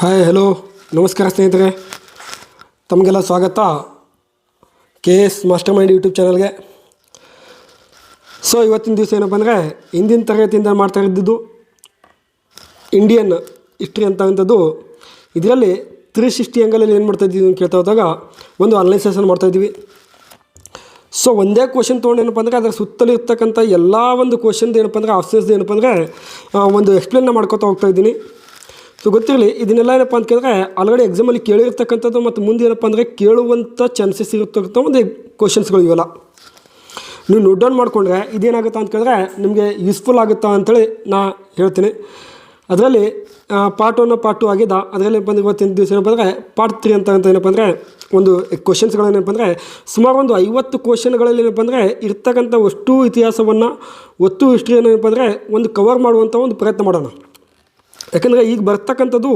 Hi hello ನಮಸ್ಕಾರ ಸ್ನೇಹಿತರೆ, ತಮಗೆಲ್ಲ ಸ್ವಾಗತ K S master mind YouTube ಚಾನಲ್ಗೆ. ಸೊ ಇವತ್ತಿನ ದಿವಸ ಏನಪ್ಪ ಅಂದರೆ ಹಿಂದಿನ ತರಗತಿಯಿಂದ ಮಾಡ್ತಾ ಇದ್ದಿದ್ದು ಇಂಡಿಯನ್ ಹಿಸ್ಟ್ರಿ ಅಂತಕ್ಕಂಥದ್ದು. ಇದರಲ್ಲಿ 360 ಆ್ಯಂಗಲಲ್ಲಿ ಏನು ಮಾಡ್ತಾಯಿದ್ದೀವಿ ಅಂತ ಕೇಳ್ತಾ ಹೋದಾಗ ಒಂದು ಆನ್ಲೈನ್ ಸೆಷನ್ ಮಾಡ್ತಾಯಿದ್ದೀವಿ. ಸೊ ಒಂದೇ ಕ್ವಶನ್ ತೊಗೊಂಡು ಏನಪ್ಪ ಅಂದರೆ ಅದರ ಸುತ್ತಲೂ ಇರ್ತಕ್ಕಂಥ ಎಲ್ಲ ಒಂದು ಕ್ವಶನ್ದು ಏನಪ್ಪ ಅಂದರೆ ಆಪ್ಷನ್ಸ್ದು ಏನಪ್ಪ ಅಂದರೆ ಒಂದು ಎಕ್ಸ್ಪ್ಲೇನ್ನ ಮಾಡ್ಕೊತಾ ಹೋಗ್ತಾಯಿದ್ದೀನಿ. ಸೊ ಗೊತ್ತಿರಲಿ, ಇದನ್ನೆಲ್ಲ ಏನಪ್ಪ ಅಂತ ಕೇಳಿದ್ರೆ ಆಲ್ರೆಡಿ ಎಕ್ಸಾಮಲ್ಲಿ ಕೇಳಿರ್ತಕ್ಕಂಥದ್ದು ಮತ್ತು ಮುಂದೆ ಏನಪ್ಪ ಅಂದರೆ ಕೇಳುವಂಥ ಚಾನ್ಸಸ್ ಇರತಕ್ಕಂಥ ಒಂದು ಕ್ವಶನ್ಸ್ಗಳು ಇವೆಲ್ಲ. ನೀವು ನೋಟ್ ಡೌನ್ ಮಾಡಿಕೊಂಡ್ರೆ ಇದೇನಾಗುತ್ತಾ ಅಂತ ಕೇಳಿದ್ರೆ ನಿಮಗೆ ಯೂಸ್ಫುಲ್ ಆಗುತ್ತಾ ಅಂಥೇಳಿ ನಾ ಹೇಳ್ತೀನಿ. ಅದರಲ್ಲಿ ಪಾರ್ಟ್ 1 ಪಾರ್ಟ್ 2 ಆಗಿದೆ. ಅದರಲ್ಲಿ ಬಂದು ಇವತ್ತಿನ ದಿವಸ ಏನಪ್ಪ ಅಂದರೆ ಪಾರ್ಟ್ 3 ಅಂತ ಏನಪ್ಪ ಅಂದರೆ ಒಂದು ಕ್ವಶನ್ಸ್ಗಳೇನಪ್ಪ ಅಂದರೆ ಸುಮಾರು ಒಂದು 50 ಕ್ವಶನ್ಗಳಲ್ಲಿ ಏನಪ್ಪ ಅಂದರೆ ಇರ್ತಕ್ಕಂಥ ಅಷ್ಟು ಇತಿಹಾಸವನ್ನು ಒಟ್ಟು ಹಿಸ್ಟ್ರಿಯನ್ನು ಏನಪ್ಪ ಅಂದರೆ ಒಂದು ಕವರ್ ಮಾಡುವಂಥ ಒಂದು ಪ್ರಯತ್ನ ಮಾಡೋಣ. ಯಾಕಂದರೆ ಈಗ ಬರ್ತಕ್ಕಂಥದ್ದು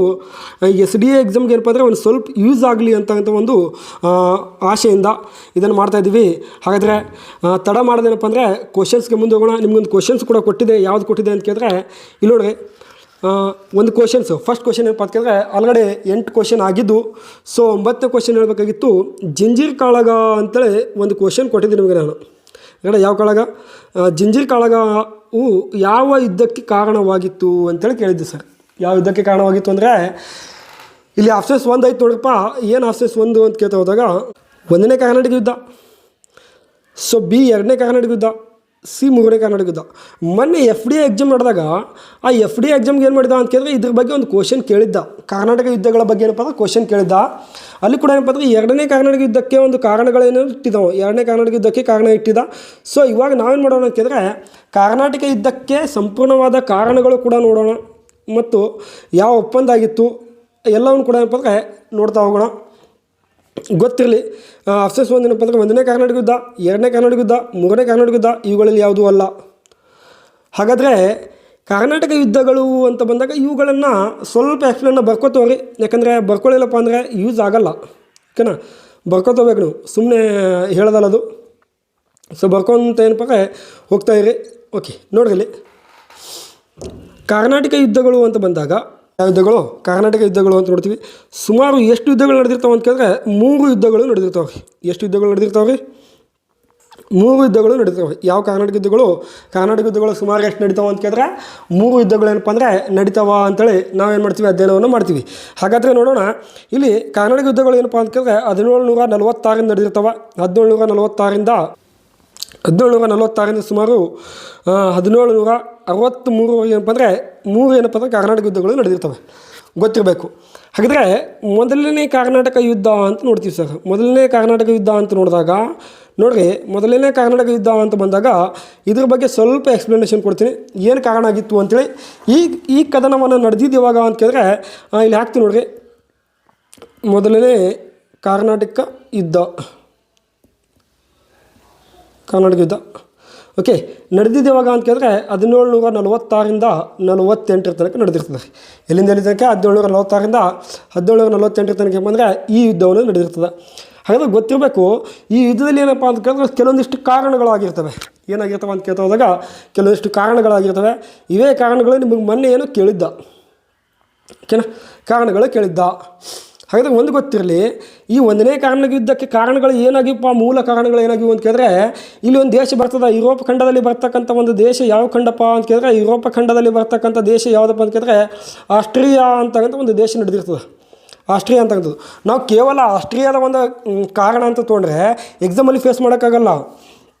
SDA ಎಕ್ಸಾಮ್ಗೆ ಏನಪ್ಪ ಅಂದರೆ ಒಂದು ಸ್ವಲ್ಪ ಯೂಸ್ ಆಗಲಿ ಅಂತಕ್ಕಂಥ ಒಂದು ಆಶೆಯಿಂದ ಇದನ್ನು ಮಾಡ್ತಾಯಿದ್ದೀವಿ. ಹಾಗಾದರೆ ತಡ ಮಾಡೋದೇನಪ್ಪ ಅಂದರೆ ಕ್ವಶನ್ಸ್ಗೆ ಮುಂದೆ ಹೋಗೋಣ. ನಿಮಗೊಂದು ಕ್ವಶನ್ಸ್ ಕೂಡ ಕೊಟ್ಟಿದೆ. ಯಾವ್ದು ಕೊಟ್ಟಿದೆ ಅಂತ ಕೇಳಿದ್ರೆ ಇಲ್ಲಿ ನೋಡ್ರಿ, ಒಂದು ಕ್ವಶನ್ಸು ಫಸ್ಟ್ ಕ್ವಶನ್ ಏನಪ್ಪ ಅಂತ ಕೇಳಿದ್ರೆ ಆಲ್ರೆಡಿ 8 ಕ್ವಶನ್ ಆಗಿದ್ದು. ಸೊ 9ನೇ ಕ್ವಶನ್ ಹೇಳಬೇಕಾಗಿತ್ತು. ಜಂಜೀರ್ ಕಾಳಗ ಅಂತೇಳಿ ಒಂದು ಕ್ವಶನ್ ಕೊಟ್ಟಿದ್ದೀನಿ ನಿಮಗೆ ನಾನು. ಯಾಕಂದರೆ ಯಾವ ಕಾಳಗ? ಜಂಜೀರ್ ಕಾಳಗವು ಯಾವ ಯುದ್ಧಕ್ಕೆ ಕಾರಣವಾಗಿತ್ತು ಅಂತೇಳಿ ಕೇಳಿದ್ದೆ ಸರ್. ಯಾವ ಯುದ್ಧಕ್ಕೆ ಕಾರಣವಾಗಿತ್ತು ಅಂದರೆ ಇಲ್ಲಿ ಆಪ್ಷನ್ಸ್ 1 ಐತೆ ನೋಡ್ರಪ್ಪ. ಏನು ಆಪ್ಷನ್ಸ್ 1 ಅಂತ ಕೇಳ್ತಾ ಹೋದಾಗ 1ನೇ ಕರ್ನಾಟಕ ಯುದ್ಧ, ಸೊ B 2ನೇ ಕರ್ನಾಟಕ ಯುದ್ಧ, C 3ನೇ ಕರ್ನಾಟಕ ಯುದ್ಧ. ಮೊನ್ನೆ FDA ಎಕ್ಸಾಮ್ ನಡೆದಾಗ ಆ FDA ಎಕ್ಸಾಮ್ಗೆ ಏನು ಮಾಡಿದ ಅಂತ ಕೇಳಿದ್ರೆ ಇದ್ರ ಬಗ್ಗೆ ಒಂದು ಕ್ವಶನ್ ಕೇಳಿದ್ದ. ಕರ್ನಾಟಕ ಯುದ್ಧಗಳ ಬಗ್ಗೆ ಏನಪ್ಪ ಅಂದ್ರೆ ಕ್ವಶನ್ ಕೇಳಿದ್ದ. ಅಲ್ಲಿ ಕೂಡ ಏನಪ್ಪ ಅಂದರೆ 2ನೇ ಕರ್ನಾಟಕ ಯುದ್ಧಕ್ಕೆ ಒಂದು ಕಾರಣಗಳೇನೋ ಇಟ್ಟಿದ್ದಾವೆ. 2ನೇ ಕರ್ನಾಟಕ ಯುದ್ಧಕ್ಕೆ ಕಾರಣ ಇಟ್ಟಿದ್ದ. ಸೊ ಇವಾಗ ನಾವೇನು ಮಾಡೋಣ ಅಂತ ಕೇಳಿದ್ರೆ ಕರ್ನಾಟಕ ಯುದ್ಧಕ್ಕೆ ಸಂಪೂರ್ಣವಾದ ಕಾರಣಗಳು ಕೂಡ ನೋಡೋಣ ಮತ್ತು ಯಾವ ಒಪ್ಪಂದ ಆಗಿತ್ತು ಎಲ್ಲವನ್ನು ಕೂಡ ಏನಪ್ಪ ಅಂದರೆ ನೋಡ್ತಾ ಹೋಗೋಣ. ಗೊತ್ತಿರಲಿ, ಆಪ್ಷನ್ಸ್ 1 ಏನಪ್ಪ ಅಂದರೆ 1ನೇ ಕರ್ನಾಟಕ ಯುದ್ಧ, 2ನೇ ಕರ್ನಾಟಕ ಯುದ್ಧ, 3ನೇ ಕರ್ನಾಟಕ ಯುದ್ಧ, ಇವುಗಳಲ್ಲಿ ಯಾವುದೂ ಅಲ್ಲ. ಹಾಗಾದರೆ ಕರ್ನಾಟಕ ಯುದ್ಧಗಳು ಅಂತ ಬಂದಾಗ ಇವುಗಳನ್ನು ಸ್ವಲ್ಪ ಎಕ್ಸ್ಪ್ಲೇನ್ನ ಬರ್ಕೋತವ್ರಿ. ಯಾಕಂದರೆ ಬರ್ಕೊಳ್ಳಿಲ್ಲಪ್ಪ ಅಂದರೆ ಯೂಸ್ ಆಗಲ್ಲ. ಓಕೆನಾ, ಬರ್ಕೋತೋಗ್ಬೇಕು ನೀವು, ಸುಮ್ಮನೆ ಹೇಳೋದಲ್ಲ ಅದು. ಸೊ ಬರ್ಕೊಂತ ಏನಪ್ಪ ಅಂದರೆ ಹೋಗ್ತಾಯಿರಿ. ಓಕೆ, ನೋಡ್ರಿ ಇಲ್ಲಿ ಕರ್ನಾಟಕ ಯುದ್ಧಗಳು ಅಂತ ಬಂದಾಗ ಯಾವ ಯುದ್ಧಗಳು? ಕರ್ನಾಟಕ ಯುದ್ಧಗಳು ಅಂತ ನೋಡ್ತೀವಿ. ಸುಮಾರು ಎಷ್ಟು ಯುದ್ಧಗಳು ನಡೆದಿರ್ತಾವೆ ಅಂತ ಕೇಳಿದ್ರೆ 3 ಯುದ್ಧಗಳು ನಡೆದಿರ್ತಾವೆ ರೀ. ಎಷ್ಟು ಯುದ್ಧಗಳು ನಡೆದಿರ್ತಾವೆ ರೀ? 3 ಯುದ್ಧಗಳು ನಡೀತಾವೆ. ಯಾವ ಕರ್ನಾಟಕ ಯುದ್ಧಗಳು? ಕರ್ನಾಟಕ ಯುದ್ಧಗಳು ಸುಮಾರು ಎಷ್ಟು ನಡೀತಾವೆ ಅಂತ ಕೇಳಿದ್ರೆ 3 ಯುದ್ಧಗಳು ಏನಪ್ಪ ಅಂದರೆ ನಡೀತಾವ ಅಂತೇಳಿ ನಾವೇನು ಮಾಡ್ತೀವಿ, ಅಧ್ಯಯನವನ್ನು ಮಾಡ್ತೀವಿ. ಹಾಗಾದರೆ ನೋಡೋಣ, ಇಲ್ಲಿ ಕರ್ನಾಟಕ ಯುದ್ಧಗಳು ಏನಪ್ಪ ಅಂತ ಕೇಳಿದ್ರೆ 1746 ನಡೆದಿರ್ತಾವೆ. 1746ರಿಂದ ಸುಮಾರು 1763 ಏನಪ್ಪ ಅಂದರೆ 3 ಏನಪ್ಪ ಅಂದರೆ ಕರ್ನಾಟಕ ಯುದ್ಧಗಳು ನಡೆದಿರ್ತವೆ, ಗೊತ್ತಿರಬೇಕು. ಹಾಗಾದರೆ ಮೊದಲನೇ ಕರ್ನಾಟಕ ಯುದ್ಧ ಅಂತ ನೋಡ್ತೀವಿ ಸರ್. ಮೊದಲನೇ ಕರ್ನಾಟಕ ಯುದ್ಧ ಅಂತ ನೋಡಿದಾಗ ನೋಡ್ರಿ, ಮೊದಲನೇ ಕರ್ನಾಟಕ ಯುದ್ಧ ಅಂತ ಬಂದಾಗ ಇದ್ರ ಬಗ್ಗೆ ಸ್ವಲ್ಪ ಎಕ್ಸ್ಪ್ಲನೇಷನ್ ಕೊಡ್ತೀನಿ, ಏನು ಕಾರಣ ಆಗಿತ್ತು ಅಂಥೇಳಿ. ಈ ಕದನವನ್ನು ನಡೆದಿದ್ದು ಯಾವಾಗ ಅಂತ ಕೇಳಿದ್ರೆ ಇಲ್ಲಿ ಹಾಕ್ತೀನಿ ನೋಡ್ರಿ. ಮೊದಲನೇ ಕರ್ನಾಟಕ ಯುದ್ಧ, ಕರ್ನಾಟಕ ಯುದ್ಧ ಓಕೆ ನಡೆದಿದ್ದು ಯಾವಾಗ ಅಂತ ಕೇಳಿದ್ರೆ 1746ರಿಂದ 48 ತನಕ ನಡೆದಿರ್ತದೆ. ಎಲ್ಲಿಂದ ಎಲ್ಲಿ ತನಕ? 1746ರಿಂದ 1748 ತನಕ ಬಂದರೆ ಈ ಯುದ್ಧವನ್ನು ನಡೆದಿರ್ತದೆ. ಹಾಗಾದ್ರೆ ಗೊತ್ತಿರಬೇಕು, ಈ ಯುದ್ಧದಲ್ಲಿ ಏನಪ್ಪ ಅಂತ ಕೇಳಿದ್ರೆ ಕೆಲವೊಂದಿಷ್ಟು ಕಾರಣಗಳಾಗಿರ್ತವೆ. ಏನಾಗಿರ್ತವೆ ಅಂತ ಕೇಳ್ತಾ ಹೋದಾಗ ಕೆಲವೊಂದಿಷ್ಟು ಕಾರಣಗಳಾಗಿರ್ತವೆ. ಇವೇ ಕಾರಣಗಳು ನಿಮಗೆ ಮೊನ್ನೆ ಏನು ಕೇಳಿದ್ದ. ಓಕೆನಾ, ಕಾರಣಗಳು ಕೇಳಿದ್ದ. ಹಾಗಾದರೆ ಒಂದು ಗೊತ್ತಿರಲಿ, ಈ 1ನೇ ಕರ್ನಾಟಕ ಯುದ್ಧಕ್ಕೆ ಕಾರಣಗಳು ಏನಾಗಿಪ್ಪ, ಮೂಲ ಕಾರಣಗಳು ಏನಾಗಿವು ಅಂತ ಕೇಳಿದ್ರೆ ಇಲ್ಲಿ ಒಂದು ದೇಶ ಬರ್ತದೆ. ಯುರೋಪ್ ಖಂಡದಲ್ಲಿ ಬರ್ತಕ್ಕಂಥ ಒಂದು ದೇಶ ಯಾವ ಖಂಡಪ್ಪ ಅಂತ ಕೇಳಿದ್ರೆ ಯುರೋಪ್ ಖಂಡದಲ್ಲಿ ಬರ್ತಕ್ಕಂಥ ದೇಶ ಯಾವುದಪ್ಪ ಅಂತ ಕೇಳಿದ್ರೆ ಆಸ್ಟ್ರಿಯಾ ಅಂತಕ್ಕಂಥ ಒಂದು ದೇಶ ನಡೆದಿರ್ತದೆ. ಆಸ್ಟ್ರಿಯಾ ಅಂತಕ್ಕಂಥದ್ದು ನಾವು ಕೇವಲ ಆಸ್ಟ್ರಿಯಾದ ಒಂದು ಕಾರಣ ಅಂತ ತೊಗೊಂಡ್ರೆ ಎಕ್ಸಾಮಲ್ಲಿ ಫೇಸ್ ಮಾಡೋಕ್ಕಾಗಲ್ಲ.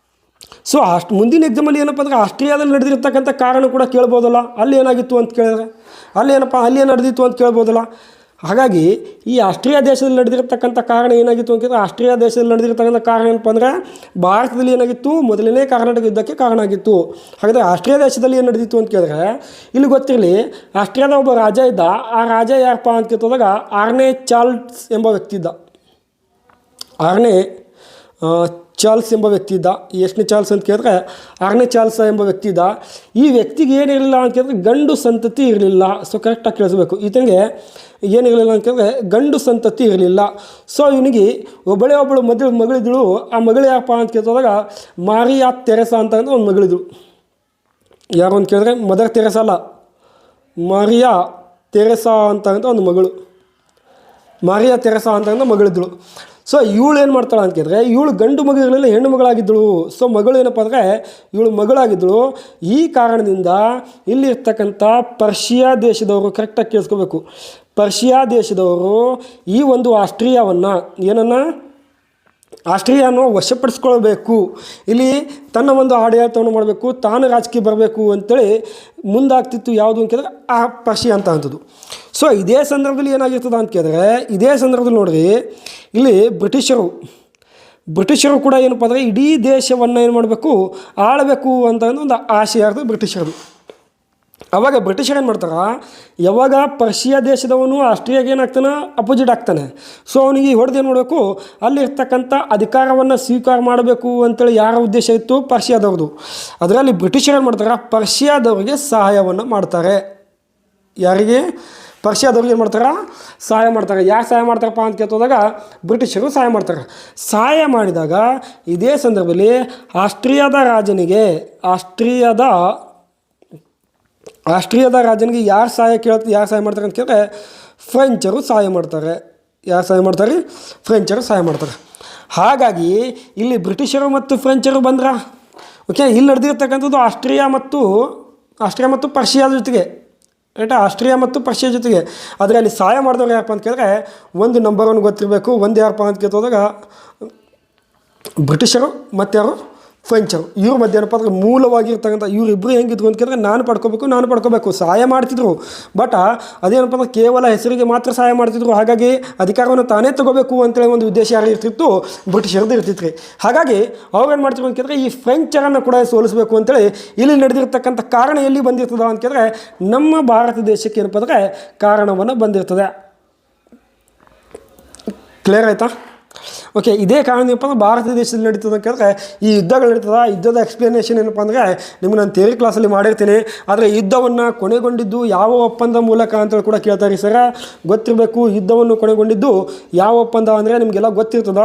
ಸೊ ಮುಂದಿನ ಎಕ್ಸಾಮಲ್ಲಿ ಏನಪ್ಪ ಅಂದರೆ ಆಸ್ಟ್ರಿಯಾದಲ್ಲಿ ನಡೆದಿರ್ತಕ್ಕಂಥ ಕಾರಣ ಕೂಡ ಕೇಳ್ಬೋದಲ್ಲ. ಅಲ್ಲಿ ಏನಾಗಿತ್ತು ಅಂತ ಕೇಳಿದ್ರೆ ಅಲ್ಲಿ ಏನು ನಡೆದಿತ್ತು ಅಂತ ಕೇಳ್ಬೋದಲ್ಲ. ಹಾಗಾಗಿ ಈ ಆಸ್ಟ್ರಿಯಾ ದೇಶದಲ್ಲಿ ನಡೆದಿರ್ತಕ್ಕಂಥ ಕಾರಣ ಏನಾಗಿತ್ತು ಅಂತಂದರೆ ಆಸ್ಟ್ರಿಯಾ ದೇಶದಲ್ಲಿ ನಡೆದಿರ್ತಕ್ಕಂಥ ಕಾರಣ ಏನಪ್ಪ ಅಂದರೆ ಭಾರತದಲ್ಲಿ ಏನಾಗಿತ್ತು, ಮೊದಲನೇ ಕರ್ನಾಟಕ ಯುದ್ಧಕ್ಕೆ ಕಾರಣ ಆಗಿತ್ತು. ಹಾಗಾದರೆ ಆಸ್ಟ್ರಿಯಾ ದೇಶದಲ್ಲಿ ಏನು ನಡೆದಿತ್ತು ಅಂತ ಕೇಳಿದ್ರೆ ಇಲ್ಲಿ ಗೊತ್ತಿರಲಿ, ಆಸ್ಟ್ರಿಯಾದ ಒಬ್ಬ ರಾಜ ಇದ್ದ. ಆ ರಾಜ ಯಾರಪ್ಪ ಅಂತ ಕೇಳಿದಾಗ 6ನೇ ಚಾರ್ಲ್ಸ್ ಎಂಬ ವ್ಯಕ್ತಿ ಇದ್ದ. 6ನೇ ಚಾರ್ಲ್ಸ್ ಎಂಬ ವ್ಯಕ್ತಿ ಇದ್ದ. ಎಷ್ಟನೇ ಚಾರ್ಲ್ಸ್ ಅಂತ ಕೇಳಿದ್ರೆ 6ನೇ ಚಾರ್ಲ್ಸ್ ಎಂಬ ವ್ಯಕ್ತಿ ಇದ್ದ. ಈ ವ್ಯಕ್ತಿಗೆ ಏನಿರಲಿಲ್ಲ ಅಂತ ಕೇಳಿದ್ರೆ ಗಂಡು ಸಂತತಿ ಇರಲಿಲ್ಲ. ಸೊ ಕರೆಕ್ಟಾಗಿ ಕೇಳಿಸ್ಬೇಕು. ಈತನಿಗೆ ಏನಿರಲಿಲ್ಲ ಅಂತ ಕೇಳಿದ್ರೆ ಗಂಡು ಸಂತತಿ ಇರಲಿಲ್ಲ. ಸೊ ಇವನಿಗೆ ಒಬ್ಬಳು ಮಗಳಿದ್ದಳು. ಆ ಮಗಳು ಯಾರಪ್ಪ ಅಂತ ಕೇಳಿದಾಗ ಮಾರಿಯಾ ತೆರೆಸಾ ಅಂತ ಒಂದು ಮಗಳಿದ್ದಳು. ಯಾರು ಅಂತ ಕೇಳಿದ್ರೆ ಮದರ್ ತೆರೆಸಾ ಅಲ್ಲ, ಮಾರಿಯಾ ತೆರೆಸಾ ಅಂತ ಒಂದು ಮಗಳು. ಮಾರಿಯಾ ತೆರೆಸಾ ಅಂತ ಮಗಳಿದ್ದಳು. ಸೊ ಇವಳು ಏನು ಮಾಡ್ತಾಳೆ ಅಂತ ಕೇಳಿದ್ರೆ, ಇವಳು ಗಂಡು ಮಗಳಿರಲಿಲ್ಲ, ಹೆಣ್ಣು ಮಗಳಾಗಿದ್ದಳು. ಸೊ ಮಗಳು ಏನಪ್ಪ ಅಂದರೆ ಇವಳು ಮಗಳಾಗಿದ್ದಳು. ಈ ಕಾರಣದಿಂದ ಇಲ್ಲಿರ್ತಕ್ಕಂಥ ಪರ್ಷಿಯಾ ದೇಶದವರು, ಕರೆಕ್ಟಾಗಿ ಕೇಳಿಸ್ಕೋಬೇಕು, ಪರ್ಷಿಯಾ ದೇಶದವರು ಈ ಒಂದು ಆಸ್ಟ್ರಿಯಾವನ್ನು ಆಸ್ಟ್ರಿಯಾನು ವಶಪಡಿಸ್ಕೊಳ್ಬೇಕು, ಇಲ್ಲಿ ತನ್ನ ಒಂದು ಆಡಳಿತವನ್ನು ಮಾಡಬೇಕು, ತಾನು ರಾಜಕೀಯ ಬರಬೇಕು ಅಂತೇಳಿ ಮುಂದಾಗ್ತಿತ್ತು. ಯಾವುದು ಅಂತ ಕೇಳಿದ್ರೆ ಆ ಪರ್ಷಿಯಾ ಅಂತ ಅಂಥದ್ದು. ಸೊ ಇದೇ ಸಂದರ್ಭದಲ್ಲಿ ಏನಾಗಿರ್ತದೆ ಅಂತ ಕೇಳಿದ್ರೆ, ಇದೇ ಸಂದರ್ಭದಲ್ಲಿ ನೋಡ್ರಿ, ಇಲ್ಲಿ ಬ್ರಿಟಿಷರು ಕೂಡ ಏನಪ್ಪ ಅಂದರೆ ಇಡೀ ದೇಶವನ್ನು ಏನು ಮಾಡಬೇಕು, ಆಳಬೇಕು ಅಂತ ಒಂದು ಆಸೆ ಇರ್ತದೆ ಬ್ರಿಟಿಷರದು. ಅವಾಗ ಬ್ರಿಟಿಷರು ಏನು ಮಾಡ್ತಾರೆ, ಯಾವಾಗ ಪರ್ಷಿಯಾ ದೇಶದವನು ಆಸ್ಟ್ರಿಯಾಗೆ ಏನಾಗ್ತಾನೆ, ಅಪೋಸಿಟ್ ಆಗ್ತಾನೆ. ಸೊ ಅವನಿಗೆ ಹೊಡೆದು ಏನು ಮಾಡಬೇಕು, ಅಲ್ಲಿರ್ತಕ್ಕಂಥ ಅಧಿಕಾರವನ್ನು ಸ್ವೀಕಾರ ಮಾಡಬೇಕು ಅಂತೇಳಿ ಯಾರ ಉದ್ದೇಶ ಇತ್ತು, ಪರ್ಷಿಯಾದವ್ರದ್ದು. ಅದರಲ್ಲಿ ಬ್ರಿಟಿಷರು ಏನು ಮಾಡ್ತಾರೆ, ಪರ್ಷಿಯಾದವರಿಗೆ ಸಹಾಯವನ್ನು ಮಾಡ್ತಾರೆ. ಯಾರಿಗೆ? ಪರ್ಷಿಯಾದವ್ರಿಗೆ ಏನು ಮಾಡ್ತಾರೆ, ಸಹಾಯ ಮಾಡ್ತಾರೆ. ಯಾರು ಸಹಾಯ ಮಾಡ್ತಾರಪ್ಪ ಅಂತ ಕೇಳ್ತೋದಾಗ ಬ್ರಿಟಿಷರು ಸಹಾಯ ಮಾಡ್ತಾರೆ. ಸಹಾಯ ಮಾಡಿದಾಗ ಇದೇ ಸಂದರ್ಭದಲ್ಲಿ ಆಸ್ಟ್ರಿಯಾದ ರಾಜನಿಗೆ ಯಾರು ಸಹಾಯ ಮಾಡ್ತಾರೆ ಅಂತ ಕೇಳಿದ್ರೆ ಫ್ರೆಂಚರು ಸಹಾಯ ಮಾಡ್ತಾರೆ. ಯಾರು ಸಹಾಯ ಮಾಡ್ತಾರೆ? ಫ್ರೆಂಚರು ಸಹಾಯ ಮಾಡ್ತಾರೆ. ಹಾಗಾಗಿ ಇಲ್ಲಿ ಬ್ರಿಟಿಷರು ಮತ್ತು ಫ್ರೆಂಚರು ಬಂದ್ರ. ಓಕೆ, ಇಲ್ಲಿ ನಡೆದಿರ್ತಕ್ಕಂಥದ್ದು ಆಸ್ಟ್ರಿಯಾ ಮತ್ತು ಪರ್ಷಿಯಾದ ಜೊತೆಗೆ, ರೈಟಾ, ಆಸ್ಟ್ರಿಯಾ ಮತ್ತು ಪರ್ಷಿಯಾ ಜೊತೆಗೆ. ಆದರೆ ಅಲ್ಲಿ ಸಹಾಯ ಮಾಡಿದವ್ರು ಯಾರಪ್ಪ ಅಂತ ಕೇಳಿದ್ರೆ ಒಂದು ನಂಬರ್ ಒನ್ ಗೊತ್ತಿರಬೇಕು. ಒಂದು ಯಾರಪ್ಪ ಅಂತ ಕೇಳ್ತೋದಾಗ ಬ್ರಿಟಿಷರು ಮತ್ತು ಯಾರು, ಫ್ರೆಂಚರು. ಇವ್ರ ಮಧ್ಯೆ ಏನಪ್ಪ ಅಂದ್ರೆ ಮೂಲವಾಗಿರ್ತಕ್ಕಂಥ ಇವರಿಬ್ಬರು ಹೆಂಗಿದ್ರು ಅಂತ ಕೇಳಿದ್ರೆ ನಾನು ಪಡ್ಕೋಬೇಕು ಸಹಾಯ ಮಾಡ್ತಿದ್ರು. ಬಟ್ ಅದೇನಪ್ಪ ಅಂದ್ರೆ ಕೇವಲ ಹೆಸರಿಗೆ ಮಾತ್ರ ಸಹಾಯ ಮಾಡ್ತಿದ್ರು. ಹಾಗಾಗಿ ಅಧಿಕಾರವನ್ನು ತಾನೇ ತಗೋಬೇಕು ಅಂತೇಳಿ ಒಂದು ಉದ್ದೇಶ ಯಾರು ಇರ್ತಿತ್ತು, ಬ್ರಿಟಿಷರದ್ದು ಇರ್ತಿತ್ತು. ಹಾಗಾಗಿ ಅವ್ರು ಏನು ಮಾಡ್ತಿದ್ರು ಅಂತ ಕೇಳಿದ್ರೆ ಈ ಫ್ರೆಂಚರನ್ನು ಕೂಡ ಸೋಲಿಸಬೇಕು ಅಂತೇಳಿ ಇಲ್ಲಿ ನಡೆದಿರ್ತಕ್ಕಂಥ ಕಾರಣ ಎಲ್ಲಿ ಬಂದಿರ್ತದ ಅಂತ ಕೇಳಿದ್ರೆ ನಮ್ಮ ಭಾರತ ದೇಶಕ್ಕೆ ಏನಪ್ಪ ಅಂದರೆ ಕಾರಣವನ್ನು ಬಂದಿರ್ತದೆ. ಕ್ಲಿಯರ್ ಆಯಿತಾ? ಓಕೆ, ಇದೇ ಕಾರಣ ಏನಪ್ಪ ಅಂದ್ರೆ ಭಾರತ ದೇಶದಲ್ಲಿ ನಡೀತದೆ ಅಂತ ಕೇಳಿದ್ರೆ ಈ ಯುದ್ಧಗಳು ನಡೀತದೆ. ಯುದ್ಧದ ಎಕ್ಸ್ಪ್ಲನೇಷನ್ ಏನಪ್ಪ ಅಂದರೆ ನಿಮ್ಗೆ ನಾನು ಥಿಯರಿ ಕ್ಲಾಸಲ್ಲಿ ಮಾಡಿರ್ತೀನಿ. ಆದರೆ ಯುದ್ಧವನ್ನು ಕೊನೆಗೊಂಡಿದ್ದು ಯಾವ ಒಪ್ಪಂದ ಮೂಲಕ ಅಂತೇಳಿ ಕೂಡ ಕೇಳ್ತಾರೆ. ಸರ ಗೊತ್ತಿರಬೇಕು, ಯುದ್ಧವನ್ನು ಕೊನೆಗೊಂಡಿದ್ದು ಯಾವ ಒಪ್ಪಂದ ಅಂದರೆ ನಿಮಗೆಲ್ಲ ಗೊತ್ತಿರ್ತದ.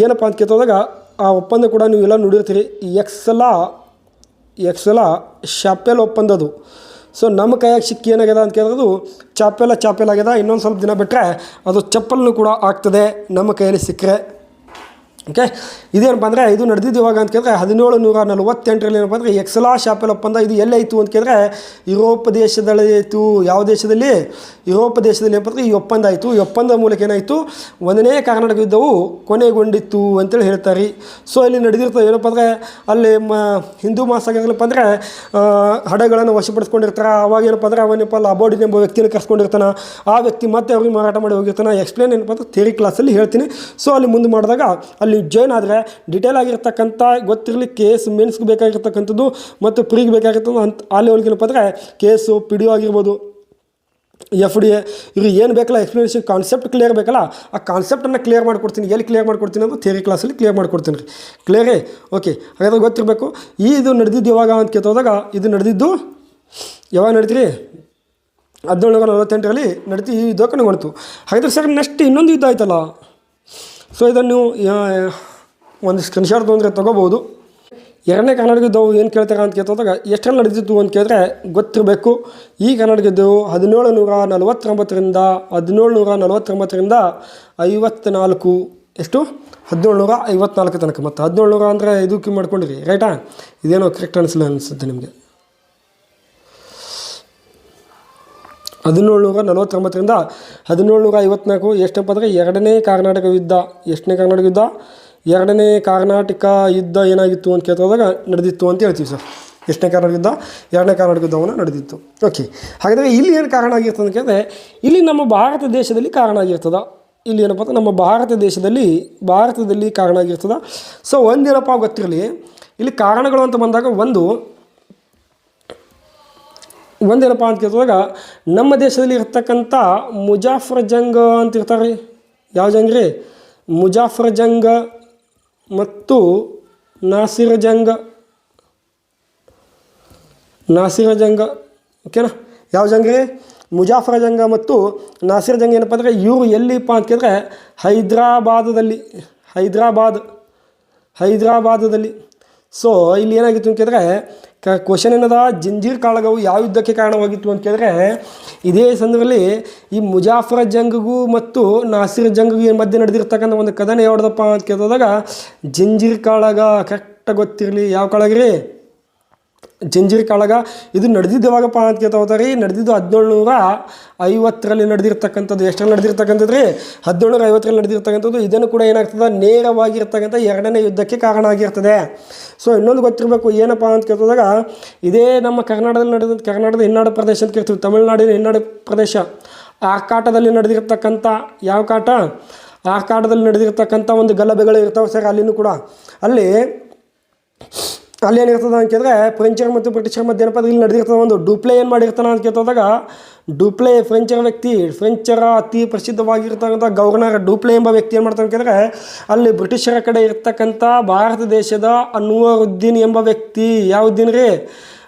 ಏನಪ್ಪ ಅಂತ ಕೇಳ್ತೋದಾಗ ಆ ಒಪ್ಪಂದ ಕೂಡ ನೀವೆಲ್ಲ ನೋಡಿರ್ತೀರಿ. ಎಕ್ಸಲ ಶಾಪೆಲ್ ಒಪ್ಪಂದದು. ಸೊ ನಮ್ಮ ಕೈಯಾಗಿ ಸಿಕ್ಕಿ ಏನಾಗ್ಯದ ಅಂತ ಕೇಳಿದ್ರು ಚಾಪೆಲ್ ಆಗ್ಯದ. ಇನ್ನೊಂದು ಸ್ವಲ್ಪ ದಿನ ಬಿಟ್ಟರೆ ಅದು ಚಪ್ಪಲ್ನು ಕೂಡ ಆಗ್ತದೆ ನಮ್ಮ ಕೈಯಲ್ಲಿ ಸಿಕ್ಕರೆ. ಓಕೆ, ಇದೇನಪ್ಪ ಅಂದರೆ ಇದು ನಡೆದಿದ್ದು ಇವಾಗ ಅಂತ ಕೇಳಿದ್ರೆ 1748ರಲ್ಲಿ ಏನಪ್ಪ ಅಂದರೆ ಎಕ್ಸಲಾ ಶಾಪೆಲ್ ಒಪ್ಪಂದ. ಇದು ಎಲ್ಲಾಯಿತು ಅಂತ ಕೇಳಿದ್ರೆ ಯುರೋಪ್ ದೇಶದಲ್ಲಿ ಆಯಿತು. ಯಾವ ದೇಶದಲ್ಲಿ? ಯುರೋಪ್ ದೇಶದಲ್ಲಿ ಏನಪ್ಪ ಅಂದರೆ ಈ ಒಪ್ಪಂದ ಆಯಿತು. ಈ ಒಪ್ಪಂದ ಮೂಲಕ ಏನಾಯಿತು, 1ನೇ ಕರ್ನಾಟಕ ಯುದ್ಧವು ಕೊನೆಗೊಂಡಿತ್ತು ಅಂತೇಳಿ ಹೇಳ್ತಾರೆ. ಸೊ ಇಲ್ಲಿ ನಡೆದಿರ್ತದೆ ಏನಪ್ಪ ಅಂದರೆ ಅಲ್ಲಿ ಹಿಂದೂ ಮಹಾಸಾಗರಪ್ಪ ಅಂದರೆ ಹಡಗಳನ್ನು ವಶಪಡಿಸ್ಕೊಂಡಿರ್ತಾರೆ. ಅವಾಗ ಏನಪ್ಪ ಅಂದರೆ ಅವನಪ್ಪ ಅಬೋರ್ಡಿನ ಎಂಬ ವ್ಯಕ್ತಿಯನ್ನು ಕರ್ಸ್ಕೊಂಡಿರ್ತಾನೆ. ಆ ವ್ಯಕ್ತಿ ಮತ್ತೆ ಅವ್ರಿಗೆ ಮಾರಾಟ ಮಾಡಿ ಹೋಗಿರ್ತಾನೆ. ಎಕ್ಸ್ಪ್ಲೇನ್ ಏನಪ್ಪ ಅಂದರೆ ಥಿಯರಿ ಕ್ಲಾಸಲ್ಲಿ ಹೇಳ್ತೀನಿ. ಸೊ ಅಲ್ಲಿ ಮುಂದೆ ಮಾಡಿದಾಗ ಅಲ್ಲಿ ಜಾಯ್ನ್ ಆದರೆ ಡೀಟೇಲ್ ಆಗಿರ್ತಕ್ಕಂಥ ಗೊತ್ತಿರಲಿ ಕೇಸ್ ಮೇನ್ಸ್ಗೆ ಬೇಕಾಗಿರ್ತಕ್ಕಂಥದ್ದು ಮತ್ತು ಪ್ರೀಗೆ ಬೇಕಾಗಿರ್ತದ್ದು ಅಂತ ಅಲ್ಲಿ ಏನಪ್ಪ ಅಂದರೆ ಕೇಸು PDO ಆಗಿರ್ಬೋದು, FDA, ಇವ್ರು ಏನು ಬೇಕಲ್ಲ ಎಕ್ಸ್ಪ್ಲನೇಷನ್ ಕಾನ್ಸೆಪ್ಟ್ ಕ್ಲಿಯರ್ ಬೇಕಲ್ಲ, ಆ ಕಾನ್ಸೆಪ್ಟನ್ನು ಕ್ಲಿಯರ್ ಮಾಡಿಕೊಡ್ತೀನಿ. ಎಲ್ಲಿ ಕ್ಲಿಯರ್ ಮಾಡಿಕೊಡ್ತೀನಿ ಅಂತ ಥಿಯರಿ ಕ್ಲಾಸಲ್ಲಿ ಕ್ಲಿಯರ್ ಮಾಡಿಕೊಡ್ತೀನಿ ರೀ. ಕ್ಲಿಯರೇ? ಓಕೆ, ಹಾಗಾದ್ರೆ ಗೊತ್ತಿರಬೇಕು. ಇದು ನಡೆದಿದ್ದು ಯಾವಾಗ ಅಂತ ಕೇಳ್ತೋದಾಗ ಇದು ನಡೆದಿದ್ದು ಯಾವಾಗ ನಡೀತೀರಿ? 1748ರಲ್ಲಿ ನಡೀತಿ. ಈ ಯುದ್ಧ ಕೊನೆಗೊಂಡಿತು. ಹಾಗಾದ್ರೆ ಸರ್ ನೆಕ್ಸ್ಟ್ ಇನ್ನೊಂದು ಯುದ್ಧ ಆಯ್ತಲ್ಲ. ಸೊ ಇದನ್ನು ಒಂದು ಸ್ಕ್ರೀನ್ಶಾಟ್ ತೊಗೊಂಡ್ರೆ ತೊಗೋಬೋದು. 2ನೇ ಕರ್ನಾಟಕ ಯುದ್ಧವು ಏನು ಕೇಳ್ತಾರೆ ಅಂತ ಕೇಳ್ತೋದಾಗ ಎಷ್ಟರಲ್ಲಿ ನಡೆದಿತ್ತು ಅಂತ ಕೇಳಿದ್ರೆ ಗೊತ್ತಿರಬೇಕು. ಈ ಕರ್ನಾಟಕ ಯುದ್ಧವು 1749ರಿಂದ 54 ಎಷ್ಟು 1754 ತನಕ. ಮತ್ತು 1700 ಅಂದರೆ ಇದಕ್ಕೆ ಮಾಡ್ಕೊಂಡಿರಿ, ರೈಟಾ? ಇದೇನೋ ಕರೆಕ್ಟ್ ಅನಿಸಲ್ಲ ಅನಿಸುತ್ತೆ ನಿಮಗೆ. 1749ರಿಂದ 1754 ಎಷ್ಟಪ್ಪ ಅಂದರೆ 2ನೇ ಕರ್ನಾಟಕ ಯುದ್ಧ. ಎಷ್ಟನೇ ಕರ್ನಾಟಕ ಯುದ್ಧ? 2ನೇ ಕರ್ನಾಟಕ ಯುದ್ಧ ಏನಾಗಿತ್ತು ಅಂತ ಕೇಳ್ತೋದಾಗ ನಡೆದಿತ್ತು ಅಂತ ಹೇಳ್ತೀವಿ ಸರ್. ಎಷ್ಟನೇ ಕರ್ನಾಟಕ ಯುದ್ಧ? 2ನೇ ಕರ್ನಾಟಕ ಯುದ್ಧವನ್ನು ನಡೆದಿತ್ತು. ಓಕೆ, ಹಾಗಾದರೆ ಇಲ್ಲಿ ಏನು ಕಾರಣ ಆಗಿರ್ತದೆ ಅಂತ ಕೇಳಿದ್ರೆ ಇಲ್ಲಿ ನಮ್ಮ ಭಾರತ ದೇಶದಲ್ಲಿ ಕಾರಣ ಆಗಿರ್ತದ. ಇಲ್ಲಿ ಏನಪ್ಪ ಅಂದರೆ ನಮ್ಮ ಭಾರತದಲ್ಲಿ ಕಾರಣ ಆಗಿರ್ತದ. ಸೊ ಒಂದೇನಪ್ಪ ಗೊತ್ತಿರಲಿ, ಇಲ್ಲಿ ಕಾರಣಗಳು ಅಂತ ಬಂದಾಗ ಒಂದೇನಪ್ಪ ಅಂತ ಕೇಳಿದಾಗ ನಮ್ಮ ದೇಶದಲ್ಲಿ ಇರ್ತಕ್ಕಂಥ ಮುಜಾಫರ್ ಜಂಗ್ ಅಂತ ಇರ್ತಾರೆ. ಯಾವ ಜಂಗ್ ರೀ? ಮುಜಾಫರ್ ಜಂಗ್ ಮತ್ತು ನಾಸಿರ್ ಜಂಗ್. ಓಕೆನಾ? ಯಾವ ಜಂಗ್ ರೀ? ಮುಜಾಫರ್ ಜಂಗ್ ಮತ್ತು ನಾಸಿರ್ ಜಂಗ್. ಏನಪ್ಪ ಅಂದರೆ ಇವರು ಎಲ್ಲಿಪ್ಪ ಅಂತ ಕೇಳಿದ್ರೆ ಹೈದ್ರಾಬಾದದಲ್ಲಿ. ಸೊ ಇಲ್ಲಿ ಏನಾಗಿತ್ತು ಅಂತ ಕೇಳಿದ್ರೆ ಕ್ವಶನ್ ಏನದ, ಜಂಜೀರ್ ಕಾಳಗವು ಯಾವ ಯುದ್ಧಕ್ಕೆ ಕಾರಣವಾಗಿತ್ತು ಅಂತ ಕೇಳಿದ್ರೆ, ಇದೇ ಸಂದರ್ಭದಲ್ಲಿ ಈ ಮುಜಾಫರ್ ಜಂಗ್ಗೂ ಮತ್ತು ನಾಸಿರ್ ಜಂಗ್ಗೂ ಮಧ್ಯೆ ನಡೆದಿರ್ತಕ್ಕಂಥ ಒಂದು ಕದನ ಯಾವುದಪ್ಪ ಅಂತ ಕೇಳಿದಾಗ ಜಂಜೀರ್ ಕಾಳಗ. ಕರೆಕ್ಟಾಗಿ ಗೊತ್ತಿರಲಿ ಯಾವ ಕಾಳಗ ರೀ, ಜಂಜೀರ್ ಕಾಳಗ. ಇದು ನಡೆದಿದ್ದು ಯಾವಾಗಪ್ಪ ಅಂತ ಕೇಳ್ತಾ ಹೋಗ್ತಾರೆ, ನಡೆದಿದ್ದು 1750ರಲ್ಲಿ ನಡೆದಿರ್ತಕ್ಕಂಥದ್ದು. ಎಷ್ಟರಲ್ಲಿ ನಡೆದಿರ್ತಕ್ಕಂಥದ್ದು ರೀ, 1750ರಲ್ಲಿ ನಡೆದಿರ್ತಕ್ಕಂಥದ್ದು. ಇದನ್ನು ಕೂಡ ಏನಾಗ್ತದೆ, ನೇರವಾಗಿರ್ತಕ್ಕಂಥ ಎರಡನೇ ಯುದ್ಧಕ್ಕೆ ಕಾರಣ ಆಗಿರ್ತದೆ. ಸೊ ಇನ್ನೊಂದು ಗೊತ್ತಿರಬೇಕು ಏನಪ್ಪ ಅಂತ ಕೇಳ್ತದಾಗ, ಇದೇ ನಮ್ಮ ಕರ್ನಾಟಕದ ಹೆಣ್ಣಾಡು ಪ್ರದೇಶ ಅಂತ ಕೇಳ್ತೀವಿ, ತಮಿಳುನಾಡಿನ ಹೆಣ್ಣಾಡು ಪ್ರದೇಶ. ಆರ್ಕಾಟದಲ್ಲಿ ನಡೆದಿರ್ತಕ್ಕಂಥ ಯಾವ ಕಾಟ, ಆರ್ಕಾಟದಲ್ಲಿ ನಡೆದಿರ್ತಕ್ಕಂಥ ಒಂದು ಗಲಭೆಗಳು ಇರ್ತಾವೆ ಸರ್. ಅಲ್ಲಿನೂ ಕೂಡ ಅಲ್ಲಿ ಏನಿರ್ತದೆ ಅಂತ ಕೇಳಿದ್ರೆ, ಫ್ರೆಂಚರ್ ಮತ್ತು ಬ್ರಿಟಿಷರ ಮಧ್ಯೆ ಏನಪ್ಪ ಇಲ್ಲಿ ನಡೆದಿರ್ತದೆ ಒಂದು ಡುಪ್ಲೆ. ಏನು ಮಾಡಿರ್ತಾನೆ ಅಂತ ಕೇಳ್ತದಾಗ, ಡುಪ್ಲೆ ಫ್ರೆಂಚರ ಅತಿ ಪ್ರಸಿದ್ಧವಾಗಿರ್ತಕ್ಕಂಥ ಗವರ್ನರ್ ಡುಪ್ಲೆ ಎಂಬ ವ್ಯಕ್ತಿ ಏನು ಮಾಡ್ತಾನೆ ಕೇಳಿದ್ರೆ, ಅಲ್ಲಿ ಬ್ರಿಟಿಷರ ಕಡೆ ಇರ್ತಕ್ಕಂಥ ಭಾರತ ದೇಶದ ಅನ್ವರುದ್ದೀನ್ ಎಂಬ ವ್ಯಕ್ತಿ, ಯಾವುದ್ದೀನ್ ರೀ,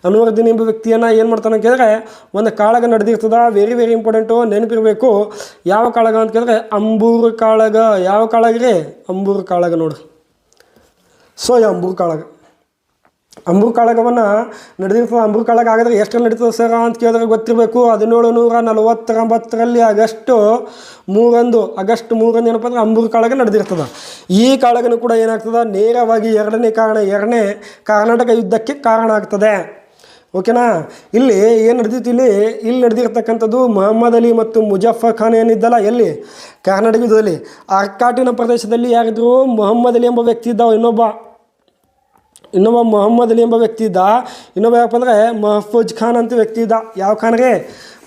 ಅನ್ವರುದ್ದೀನ್ ಎಂಬ ವ್ಯಕ್ತಿಯನ್ನು ಏನು ಮಾಡ್ತಾನೆ ಕೇಳಿದ್ರೆ, ಒಂದು ಕಾಳಗ ನಡೆದಿರ್ತದ. ವೆರಿ ವೆರಿ ಇಂಪಾರ್ಟೆಂಟು, ನೆನಪಿರಬೇಕು. ಯಾವ ಕಾಳಗ ಅಂತ ಕೇಳಿದ್ರೆ ಅಂಬೂರು ಕಾಳಗ. ಯಾವ ಕಾಳಗ ರೀ, ಅಂಬೂರು ಕಾಳಗ ನೋಡ್ರಿ. ಸೊ ಅಂಬೂರು ಕಾಳಗವನ್ನು ನಡೆದಿರ್ತದೆ. ಅಂಬೂರು ಕಾಳಗ ಆಗಿದ್ರೆ ಎಷ್ಟರಲ್ಲಿ ನಡೀತದೆ ಸರ್ ಅಂತ ಕೇಳಿದ್ರೆ ಗೊತ್ತಿರಬೇಕು. 1749ರಲ್ಲಿ ಆಗಸ್ಟ್ 3 ಏನಪ್ಪ ಅಂದ್ರೆ ಅಂಬೂರು ಕಾಳಗ ನಡೆದಿರ್ತದೆ. ಈ ಕಾಳಗನೂ ಕೂಡ ಏನಾಗ್ತದೆ, ನೇರವಾಗಿ ಎರಡನೇ ಕರ್ನಾಟಕ ಯುದ್ಧಕ್ಕೆ ಕಾರಣ ಆಗ್ತದೆ. ಓಕೆನಾ. ಇಲ್ಲಿ ಏನು ನಡೆದಿತ್ತು, ಇಲ್ಲಿ ನಡೆದಿರ್ತಕ್ಕಂಥದ್ದು ಮೊಹಮ್ಮದ್ ಅಲಿ ಮತ್ತು ಮುಜಫರ್ ಖಾನ್ ಏನಿದ್ದಲ್ಲ, ಎಲ್ಲಿ ಕರ್ನಾಟಕ ಯುದ್ಧದಲ್ಲಿ ಆರ್ಕಾಟಿನ ಪ್ರದೇಶದಲ್ಲಿ ಯಾರಿದ್ರು, ಮೊಹಮ್ಮದ್ ಅಲಿ ಎಂಬ ವ್ಯಕ್ತಿ ಇದ್ದ. ಇನ್ನೊಬ್ಬ ಮೊಹಮ್ಮದ್ ಅಲಿ ಎಂಬ ವ್ಯಕ್ತಿ ಇದ್ದ. ಇನ್ನೊಬ್ಬ ಯಾಕಪ್ಪ ಅಂದರೆ ಮಹಫೂಜ್ ಖಾನ್ ಅಂತ ವ್ಯಕ್ತಿ ಇದ್ದ. ಯಾವ ಖಾನ್ಗೆ,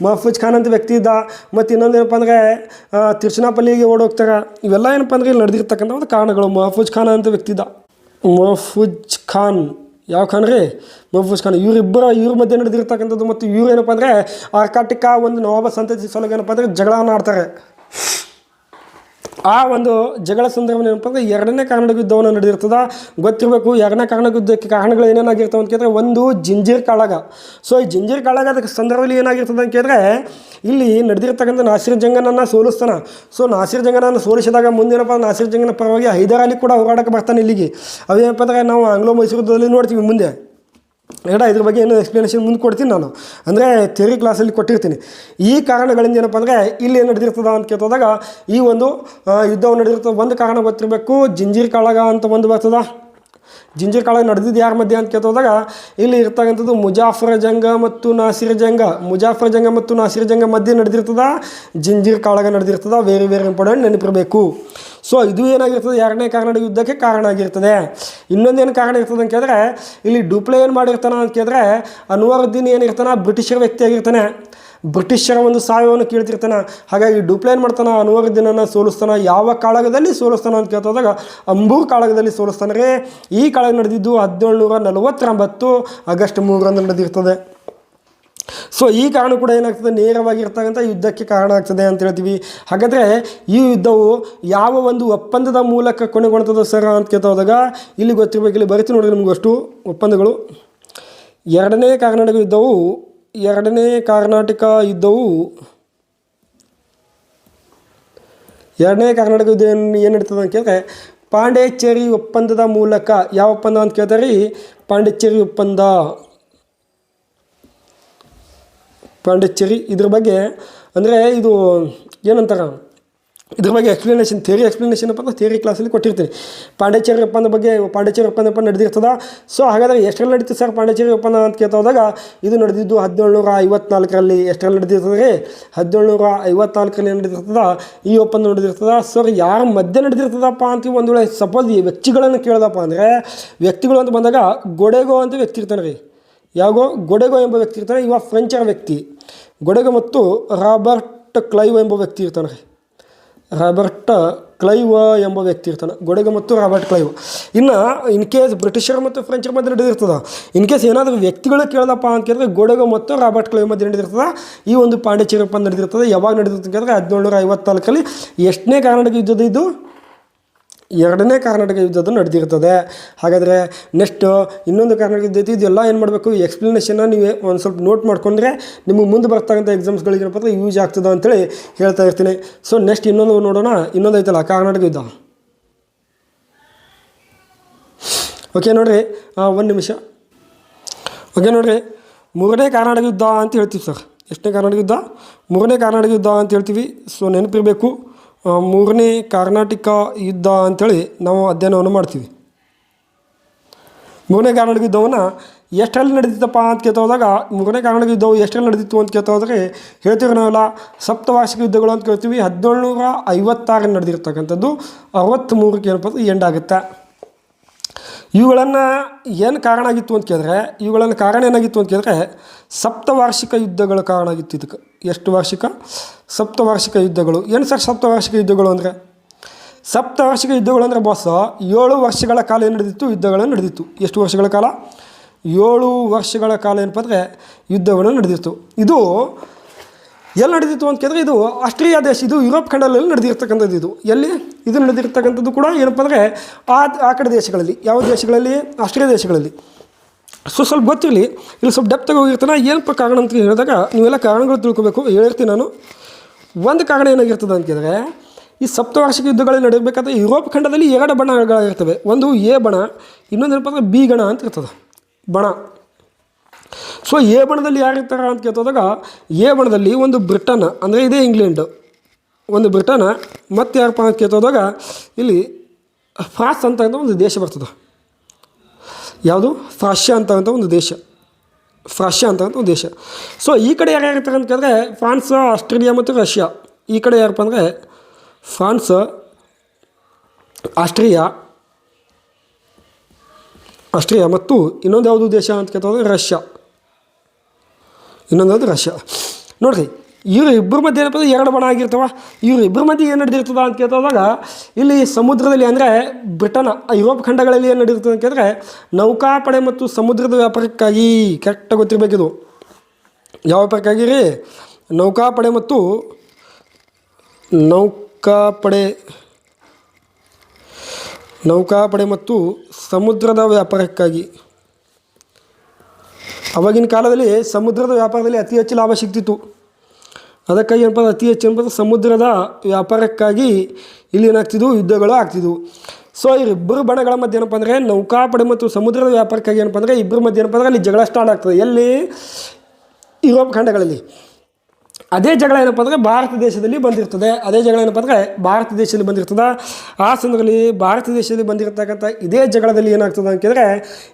ಮಹಫೂಜ್ ಖಾನ್ ಅಂತ ವ್ಯಕ್ತಿ ಇದ್ದ. ಮತ್ತು ಇನ್ನೊಂದು ಏನಪ್ಪ ಅಂದರೆ ತಿರುಚನಾಪಲ್ಲಿಗೆ ಓಡೋಗ್ತಾರೆ. ಇವೆಲ್ಲ ಏನಪ್ಪ ಅಂದರೆ ಇಲ್ಲಿ ನಡೆದಿರ್ತಕ್ಕಂಥ ಒಂದು ಕಾರಣಗಳು. ಮಹಫೂಜ್ ಖಾನ್ ಅಂತ ವ್ಯಕ್ತಿ ಇದ್ದ. ಮಹಫೂಜ್ ಖಾನ್ ಯಾವ ಖಾನ್ ರೀ, ಮಹಫೂಜ್ ಖಾನ್. ಇವ್ರ ಮಧ್ಯೆ ನಡೆದಿರ್ತಕ್ಕಂಥದ್ದು. ಮತ್ತು ಇವ್ರು ಏನಪ್ಪ ಅಂದರೆ ಆರ್ಕಾಟಿಕ ಒಂದು ನವಾಬ ಸಂತತಿ ಸಲುವಾಗಿ ಏನಪ್ಪ ಅಂದರೆ ಜಗಳವನ್ನು ಆಡ್ತಾರೆ. ಆ ಒಂದು ಜಗಳ ಸಂದರ್ಭ ಏನಪ್ಪ ಅಂದರೆ ಎರಡನೇ ಕರ್ನಾಟಕ ಯುದ್ಧವನ್ನು ನಡೆದಿರ್ತದೆ. ಗೊತ್ತಿರಬೇಕು ಎರಡನೇ ಕರ್ನಾಟಕ ಯುದ್ಧಕ್ಕೆ ಕಾರಣಗಳು ಏನೇನಾಗಿರ್ತವೆ ಅಂತ ಕೇಳಿದ್ರೆ, ಒಂದು ಜಂಜೀರ್ ಕಾಳಗ. ಸೊ ಈ ಜಂಜೀರ್ ಕಾಳಗದ ಸಂದರ್ಭದಲ್ಲಿ ಏನಾಗಿರ್ತದೆ ಅಂತ ಕೇಳಿದ್ರೆ, ಇಲ್ಲಿ ನಡೆದಿರ್ತಕ್ಕಂಥ ನಾಸಿರ್ ಜಂಗನನ್ನು ಸೋಲಿಸ್ತಾನೆ. ಸೊ ನಾಸಿರ್ ಜಂಗನನ್ನು ಸೋಲಿಸಿದಾಗ ಮುಂದೇನಪ್ಪ, ನಾಸಿರ್ ಜಂಗನ ಪರವಾಗಿ ಹೈದರ್ ಅಲಿ ಕೂಡ ಹೋರಾಟಕ್ಕೆ ಬರ್ತಾನೆ ಇಲ್ಲಿಗೆ. ಅವೇನಪ್ಪ ಅಂದರೆ ನಾವು ಆಂಗ್ಲೋ ಮೈಸೂರು ಯುದ್ಧದಲ್ಲಿ ನೋಡ್ತೀವಿ ಮುಂದೆ. ಇದ್ರ ಬಗ್ಗೆ ಏನು ಎಕ್ಸ್ಪ್ಲನೇಷನ್ ಮುಂದೆ ಕೊಡ್ತೀನಿ ನಾನು, ಅಂದರೆ ಥಿಯರಿ ಕ್ಲಾಸಲ್ಲಿ ಕೊಟ್ಟಿರ್ತೀನಿ. ಈ ಕಾರಣಗಳಿಂದ ಏನಪ್ಪ ಅಂದರೆ ಇಲ್ಲಿ ಏನು ನಡೆದಿರ್ತದ ಅಂತ ಕೇಳಿದಾಗ, ಈ ಒಂದು ಯುದ್ಧವು ನಡೆದಿರ್ತದೆ. ಒಂದು ಕಾರಣ ಗೊತ್ತಿರಬೇಕು, ಜಂಜೀರ್ ಕಾಳಗ ಅಂತ ಒಂದು ಬರ್ತದ. ಜಂಜೀರ್ ಕಾಳಗ ನಡೆದಿದ್ದು ಯಾರ ಮಧ್ಯೆ ಅಂತ ಕೇಳಿದಾಗ, ಇಲ್ಲಿ ಇರ್ತಕ್ಕಂಥದ್ದು ಮುಜಾಫರ್ ಜಂಗ ಮತ್ತು ನಾಸಿರ್ ಜಂಗ ಮಧ್ಯೆ ನಡೆದಿರ್ತದ ಜಂಜೀರ್ ಕಾಳಗ ನಡೆದಿರ್ತದ. ವೆರಿ ವೆರಿ ಇಂಪಾರ್ಟೆಂಟ್, ನೆನಪಿರಬೇಕು. ಸೊ ಇದು ಏನಾಗಿರ್ತದೆ, ಎರಡನೇ ಕರ್ನಾಟಕ ಯುದ್ಧಕ್ಕೆ ಕಾರಣ ಆಗಿರ್ತದೆ. ಇನ್ನೊಂದೇನು ಕಾರಣ ಇರ್ತದೆ ಅಂತ ಕೇಳಿದ್ರೆ, ಇಲ್ಲಿ ಡುಪ್ಲೆ ಏನು ಮಾಡಿರ್ತಾನೆ ಅಂತ ಕೇಳಿದ್ರೆ, ಅನ್ವರುದ್ದೀನ್ ಏನಿರ್ತಾನೆ ಬ್ರಿಟಿಷರ ವ್ಯಕ್ತಿಯಾಗಿರ್ತಾನೆ. ಬ್ರಿಟಿಷರ ಒಂದು ಸಹಾಯವನ್ನು ಕೇಳ್ತಿರ್ತಾನೆ. ಹಾಗಾಗಿ ಡುಪ್ಲೆ ಏನು ಮಾಡ್ತಾನೆ, ಅನ್ವರುದ್ದೀನನ್ನು ಸೋಲಿಸ್ತಾನೆ. ಯಾವ ಕಾಳಗದಲ್ಲಿ ಸೋಲಿಸ್ತಾನೆ ಅಂತ ಕೇಳ್ತಾದಾಗ ಅಂಬೂರು ಕಾಳಗದಲ್ಲಿ ಸೋಲಿಸ್ತಾನೆ ರೀ. ಈ ಕಾಳಗ ನಡೆದಿದ್ದು 1749 ಆಗಸ್ಟ್ 3 ನಡೆದಿರ್ತದೆ. ಸೊ ಈ ಕಾರಣ ಕೂಡ ಏನಾಗ್ತದೆ, ನೇರವಾಗಿರ್ತಕ್ಕಂಥ ಯುದ್ಧಕ್ಕೆ ಕಾರಣ ಆಗ್ತದೆ ಅಂತ ಹೇಳ್ತೀವಿ. ಹಾಗಾದರೆ ಈ ಯುದ್ಧವು ಯಾವ ಒಂದು ಒಪ್ಪಂದದ ಮೂಲಕ ಕೊನೆಗೊಳ್ತದೆ ಸರ್ ಅಂತ ಕೇಳ್ತಾ ಹೋದಾಗ, ಇಲ್ಲಿ ಗೊತ್ತಿರಬೇಕು, ಇಲ್ಲಿ ಬರೀತಿ ನೋಡಿದ್ರೆ ನಿಮ್ಗೆ ಅಷ್ಟು ಒಪ್ಪಂದಗಳು. ಎರಡನೇ ಕರ್ನಾಟಕ ಯುದ್ಧವು ಏನು ನಡೀತದೆ ಅಂತ ಕೇಳಿದ್ರೆ, ಪಾಂಡಿಚೇರಿ ಒಪ್ಪಂದದ ಮೂಲಕ. ಯಾವ ಒಪ್ಪಂದ ಅಂತ ಕೇಳ್ತಾರೆ ರೀ, ಪಾಂಡಿಚೇರಿ ಒಪ್ಪಂದ. ಇದ್ರ ಬಗ್ಗೆ ಅಂದರೆ ಇದು ಏನಂತಾರೆ, ಇದ್ರ ಬಗ್ಗೆ ಥಿಯರಿ ಎಕ್ಸ್ಪ್ಲನೇಷನ್ ಅಂತ ಥಿಯರಿ ಕ್ಲಾಸಲ್ಲಿ ಕೊಟ್ಟಿರ್ತೀನಿ. ಪಾಂಡಿಚೇರಿ ಒಪ್ಪಂದ ನಡೆದಿರ್ತದೆ. ಸೊ ಹಾಗಾದರೆ ಎಷ್ಟರಲ್ಲಿ ನಡೀತದೆ ಸರ್ ಪಾಂಡಿಚೇರಿ ಒಪ್ಪಂದ ಅಂತ ಕೇಳ್ತಾ ಹೋದಾಗ, ಇದು ನಡೆದಿದ್ದು 1754ರಲ್ಲಿ. ಎಷ್ಟರಲ್ಲಿ ನಡೆದಿರ್ತದೆ ರೀ, 1754ರಲ್ಲಿ ನಡೆದಿರ್ತದ ಈ ಒಪ್ಪಂದ ನಡೆದಿರ್ತದೆ. ಸರ್ ಯಾರ ಮಧ್ಯೆ ನಡೆದಿರ್ತದಪ್ಪ ಅಂತ ಒಂದು ವೇಳೆ ಸಪೋಸ್ ಈ ವ್ಯಕ್ತಿಗಳನ್ನು ಕೇಳೋದಪ್ಪ ಅಂದರೆ, ವ್ಯಕ್ತಿಗಳು ಅಂತ ಬಂದಾಗ ಗೊಡೆಗೋ ಅಂತ ವ್ಯಕ್ತಿ ಇರ್ತಾನೆ ರೀ. ಗೊಡೆಗೋ ಎಂಬ ವ್ಯಕ್ತಿ ಇರ್ತಾನೆ. ಇವ ಫ್ರೆಂಚರ ವ್ಯಕ್ತಿ. ಗೊಡೆಗೋ ಮತ್ತು ರಾಬರ್ಟ್ ಕ್ಲೈವ್ ಎಂಬ ವ್ಯಕ್ತಿ ಇರ್ತಾನೆ ರೀ. ಗೊಡೆಗೋ ಮತ್ತು ರಾಬರ್ಟ್ ಕ್ಲೈವ್. ಇನ್ನು ಇನ್ ಕೇಸ್ ಬ್ರಿಟಿಷರ್ ಮತ್ತು ಫ್ರೆಂಚರ ಮಧ್ಯೆ ನಡೆದಿರ್ತದೆ. ಇನ್ ಕೇಸ್ ಏನಾದರೂ ವ್ಯಕ್ತಿಗಳು ಕೇಳೋದಪ್ಪ ಅಂತ ಕೇಳಿದ್ರೆ, ಗೊಡೆಗೋ ಮತ್ತು ರಾಬರ್ಟ್ ಕ್ಲೈವ್ ಮಧ್ಯೆ ನಡೆದಿರ್ತದೆ ಈ ಒಂದು ಪಾಂಡಿಚೇರಿ ಒಪ್ಪಂದ ನಡೆದಿರ್ತದೆ. ಯಾವಾಗ ನಡೆದಿರ್ತದೆ ಕೇಳಿದ್ರೆ 1754ರಲ್ಲಿ. ಎಷ್ಟನೇ ಕರ್ನಾಟಕ ಯುದ್ಧದ ಇದು, ಎರಡನೇ ಕರ್ನಾಟಕ ಯುದ್ಧದ ನಡೆದಿರ್ತದೆ. ಹಾಗಾದರೆ ನೆಕ್ಸ್ಟ್ ಇನ್ನೊಂದು ಕರ್ನಾಟಕ ಯುದ್ಧ ಐತಿ. ಇದೆಲ್ಲ ಏನು ಮಾಡಬೇಕು, ಎಕ್ಸ್ಪ್ಲನೇಷನ್ನ ನೀವು ಒಂದು ಸ್ವಲ್ಪ ನೋಟ್ ಮಾಡ್ಕೊಂಡ್ರೆ ನಿಮಗೆ ಮುಂದೆ ಬರ್ತಕ್ಕಂಥ ಎಕ್ಸಾಮ್ಸ್ಗಳಿಗೆ ಏನಪ್ಪ ಅಂದರೆ ಯೂಸ್ ಆಗ್ತದೆ ಅಂತೇಳಿ ಹೇಳ್ತಾ ಇರ್ತೀನಿ. ಸೊ ನೆಕ್ಸ್ಟ್ ಇನ್ನೊಂದು ನೋಡೋಣ. ಇನ್ನೊಂದು ಐತಲ್ಲ ಕರ್ನಾಟಕ ಯುದ್ಧ. ಓಕೆ ನೋಡಿರಿ, ಒಂದು ನಿಮಿಷ. ಓಕೆ ನೋಡಿರಿ, ಮೂರನೇ ಕರ್ನಾಟಕ ಯುದ್ಧ ಅಂತ ಹೇಳ್ತೀವಿ ಸರ್. ಎಷ್ಟನೇ ಕರ್ನಾಟಕ ಯುದ್ಧ? ಮೂರನೇ ಕರ್ನಾಟಕ ಯುದ್ಧ ಅಂತ ಹೇಳ್ತೀವಿ. ಸೊ ನೆನಪಿರಬೇಕು, ಮೂರನೇ ಕರ್ನಾಟಕ ಯುದ್ಧ ಅಂಥೇಳಿ ನಾವು ಅಧ್ಯಯನವನ್ನು ಮಾಡ್ತೀವಿ. ಮೂರನೇ ಕರ್ನಾಟಕ ಯುದ್ಧವನ್ನು ಎಷ್ಟರಲ್ಲಿ ನಡೆದಿತ್ತಪ್ಪ ಅಂತ ಕೇಳ್ತಾ ಹೋದಾಗ, ಮೂರನೇ ಕರ್ನಾಟಕ ಯುದ್ಧವು ಎಷ್ಟರಲ್ಲಿ ನಡೆದಿತ್ತು ಅಂತ ಕೇಳ್ತಾ ಹೋದರೆ ಹೇಳ್ತೀವಿ ನಾವೆಲ್ಲ ಸಪ್ತವಾರ್ಷಿಕ ಯುದ್ಧಗಳು ಅಂತ ಕೇಳ್ತೀವಿ. 1756 ನಡೆದಿರ್ತಕ್ಕಂಥದ್ದು, 63ಕ್ಕೆ ಏನಪ್ಪ ಎಂಡ್ ಆಗುತ್ತೆ. ಇವುಗಳನ್ನು ಏನು ಕಾರಣ ಆಗಿತ್ತು ಅಂತ ಕೇಳಿದ್ರೆ, ಇವುಗಳನ್ನು ಕಾರಣ ಏನಾಗಿತ್ತು ಅಂತ ಕೇಳಿದ್ರೆ ಸಪ್ತವಾರ್ಷಿಕ ಯುದ್ಧಗಳ ಕಾರಣ ಆಗಿತ್ತು. ಇದಕ್ಕೆ ಎಷ್ಟು ವಾರ್ಷಿಕ? ಸಪ್ತವಾರ್ಷಿಕ ಯುದ್ಧಗಳು. ಏನು ಸರ್ ಸಪ್ತವಾರ್ಷಿಕ ಯುದ್ಧಗಳು ಅಂದರೆ? ಸಪ್ತವಾರ್ಷಿಕ ಯುದ್ಧಗಳು ಅಂದರೆ ಬಾಸ್ 7 ವರ್ಷಗಳ ಕಾಲ ಏನು ನಡೆದಿತ್ತು? ಯುದ್ಧಗಳು ನಡೆದಿತ್ತು. ಎಷ್ಟು ವರ್ಷಗಳ ಕಾಲ? 7 ವರ್ಷಗಳ ಕಾಲ ಏನಪ್ಪ ಅಂದರೆ ಯುದ್ಧಗಳು ನಡೆದಿತ್ತು. ಇದು ಎಲ್ಲಿ ನಡೆದಿತ್ತು ಅಂತ ಕೇಳಿದ್ರೆ ಇದು ಆಸ್ಟ್ರಿಯಾ ದೇಶ, ಇದು ಯುರೋಪ್ ಖಂಡದಲ್ಲಿ ನಡೆದಿರ್ತಕ್ಕಂಥದ್ದು. ಇದು ಎಲ್ಲಿ ಇದು ನಡೆದಿರ್ತಕ್ಕಂಥದ್ದು ಕೂಡ ಏನಪ್ಪ ಅಂದರೆ ಆ ಕಡೆ ದೇಶಗಳಲ್ಲಿ. ಯಾವ ದೇಶಗಳಲ್ಲಿ? ಆಸ್ಟ್ರಿಯಾ ದೇಶಗಳಲ್ಲಿ. ಸ್ವಲ್ಪ ಗೊತ್ತಿರಲಿ, ಇಲ್ಲಿ ಸ್ವಲ್ಪ ಡೆಪ್ತಾಗಿ ಹೋಗಿರ್ತಾನೆ. ಏನಪ್ಪ ಕಾರಣ ಅಂತ ಹೇಳಿದಾಗ ನೀವೆಲ್ಲ ಕಾರಣಗಳು ತಿಳ್ಕೊಬೇಕು. ಹೇಳ್ತೀನಿ ನಾನು. ಒಂದು ಕಾರಣ ಏನಾಗಿರ್ತದೆ ಅಂತ ಕೇಳಿದ್ರೆ, ಈ ಸಪ್ತವಾರ್ಷಿಕ ಯುದ್ಧಗಳಲ್ಲಿ ನಡೆಯಬೇಕಾದ್ರೆ ಯುರೋಪ್ ಖಂಡದಲ್ಲಿ 2 ಬಣಗಳಿರ್ತವೆ. ಒಂದು ಎ ಬಣ, ಇನ್ನೊಂದು ಏನಪ್ಪ ಅಂದರೆ ಬಿ ಗಣ ಅಂತ ಇರ್ತದೆ ಬಣ. ಸೊ ಎ ಬಣದಲ್ಲಿ ಯಾರಿರ್ತಾರೆ ಅಂತ ಕೇಳ್ತೋದಾಗ, ಎ ಬಣದಲ್ಲಿ ಒಂದು ಬ್ರಿಟನ್, ಅಂದರೆ ಇದೇ ಇಂಗ್ಲೆಂಡ್, ಒಂದು ಬ್ರಿಟನ್, ಮತ್ತು ಯಾರಪ್ಪ ಅಂತ ಕೇಳ್ತೋದಾಗ ಇಲ್ಲಿ ಫ್ರಾನ್ಸ್ ಅಂತ ಒಂದು ದೇಶ ಬರ್ತದೆ. ಯಾವುದು? ಫ್ರಾನ್ಸ್ ಅಂತಕ್ಕಂಥ ಒಂದು ದೇಶ. ಫ್ರಾನ್ಸ್ ಅಂತಕ್ಕಂಥ ಒಂದು ದೇಶ. ಸೊ ಈ ಕಡೆ ಯಾರ್ಯಾರಿರ್ತಾರೆ ಅಂತ ಕೇಳಿದ್ರೆ ಫ್ರಾನ್ಸ್, ಆಸ್ಟ್ರೇಲಿಯಾ ಮತ್ತು ರಷ್ಯಾ. ಈ ಕಡೆ ಯಾರಪ್ಪ ಅಂದರೆ ಫ್ರಾನ್ಸ್, ಆಸ್ಟ್ರಿಯಾ ಮತ್ತು ಇನ್ನೊಂದು ಯಾವುದು ದೇಶ ಅಂತ ಕೇಳ್ತೋದ್ರೆ ರಷ್ಯಾ. ಇನ್ನೊಂದು ರಷ್ಯಾ. ನೋಡಿರಿ, ಇವರು ಇಬ್ಬರ ಮಧ್ಯೆ ಏನಪ್ಪ 2 ಬಣ ಆಗಿರ್ತವೆ. ಇವರು ಇಬ್ಬರ ಮಧ್ಯೆ ಏನು ನಡೆದಿರ್ತದೆ ಅಂತ ಕೇಳ್ತೋದಾಗ ಇಲ್ಲಿ ಸಮುದ್ರದಲ್ಲಿ, ಅಂದರೆ ಬ್ರಿಟನ್, ಯುರೋಪ್ ಖಂಡಗಳಲ್ಲಿ ಏನು ನಡೆದಿರ್ತದೆ ಅಂತ ಕೇಳಿದ್ರೆ ನೌಕಾಪಡೆ ಮತ್ತು ಸಮುದ್ರದ ವ್ಯಾಪಾರಕ್ಕಾಗಿ. ಕರೆಕ್ಟಾಗಿ ಗೊತ್ತಿರಬೇಕಿದು. ಯಾವ ವ್ಯಾಪಾರಕ್ಕಾಗಿ ರೀ? ನೌಕಾಪಡೆ ಮತ್ತು ಸಮುದ್ರದ ವ್ಯಾಪಾರಕ್ಕಾಗಿ. ಆವಾಗಿನ ಕಾಲದಲ್ಲಿ ಸಮುದ್ರದ ವ್ಯಾಪಾರದಲ್ಲಿ ಅತಿ ಹೆಚ್ಚು ಲಾಭ ಸಿಗ್ತಿತ್ತು. ಅದಕ್ಕಾಗಿ ಏನಪ್ಪ ಅತಿ ಹೆಚ್ಚು ಏನಪ್ಪ ಸಮುದ್ರದ ವ್ಯಾಪಾರಕ್ಕಾಗಿ ಇಲ್ಲಿ ಏನಾಗ್ತಿದ್ವು? ಯುದ್ಧಗಳು ಆಗ್ತಿದ್ವು. ಸೊ ಇಬ್ಬರು ಬಣಗಳ ಮಧ್ಯೆ ಏನಪ್ಪ ಅಂದರೆ ನೌಕಾಪಡೆ ಮತ್ತು ಸಮುದ್ರದ ವ್ಯಾಪಾರಕ್ಕಾಗಿ ಏನಪ್ಪ ಅಂದರೆ ಇಬ್ಬರ ಮಧ್ಯೆ ಏನಪ್ಪ ಅಂದರೆ ಅಲ್ಲಿ ಜಗಳ ಸ್ಟಾರ್ಟ್ ಆಗ್ತದೆ. ಎಲ್ಲಿ? ಯುರೋಪ್ ಖಂಡಗಳಲ್ಲಿ. ಅದೇ ಜಗಳ ಏನಪ್ಪ ಅಂದರೆ ಭಾರತ ದೇಶದಲ್ಲಿ ಬಂದಿರ್ತದೆ. ಆ ಸಂದರ್ಭದಲ್ಲಿ ಭಾರತ ದೇಶದಲ್ಲಿ ಬಂದಿರತಕ್ಕಂಥ ಇದೇ ಜಗಳದಲ್ಲಿ ಏನಾಗ್ತದೆ ಅಂತ ಕೇಳಿದ್ರೆ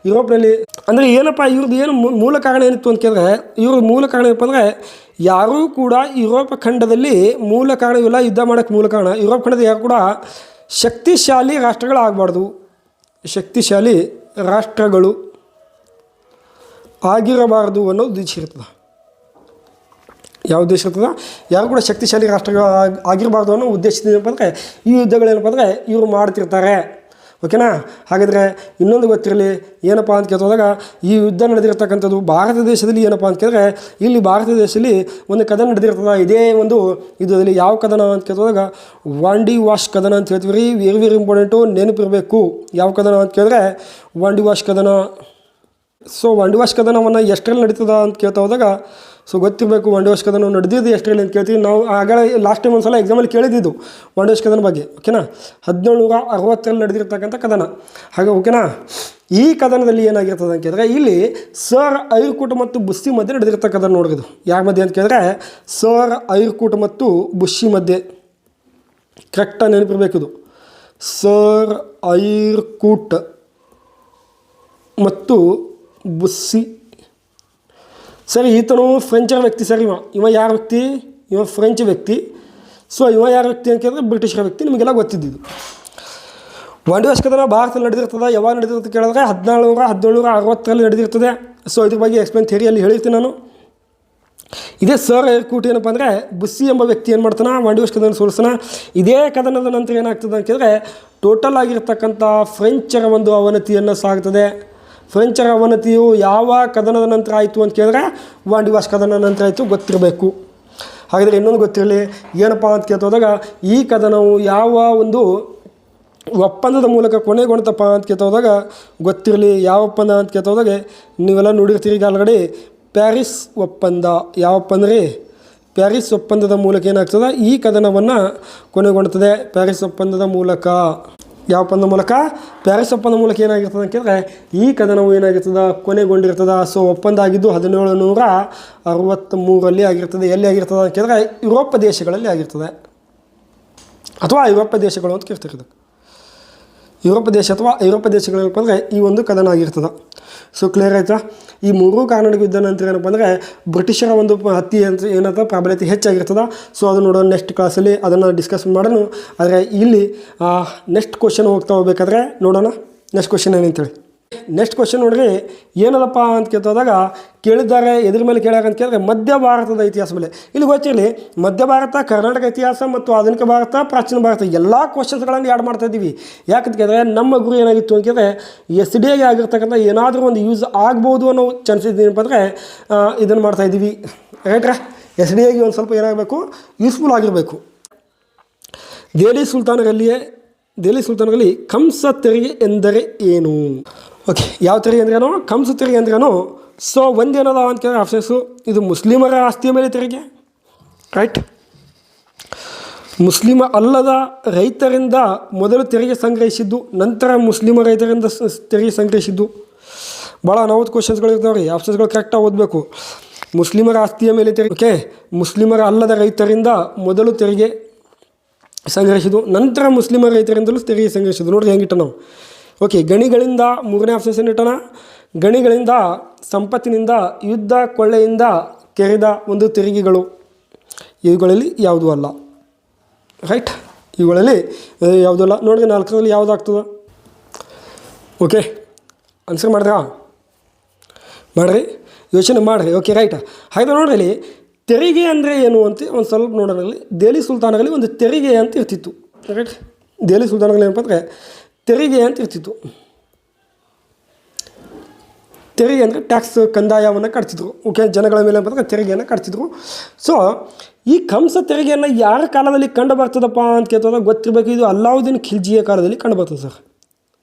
ಯುರೋಪ್ನಲ್ಲಿ, ಅಂದರೆ ಏನಪ್ಪ ಇವ್ರದ್ದು ಏನು ಮೂಲ ಕಾರಣ ಏನಿತ್ತು ಅಂತ ಕೇಳಿದ್ರೆ, ಇವ್ರ ಮೂಲ ಕಾರಣ ಏನಪ್ಪ ಅಂದರೆ ಯಾರೂ ಕೂಡ ಯುರೋಪ್ ಖಂಡದಲ್ಲಿ ಮೂಲ ಕಾರಣ ಇವೆಲ್ಲ ಯುದ್ಧ ಮಾಡೋಕ್ಕೆ ಮೂಲ ಕಾರಣ ಯುರೋಪ್ ಖಂಡದ ಯಾರು ಕೂಡ ಶಕ್ತಿಶಾಲಿ ರಾಷ್ಟ್ರಗಳಾಗಬಾರ್ದು. ಶಕ್ತಿಶಾಲಿ ರಾಷ್ಟ್ರಗಳು ಆಗಿರಬಾರ್ದು ಅನ್ನೋ ಉದ್ದೇಶ ಇರ್ತದೆ. ಯಾವ ಉದ್ದೇಶ ಇರ್ತದೆ? ಯಾರು ಕೂಡ ಶಕ್ತಿಶಾಲಿ ರಾಷ್ಟ್ರಗಳು ಆಗಿರಬಾರ್ದು ಅನ್ನೋ ಉದ್ದೇಶದಿಂದ ಏನಪ್ಪ ಅಂದರೆ ಈ ಯುದ್ಧಗಳೇನಪ್ಪ ಅಂದರೆ ಇವರು ಮಾಡ್ತಿರ್ತಾರೆ. ಓಕೆನಾ? ಹಾಗಾದರೆ ಇನ್ನೊಂದು ಗೊತ್ತಿರಲಿ, ಏನಪ್ಪ ಅಂತ ಕೇಳ್ತೋದಾಗ ಈ ಯುದ್ಧ ನಡೆದಿರ್ತಕ್ಕಂಥದ್ದು ಭಾರತ ದೇಶದಲ್ಲಿ. ಏನಪ್ಪ ಅಂತ ಕೇಳಿದ್ರೆ ಇಲ್ಲಿ ಭಾರತ ದೇಶದಲ್ಲಿ ಒಂದು ಕದನ ನಡೆದಿರ್ತದೆ. ಇದೇ ಒಂದು ಯುದ್ಧದಲ್ಲಿ ಯಾವ ಕದನ ಅಂತ ಕೇಳ್ತೋದಾಗ ವಾಂಡಿ ವಾಶ್ ಕದನ ಅಂತ ಹೇಳ್ತೀವಿ ರೀ. ವೆರಿ ವೆರಿ ಇಂಪಾರ್ಟೆಂಟು, ನೆನಪಿರಬೇಕು. ಯಾವ ಕದನ ಅಂತ ಕೇಳಿದ್ರೆ ವಾಂಡಿ ವಾಶ್ ಕದನ. ಸೊ ವಾಂಡಿ ವಾಶ್ ಕದನವನ್ನು ಎಷ್ಟರಲ್ಲಿ ನಡೀತದ ಅಂತ ಕೇಳ್ತಾ ಹೋದಾಗ ಗೊತ್ತಿರಬೇಕು. ವಾಂಡಿ ವಾಶ್ ಕದನ ನಡೆದಿದ್ದು ಎಷ್ಟರಲ್ಲಿ ಅಂತ ಕೇಳ್ತೀವಿ ನಾವು. ಆಗಲೇ ಲಾಸ್ಟ್ ಟೈಮ್ ಒಂದು ಸಲ ಎಕ್ಸಾಮಲ್ಲಿ ಕೇಳಿದ್ದು ವಾಂಡಿ ವಾಶ್ ಕದನ ಬಗ್ಗೆ. ಓಕೆನಾ? 1760ರಲ್ಲಿ ನಡೆದಿರ್ತಕ್ಕಂಥ ಕದನ. ಹಾಗೆ ಓಕೆನಾ? ಈ ಕದನದಲ್ಲಿ ಏನಾಗಿರ್ತದೆ ಅಂತ ಕೇಳಿದ್ರೆ ಇಲ್ಲಿ ಸರ್ ಐರ್ಕೂಟ್ ಮತ್ತು ಬುಸ್ಸಿ ಮಧ್ಯೆ ನಡೆದಿರ್ತಕ್ಕ ಕದನ. ನೋಡಿದ್ದು ಯಾರ ಮಧ್ಯೆ ಅಂತ ಕೇಳಿದ್ರೆ ಸರ್ ಐರ್ಕೂಟ್ ಮತ್ತು ಬುಸ್ಸಿ ಮಧ್ಯೆ. ಕರೆಕ್ಟಾಗಿ ನೆನಪಿರಬೇಕಿದು. ಸರ್ ಐರ್ಕೂಟ್ ಮತ್ತು ಬುಸ್ಸಿ. ಸರಿ, ಈತನು ಫ್ರೆಂಚರ್ ವ್ಯಕ್ತಿ ಸರ್. ಇವ ಯಾರ ವ್ಯಕ್ತಿ? ಇವ ಫ್ರೆಂಚ್ ವ್ಯಕ್ತಿ. ಸೊ ಇವ ಯಾರ ವ್ಯಕ್ತಿ ಅಂತ ಕೇಳಿದ್ರೆ ಬ್ರಿಟಿಷರ ವ್ಯಕ್ತಿ. ನಿಮಗೆಲ್ಲ ಗೊತ್ತಿದ್ದು. ವಾಂಡಿ ವಾಶ್ ಕದನ ಭಾರತದಲ್ಲಿ ನಡೆದಿರ್ತದೆ. ಯಾವಾಗ ನಡೆದಿರುತ್ತೆ ಕೇಳಿದ್ರೆ 1760ರಲ್ಲಿ ನಡೆದಿರ್ತದೆ. ಸೊ ಇದ್ರ ಬಗ್ಗೆ ಎಕ್ಸ್ಪ್ಲೇನ್ ಥಿಯರಿಯಲ್ಲಿ ಹೇಳಿರ್ತೀನಿ ನಾನು. ಇದೇ ಸರ್ ಐರ್ಕೂಟ್ ಏನಪ್ಪ ಅಂದರೆ ಬುಸ್ಸಿ ಎಂಬ ವ್ಯಕ್ತಿ ಏನು ಮಾಡ್ತಾನೆ? ವಾಂಡಿ ವಾಶ್ ಕದನ ಸೋಲಿಸ್ತಾನೆ. ಇದೇ ಕದನದ ನಂತರ ಏನಾಗ್ತದೆ ಅಂತ ಕೇಳಿದ್ರೆ ಟೋಟಲ್ ಆಗಿರ್ತಕ್ಕಂಥ ಫ್ರೆಂಚರ ಒಂದು ಅವನತಿಯನ್ನು ಸಾಗ್ತದೆ. ಫ್ರೆಂಚರ ಅವನತಿಯು ಯಾವ ಕದನದ ನಂತರ ಆಯಿತು ಅಂತ ಕೇಳಿದ್ರೆ ವಾಂಡಿ ವಾಶ್ ಕದನ ನಂತರ ಆಯಿತು. ಗೊತ್ತಿರಬೇಕು. ಹಾಗಾದರೆ ಇನ್ನೊಂದು ಗೊತ್ತಿರಲಿ, ಏನಪ್ಪ ಅಂತ ಕೇಳ್ತೋದಾಗ ಈ ಕದನವು ಯಾವ ಒಂದು ಒಪ್ಪಂದದ ಮೂಲಕ ಕೊನೆಗೊಂಡಪ್ಪ ಅಂತ ಕೇಳ್ತೋದಾಗ ಗೊತ್ತಿರಲಿ. ಯಾವ ಒಪ್ಪಂದ ಅಂತ ಕೇಳ್ತೋದಾಗ ನೀವೆಲ್ಲ ನೋಡಿರ್ತೀರಿ ಈಗ ಆಲ್ರೆಡಿ. ಪ್ಯಾರಿಸ್ ಒಪ್ಪಂದ. ಯಾವ ಒಪ್ಪಂದ ರೀ? ಪ್ಯಾರಿಸ್ ಒಪ್ಪಂದದ ಮೂಲಕ ಏನಾಗ್ತದೆ? ಈ ಕದನವನ್ನು ಕೊನೆಗೊಳ್ಳುತ್ತದೆ. ಪ್ಯಾರಿಸ್ ಒಪ್ಪಂದದ ಮೂಲಕ. ಯಾವ ಒಪ್ಪಂದ ಮೂಲಕ? ಪ್ಯಾರಿಸ್ ಒಪ್ಪಂದ ಮೂಲಕ ಏನಾಗಿರ್ತದೆ ಅಂತ ಕೇಳಿದ್ರೆ ಈ ಕದನವು ಏನಾಗಿರ್ತದೆ ಕೊನೆಗೊಂಡಿರ್ತದೆ. ಸೊ ಒಪ್ಪಂದ ಆಗಿದ್ದು 1763 ಆಗಿರ್ತದೆ. ಎಲ್ಲಿ ಆಗಿರ್ತದೆ ಅಂತ ಕೇಳಿದ್ರೆ ಯುರೋಪ್ ದೇಶಗಳಲ್ಲಿ ಆಗಿರ್ತದೆ, ಅಥವಾ ಯುರೋಪ ದೇಶಗಳು ಅಂತ ಕೇಳ್ತಿರೋದು. ಯುರೋಪ ದೇಶ ಅಥವಾ ಯುರೋಪ ದೇಶಗಳೇನಪ್ಪ ಅಂದರೆ ಈ ಒಂದು ಕದನ ಆಗಿರ್ತದೆ. ಸೊ ಕ್ಲಿಯರ್ ಆಯಿತಾ? ಈ ಮೂರೂ ಕಾರ್ನಾಟಿಕ್ ಯುದ್ಧ ನಂತರ ಏನಪ್ಪ ಅಂದರೆ ಬ್ರಿಟಿಷರ ಒಂದು ಹತ್ಯೆ ಅಂತ ಏನಂತ ಪ್ರಾಬಲ್ಯತೆ ಹೆಚ್ಚಾಗಿರ್ತದೆ. ಸೊ ಅದು ನೋಡೋಣ ನೆಕ್ಸ್ಟ್ ಕ್ಲಾಸಲ್ಲಿ, ಅದನ್ನು ಡಿಸ್ಕಸ್ ಮಾಡೋಣ. ಆದರೆ ಇಲ್ಲಿ ನೆಕ್ಸ್ಟ್ ಕ್ವಶನ್ ಹೋಗ್ತಾ ಹೋಗ್ಬೇಕಾದ್ರೆ ನೋಡೋಣ ನೆಕ್ಸ್ಟ್ ಕ್ವಶನ್ ಏನಂತೇಳಿ. ನೆಕ್ಸ್ಟ್ ಕ್ವಶನ್ ನೋಡ್ರಿ ಏನಲ್ಲಪ್ಪ ಅಂತ ಕೇಳ್ತೋದಾಗ ಕೇಳಿದ್ದಾರೆ ಎದ್ರ ಮೇಲೆ ಕೇಳ್ಯಾರ ಅಂತ ಕೇಳಿದ್ರೆ ಮಧ್ಯ ಭಾರತದ ಇತಿಹಾಸ ಮೇಲೆ. ಇಲ್ಲಿ ಗೊತ್ತಿರಲಿ ಮಧ್ಯ ಭಾರತ, ಕರ್ನಾಟಕ ಇತಿಹಾಸ ಮತ್ತು ಆಧುನಿಕ ಭಾರತ, ಪ್ರಾಚೀನ ಭಾರತ ಎಲ್ಲ ಕ್ವಶನ್ಸ್ಗಳನ್ನು ಆ್ಯಡ್ ಮಾಡ್ತಾ ಇದ್ದೀವಿ. ಯಾಕಂತ ಕೇಳಿದ್ರೆ ನಮ್ಮ ಗುರಿ ಏನಾಗಿತ್ತು ಅಂತ ಕೇಳಿದ್ರೆ SDAಗೆ ಆಗಿರ್ತಕ್ಕಂಥ ಏನಾದರೂ ಒಂದು ಯೂಸ್ ಆಗ್ಬೋದು ಅನ್ನೋ ಚಾನ್ಸಸ್ ಏನಪ್ಪ ಅಂದರೆ ಇದನ್ನು ಮಾಡ್ತಾಯಿದ್ದೀವಿ. ರೈಟ್ರಾ? SDAಗೆ ಒಂದು ಸ್ವಲ್ಪ ಏನಾಗಬೇಕು, ಯೂಸ್ಫುಲ್ ಆಗಿರಬೇಕು. ದೆಹಲಿ ಸುಲ್ತಾನರಲ್ಲಿ ಕಂಸ ತೆರಿಗೆ ಎಂದರೆ ಏನು? ಓಕೆ, ಯಾವ ತೆರಿಗೆ ಅಂದ್ರೇನು, ಕಂಸ ತೆರಿಗೆ ಅಂದ್ರೇನು? ಸೊ ಒಂದೇನದ ಅಂತ ಕೇಳಿದ್ರೆ ಆಪ್ಷನ್ಸು, ಇದು ಮುಸ್ಲಿಮರ ಆಸ್ತಿಯ ಮೇಲೆ ತೆರಿಗೆ, ರೈಟ್. ಮುಸ್ಲಿಮ ಅಲ್ಲದ ರೈತರಿಂದ ಮೊದಲು ತೆರಿಗೆ ಸಂಗ್ರಹಿಸಿದ್ದು, ನಂತರ ಮುಸ್ಲಿಮ ರೈತರಿಂದ ತೆರಿಗೆ ಸಂಗ್ರಹಿಸಿದ್ದು. ಭಾಳ 40 ಕ್ವಶನ್ಸ್ಗಳು ಇರ್ತಾವೆ ರೀ, ಆಪ್ಷನ್ಸ್ಗಳು ಕರೆಕ್ಟಾಗಿ ಓದಬೇಕು. ಮುಸ್ಲಿಮರ ಆಸ್ತಿಯ ಮೇಲೆ ತೆರಿಗೆ, ಓಕೆ. ಮುಸ್ಲಿಮರ ಅಲ್ಲದ ರೈತರಿಂದ ಮೊದಲು ತೆರಿಗೆ ಸಂಗ್ರಹಿಸಿದ್ದು, ನಂತರ ಮುಸ್ಲಿಮ ರೈತರಿಂದಲೂ ತೆರಿಗೆ ಸಂಗ್ರಹಿಸಿದ್ದು. ನೋಡಿರಿ ಹೆಂಗಿಟ್ಟ ನಾವು. ಓಕೆ, ಗಣಿಗಳಿಂದ, ಮೂರನೇ ಆಪ್ಷನ್ ಇಟ್ಟಣ, ಗಣಿಗಳಿಂದ, ಸಂಪತ್ತಿನಿಂದ, ಯುದ್ಧ ಕೊಳ್ಳೆಯಿಂದ ಕೆರೆದ ಒಂದು ತೆರಿಗೆಗಳು, ಇವುಗಳಲ್ಲಿ ಯಾವುದೂ ಅಲ್ಲ, ರೈಟ್. ಇವುಗಳಲ್ಲಿ ಯಾವುದೂ ಅಲ್ಲ. ನೋಡಿರಿ 4ರಲ್ಲಿ ಯಾವುದಾಗ್ತದೆ? ಓಕೆ, ಆನ್ಸರ್ ಮಾಡಿರಿ, ಯೋಚನೆ ಮಾಡಿರಿ. Okay, right. ಹಾಗೆ ನೋಡ್ರಿ ತೆರಿಗೆ ಅಂದರೆ ಏನು ಅಂತ ಒಂದು ಸ್ವಲ್ಪ ನೋಡೋದ್ರಲ್ಲಿ ದೆಹಲಿ ಸುಲ್ತಾನರಲ್ಲಿ ಒಂದು ತೆರಿಗೆ ಅಂತ ಇರ್ತಿತ್ತು, ರೈಟ್. ದೆಹಲಿ ಸುಲ್ತಾನಗಳಲ್ಲಿ ಏನಪ್ಪ ಅಂದರೆ ತೆರಿಗೆ ಅಂತ ಇರ್ತಿತ್ತು. ತೆರಿಗೆ ಅಂದರೆ ಟ್ಯಾಕ್ಸ್, ಕಂದಾಯವನ್ನು ಕಟ್ತಿದ್ರು. ಓಕೆ, ಜನಗಳ ಮೇಲೆ ಏನಪ್ಪ ಅಂದರೆ ತೆರಿಗೆಯನ್ನು ಕಟ್ತಿದ್ರು. ಸೊ ಈ ಕಂಸ ತೆರಿಗೆಯನ್ನು ಯಾರ ಕಾಲದಲ್ಲಿ ಕಂಡು ಬರ್ತದಪ್ಪ ಅಂತ ಕೇಳ್ತದಾಗ ಗೊತ್ತಿರಬೇಕು. ಇದು ಅಲ್ಲಾವುದ್ದೀನ್ ಖಿಲ್ಜಿಯ ಕಾಲದಲ್ಲಿ ಕಂಡು ಬರ್ತದೆ ಸರ್.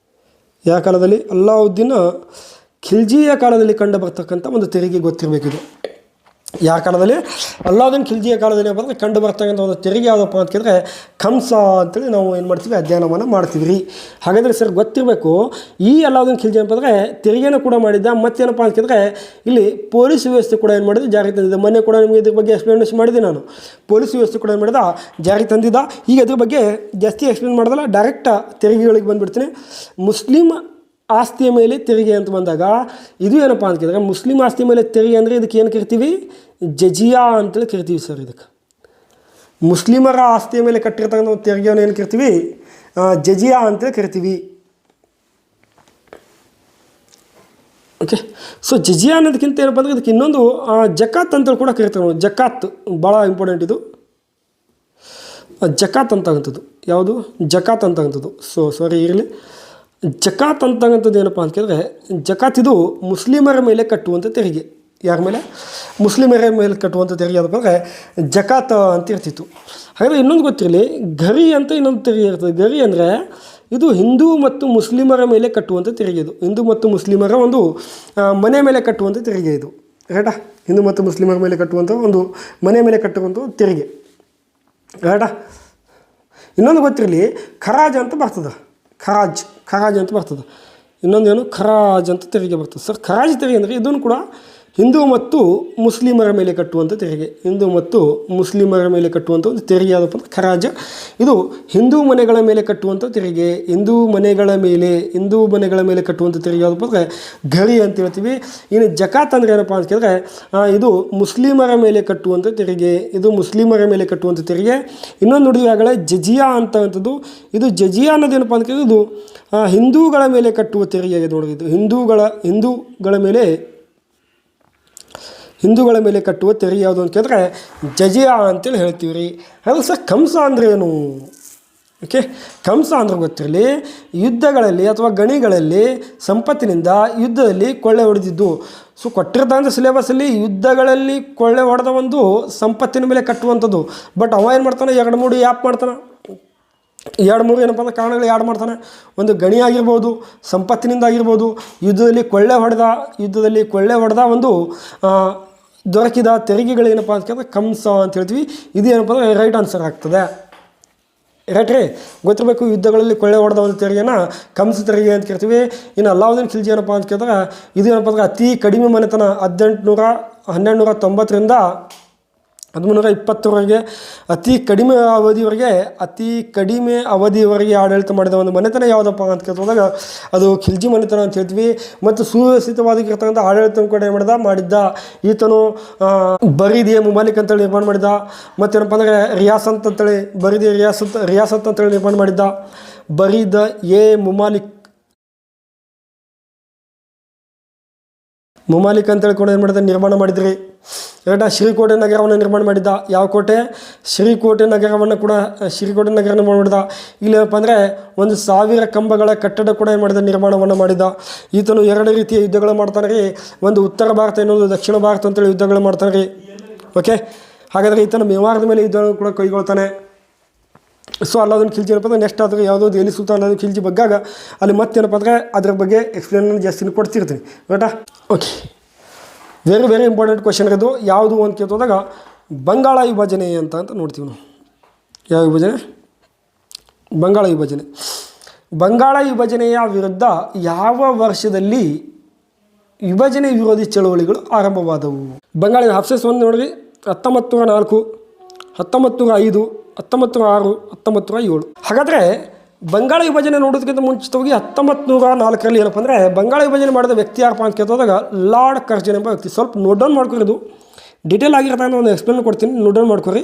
ಯಾವ ಕಾಲದಲ್ಲಿ? ಅಲ್ಲಾವುದ್ದೀನ್ ಖಿಲ್ಜಿಯ ಕಾಲದಲ್ಲಿ ಕಂಡು ಬರ್ತಕ್ಕಂಥ ಒಂದು ತೆರಿಗೆ ಗೊತ್ತಿರಬೇಕು. ಇದು ಯಾವ ಕಾಲದಲ್ಲಿ? ಅಲ್ಲಾವುದ್ದೀನ್ ಖಿಲ್ಜಿಯ ಕಾಲದಲ್ಲಿ ಬಂದರೆ ಕಂಡು ಬರ್ತಕ್ಕಂಥ ಒಂದು ತೆರಿಗೆ ಯಾವುದಪ್ಪ ಅಂತ ಕೇಳಿದ್ರೆ ಕಂಸ ಅಂತೇಳಿ ನಾವು ಏನು ಮಾಡ್ತೀವಿ, ಅಧ್ಯಯನವನ್ನು ಮಾಡ್ತೀವಿ ರೀ. ಹಾಗಾದರೆ ಸರ್ ಗೊತ್ತಿರಬೇಕು, ಈ ಅಲ್ಲಾವುದ್ದೀನ್ ಖಿಲ್ಜಿ ಏನಪ್ಪ ತೆರಿಗೆನೂ ಕೂಡ ಮಾಡಿದ್ದ. ಮತ್ತೇನಪ್ಪ ಅಂತ ಕೇಳಿದ್ರೆ ಇಲ್ಲಿ ಪೊಲೀಸ್ ವ್ಯವಸ್ಥೆ ಕೂಡ ಏನು ಮಾಡಿದ್ದು, ಜಾರಿ ತಂದಿದ್ದ. ಮೊನ್ನೆ ಕೂಡ ನಿಮಗೆ ಇದ್ರ ಬಗ್ಗೆ ಎಕ್ಸ್ಪ್ಲೇನೇಷನ್ ಮಾಡಿದೆ ನಾನು. ಪೊಲೀಸ್ ವ್ಯವಸ್ಥೆ ಕೂಡ ಏನು ಮಾಡಿದ, ಜಾರಿ ತಂದಿದ್ದ. ಈಗ ಇದ್ರ ಬಗ್ಗೆ ಜಾಸ್ತಿ ಎಕ್ಸ್ಪ್ಲೇನ್ ಮಾಡೋದಲ್ಲ, ಡೈರೆಕ್ಟ್ ತೆರಿಗೆಗಳಿಗೆ ಬಂದುಬಿಡ್ತೀನಿ. ಮುಸ್ಲಿಂ ಆಸ್ತಿಯ ಮೇಲೆ ತೆರಿಗೆ ಅಂತ ಬಂದಾಗ ಇದು ಏನಪ್ಪ ಅಂತ ಕೇಳಿದ್ರೆ ಮುಸ್ಲಿಂ ಆಸ್ತಿ ಮೇಲೆ ತೆರಿಗೆ ಅಂದರೆ ಇದಕ್ಕೆ ಏನು ಕರಿತೀವಿ, ಜಜಿಯಾ ಅಂತೇಳಿ ಕರಿತೀವಿ ಸರ್. ಇದಕ್ಕೆ ಮುಸ್ಲಿಮರ ಆಸ್ತಿಯ ಮೇಲೆ ಕಟ್ಟಿರ್ತಕ್ಕಂಥ ತೆರಿಗೆಯನ್ನು ಏನು ಕರಿತೀವಿ, ಜಜಿಯಾ ಅಂತೇಳಿ ಕರಿತೀವಿ. ಓಕೆ, ಸೊ ಜಜಿಯಾ ಅನ್ನೋದಕ್ಕಿಂತ ಏನಪ್ಪ ಅಂದರೆ ಇದಕ್ಕೆ ಇನ್ನೊಂದು ಜಕಾತ್ ಅಂತೇಳಿ ಕೂಡ ಕರಿತಾರೆ. ಜಕಾತ್ ಭಾಳ ಇಂಪಾರ್ಟೆಂಟ್. ಇದು ಜಕಾತ್ ಅಂತಕ್ಕಂಥದ್ದು ಯಾವುದು, ಜಕಾತ್ ಅಂತಕ್ಕಂಥದ್ದು. ಸೊ ಸಾರಿ ಇರಲಿ, ಜಕಾತ್ ಅಂತಕ್ಕಂಥದ್ದು ಏನಪ್ಪ ಅಂತ ಕೇಳಿದ್ರೆ ಜಕಾತ್ ಇದು ಮುಸ್ಲಿಮರ ಮೇಲೆ ಕಟ್ಟುವಂಥ ತೆರಿಗೆ. ಯಾರ ಮೇಲೆ? ಮುಸ್ಲಿಮರ ಮೇಲೆ ಕಟ್ಟುವಂಥ ತೆರಿಗೆ ಯಾವುದಪ್ಪ ಅಂದರೆ ಜಕಾತ್ ಅಂತ ಇರ್ತಿತ್ತು. ಹಾಗಾದರೆ ಇನ್ನೊಂದು ಗೊತ್ತಿರಲಿ, ಗರಿ ಅಂತ ಇನ್ನೊಂದು ತೆರಿಗೆ ಇರ್ತದೆ. ಗರಿ ಅಂದರೆ ಇದು ಹಿಂದೂ ಮತ್ತು ಮುಸ್ಲಿಮರ ಮೇಲೆ ಕಟ್ಟುವಂಥ ತೆರಿಗೆ. ಇದು ಹಿಂದೂ ಮತ್ತು ಮುಸ್ಲಿಮರ ಒಂದು ಮನೆ ಮೇಲೆ ಕಟ್ಟುವಂಥ ತೆರಿಗೆ ಇದು, ರೈಟಾ. ಹಿಂದೂ ಮತ್ತು ಮುಸ್ಲಿಮರ ಮೇಲೆ ಕಟ್ಟುವಂಥ ಒಂದು ಮನೆ ಮೇಲೆ ಕಟ್ಟುವಂಥ ತೆರಿಗೆ, ರೈಟಾ. ಇನ್ನೊಂದು ಗೊತ್ತಿರಲಿ, ಖರಾಜ್ ಅಂತ ಬರ್ತದೆ. ಖರಾಜ್ ಅಂತ ಬರ್ತದೆ. ಇನ್ನೊಂದೇನು, ಖರಾಜ್ ಅಂತ ತೆರಿಗೆ ಬರ್ತದೆ ಸರ್. ಖರಾಜ್ ತೆರಿಗೆ ಅಂದರೆ ಇದನ್ನು ಕೂಡ ಹಿಂದೂ ಮತ್ತು ಮುಸ್ಲಿಮರ ಮೇಲೆ ಕಟ್ಟುವಂಥ ತೆರಿಗೆ. ಹಿಂದೂ ಮತ್ತು ಮುಸ್ಲಿಮರ ಮೇಲೆ ಕಟ್ಟುವಂಥ ಒಂದು ತೆರಿಗೆ ಯಾವುದಪ್ಪ ಅಂದರೆ ಖರಾಜ್. ಇದು ಹಿಂದೂ ಮನೆಗಳ ಮೇಲೆ ಕಟ್ಟುವಂಥ ತೆರಿಗೆ. ಹಿಂದೂ ಮನೆಗಳ ಮೇಲೆ ಕಟ್ಟುವಂಥ ತೆರಿಗೆ ಯಾವುದಪ್ಪ ಅಂದರೆ ಗರಿ ಅಂತ ಹೇಳ್ತೀವಿ. ಇನ್ನು ಜಕಾತ್ ಅಂದರೆ ಏನಪ್ಪ ಅಂತ ಕೇಳಿದ್ರೆ ಇದು ಮುಸ್ಲಿಮರ ಮೇಲೆ ಕಟ್ಟುವಂಥ ತೆರಿಗೆ. ಇದು ಮುಸ್ಲಿಮರ ಮೇಲೆ ಕಟ್ಟುವಂಥ ತೆರಿಗೆ. ಇನ್ನೊಂದು ನೋಡಿದ್ವಿ ಆಗಲೇ ಜಜಿಯಾ ಅಂತಕ್ಕಂಥದ್ದು. ಇದು ಜಜಿಯಾ ಅನ್ನೋದೇನಪ್ಪ ಅಂತ ಕೇಳಿದ್ರೆ ಇದು ಹಿಂದೂಗಳ ಮೇಲೆ ಕಟ್ಟುವ ತೆರಿಗೆ ಆಗಿದೆ ನೋಡಿ. ಇದು ಹಿಂದೂಗಳ ಮೇಲೆ ಕಟ್ಟುವ ತೆರಿಗೆ ಯಾವುದು ಅಂತ ಕೇಳಿದ್ರೆ ಜಜಿಯಾ ಅಂತೇಳಿ ಹೇಳ್ತೀವಿ ರೀ. ಅದು ಸರ್ ಕಂಸ ಅಂದರೆ ಏನು? ಓಕೆ, ಕಂಸ ಅಂದ್ರೆ ಗೊತ್ತಿರಲಿ, ಯುದ್ಧಗಳಲ್ಲಿ ಅಥವಾ ಗಣಿಗಳಲ್ಲಿ ಸಂಪತ್ತಿನಿಂದ ಯುದ್ಧದಲ್ಲಿ ಕೊಳ್ಳೆ ಹೊಡೆದಿದ್ದು. ಸೊ ಕೊಟ್ಟಿರ್ತಕ್ಕಂಥ ಸಿಲೆಬಸ್ಸಲ್ಲಿ ಯುದ್ಧಗಳಲ್ಲಿ ಕೊಳ್ಳೆ ಹೊಡೆದ ಒಂದು ಸಂಪತ್ತಿನ ಮೇಲೆ ಕಟ್ಟುವಂಥದ್ದು. ಬಟ್ ಅವ ಏನು ಮಾಡ್ತಾನೆ, 2-3 ಆ್ಯಪ್ ಮಾಡ್ತಾನೆ. 2-3 ಏನಪ್ಪ ಅಂದರೆ ಕಾರಣಗಳು ಆ್ಯಡ್ ಮಾಡ್ತಾನೆ. ಒಂದು ಗಣಿ ಆಗಿರ್ಬೋದು, ಸಂಪತ್ತಿನಿಂದ ಆಗಿರ್ಬೋದು, ಯುದ್ಧದಲ್ಲಿ ಕೊಳ್ಳೆ ಹೊಡೆದ ಒಂದು ದೊರಕಿದ ತೆರಿಗೆಗಳೇನಪ್ಪ ಅಂತ ಕೇಳಿದ್ರೆ ಕಂಸ ಅಂತ ಹೇಳ್ತೀವಿ. ಇದು ಏನಪ್ಪ ಅಂದರೆ ರೈಟ್ ಆನ್ಸರ್ ಆಗ್ತದೆ. ರೈಟ್ ರೀ, ಗೊತ್ತಿರಬೇಕು. ಯುದ್ಧಗಳಲ್ಲಿ ಕೊಳ್ಳೆ ಹೊಡೆದ ಒಂದು ತೆರಿಗೆನ ಕಂಸ ತೆರಿಗೆ ಅಂತ ಕೇಳ್ತೀವಿ. ಇನ್ನು ಅಲ್ಲಾವುದ್ದೀನ್ ಖಿಲ್ಜಿ ಏನಪ್ಪ ಅಂತ ಕೇಳಿದ್ರೆ ಇದು ಏನಪ್ಪ ಅಂದ್ರೆ ಅತಿ ಕಡಿಮೆ ಮನೆತನ 1290ರಿಂದ 1320ವರೆಗೆ ಅತಿ ಕಡಿಮೆ ಅವಧಿಯವರೆಗೆ ಆಡಳಿತ ಮಾಡಿದ ಒಂದು ಮನೆತನ ಯಾವುದಪ್ಪ ಅಂತ ಕೇಳಿದಾಗ ಅದು ಖಿಲ್ಜಿ ಮನೆತನ ಅಂತ ಹೇಳ್ತೀವಿ. ಮತ್ತು ಸುವ್ಯವಸ್ಥಿತವಾಗಿರ್ತಕ್ಕಂಥ ಆಡಳಿತ ಕೂಡ ಏನು ಮಾಡಿದ್ದ ಈತನು ಬರೀದಿಯ ಮುಮಾಲಿಕ್ ಅಂತೇಳಿ ನಿರ್ಮಾಣ ಮಾಡಿದ. ಮತ್ತೇನಪ್ಪ ಅಂದರೆ ರಿಯಾಸತ್ ಅಂತೇಳಿ ಬರೀದಿಯ ರಿಯಾಸತ್ ಅಂತೇಳಿ ನಿರ್ಮಾಣ ಮಾಡಿದ್ದ. ಬರೀದ ಮುಮಾಲಿಕ್ ಅಂತೇಳಿ ಕೂಡ ಏನು ಮಾಡಿದ ನಿರ್ಮಾಣ ಮಾಡಿದ್ರಿ. ರೈಟಾ, ಶ್ರೀಕೋಟೆ ನಗರವನ್ನು ನಿರ್ಮಾಣ ಮಾಡಿದ್ದ. ಯಾವ ಕೋಟೆ? ಶ್ರೀಕೋಟೆ ನಗರವನ್ನು ಕೂಡ ಶ್ರೀಕೋಟೆ ನಗರ ನಿರ್ಮಾಣ ಮಾಡಿದ. ಇಲ್ಲೇನಪ್ಪ ಅಂದರೆ 1000 ಕಂಬಗಳ ಕಟ್ಟಡ ಕೂಡ ಏನು ಮಾಡಿದ ನಿರ್ಮಾಣವನ್ನು ಮಾಡಿದ. ಈತನು 2 ರೀತಿಯ ಯುದ್ಧಗಳು ಮಾಡ್ತಾನೆ ರೀ. ಒಂದು ಉತ್ತರ ಭಾರತ, ಇನ್ನೊಂದು ದಕ್ಷಿಣ ಭಾರತ ಅಂತೇಳಿ ಯುದ್ಧಗಳು ಮಾಡ್ತಾನೆ ರೀ. ಓಕೆ, ಹಾಗಾದರೆ ಈತನ ಮೇವಾರದ ಮೇಲೆ ಯುದ್ಧಗಳನ್ನು ಕೂಡ ಕೈಗೊಳ್ತಾನೆ. ಸೊ ಅಲ್ಲಾವುದ್ದೀನ್ ಖಿಲ್ಜಿ ಏನಪ್ಪ ಅಂದರೆ ನೆಕ್ಸ್ಟ್ ಆದರೆ ಯಾವುದೋ ದೆಹಲಿ ಸುಲ್ತಾನ್ ಅಲ್ಲಾವುದ್ದೀನ್ ಖಿಲ್ಜಿ ಬಗ್ಗಾಗ ಅಲ್ಲಿ ಮತ್ತೇನಪ್ಪ ಅಂದರೆ ಅದ್ರ ಬಗ್ಗೆ ಎಕ್ಸ್ಪ್ಲೇನ್ ಜಾಸ್ತಿ ಕೊಡ್ತಿರ್ತೀನಿ. ರೈಟಾ, okay. Very very important question ಇದು. ಯಾವುದು ಅಂತ ಕೇಳ್ತೋದಾಗ ಬಂಗಾಳ ವಿಭಜನೆ ಅಂತ ನೋಡ್ತೀವಿ ನಾವು. ಯಾವ ವಿಭಜನೆ? ಬಂಗಾಳ ವಿಭಜನೆಯ ವಿರುದ್ಧ ಯಾವ ವರ್ಷದಲ್ಲಿ ವಿಭಜನೆ ವಿರೋಧಿ ಚಳುವಳಿಗಳು ಆರಂಭವಾದವು? ಬಂಗಾಳ ಆಪ್ಷನ್ಸ್ 1 ನೋಡ್ರಿ, 1904, 1905, 1906, 1907. ಹಾಗಾದರೆ ಬಂಗಾಳ ವಿಭಜನೆ ನೋಡೋದಕ್ಕಿಂತ ಮುಂಚಿತವಾಗಿ 1904ರಲ್ಲಿ ಏನಪ್ಪ ಅಂದರೆ ಬಂಗಾಳ ವಿಭಜನೆ ಮಾಡಿದ ವ್ಯಕ್ತಿ ಯಾರಪ್ಪ ಅಂತ ಕೇಳಿದಾಗ ಲಾರ್ಡ್ ಕರ್ಜನ್ ಎಂಬ ವ್ಯಕ್ತಿ. ಸ್ವಲ್ಪ ನೋಟ್ ಡೌನ್ ಮಾಡ್ಕೊರಿದು, ಡೀಟೇಲ್ ಆಗಿರ್ತಕ್ಕಂಥ ಒಂದು ಎಕ್ಸ್ಪ್ಲೇನ್ ಕೊಡ್ತೀನಿ, ನೋಟ್ ಡೌನ್ ಮಾಡ್ಕೊರಿ.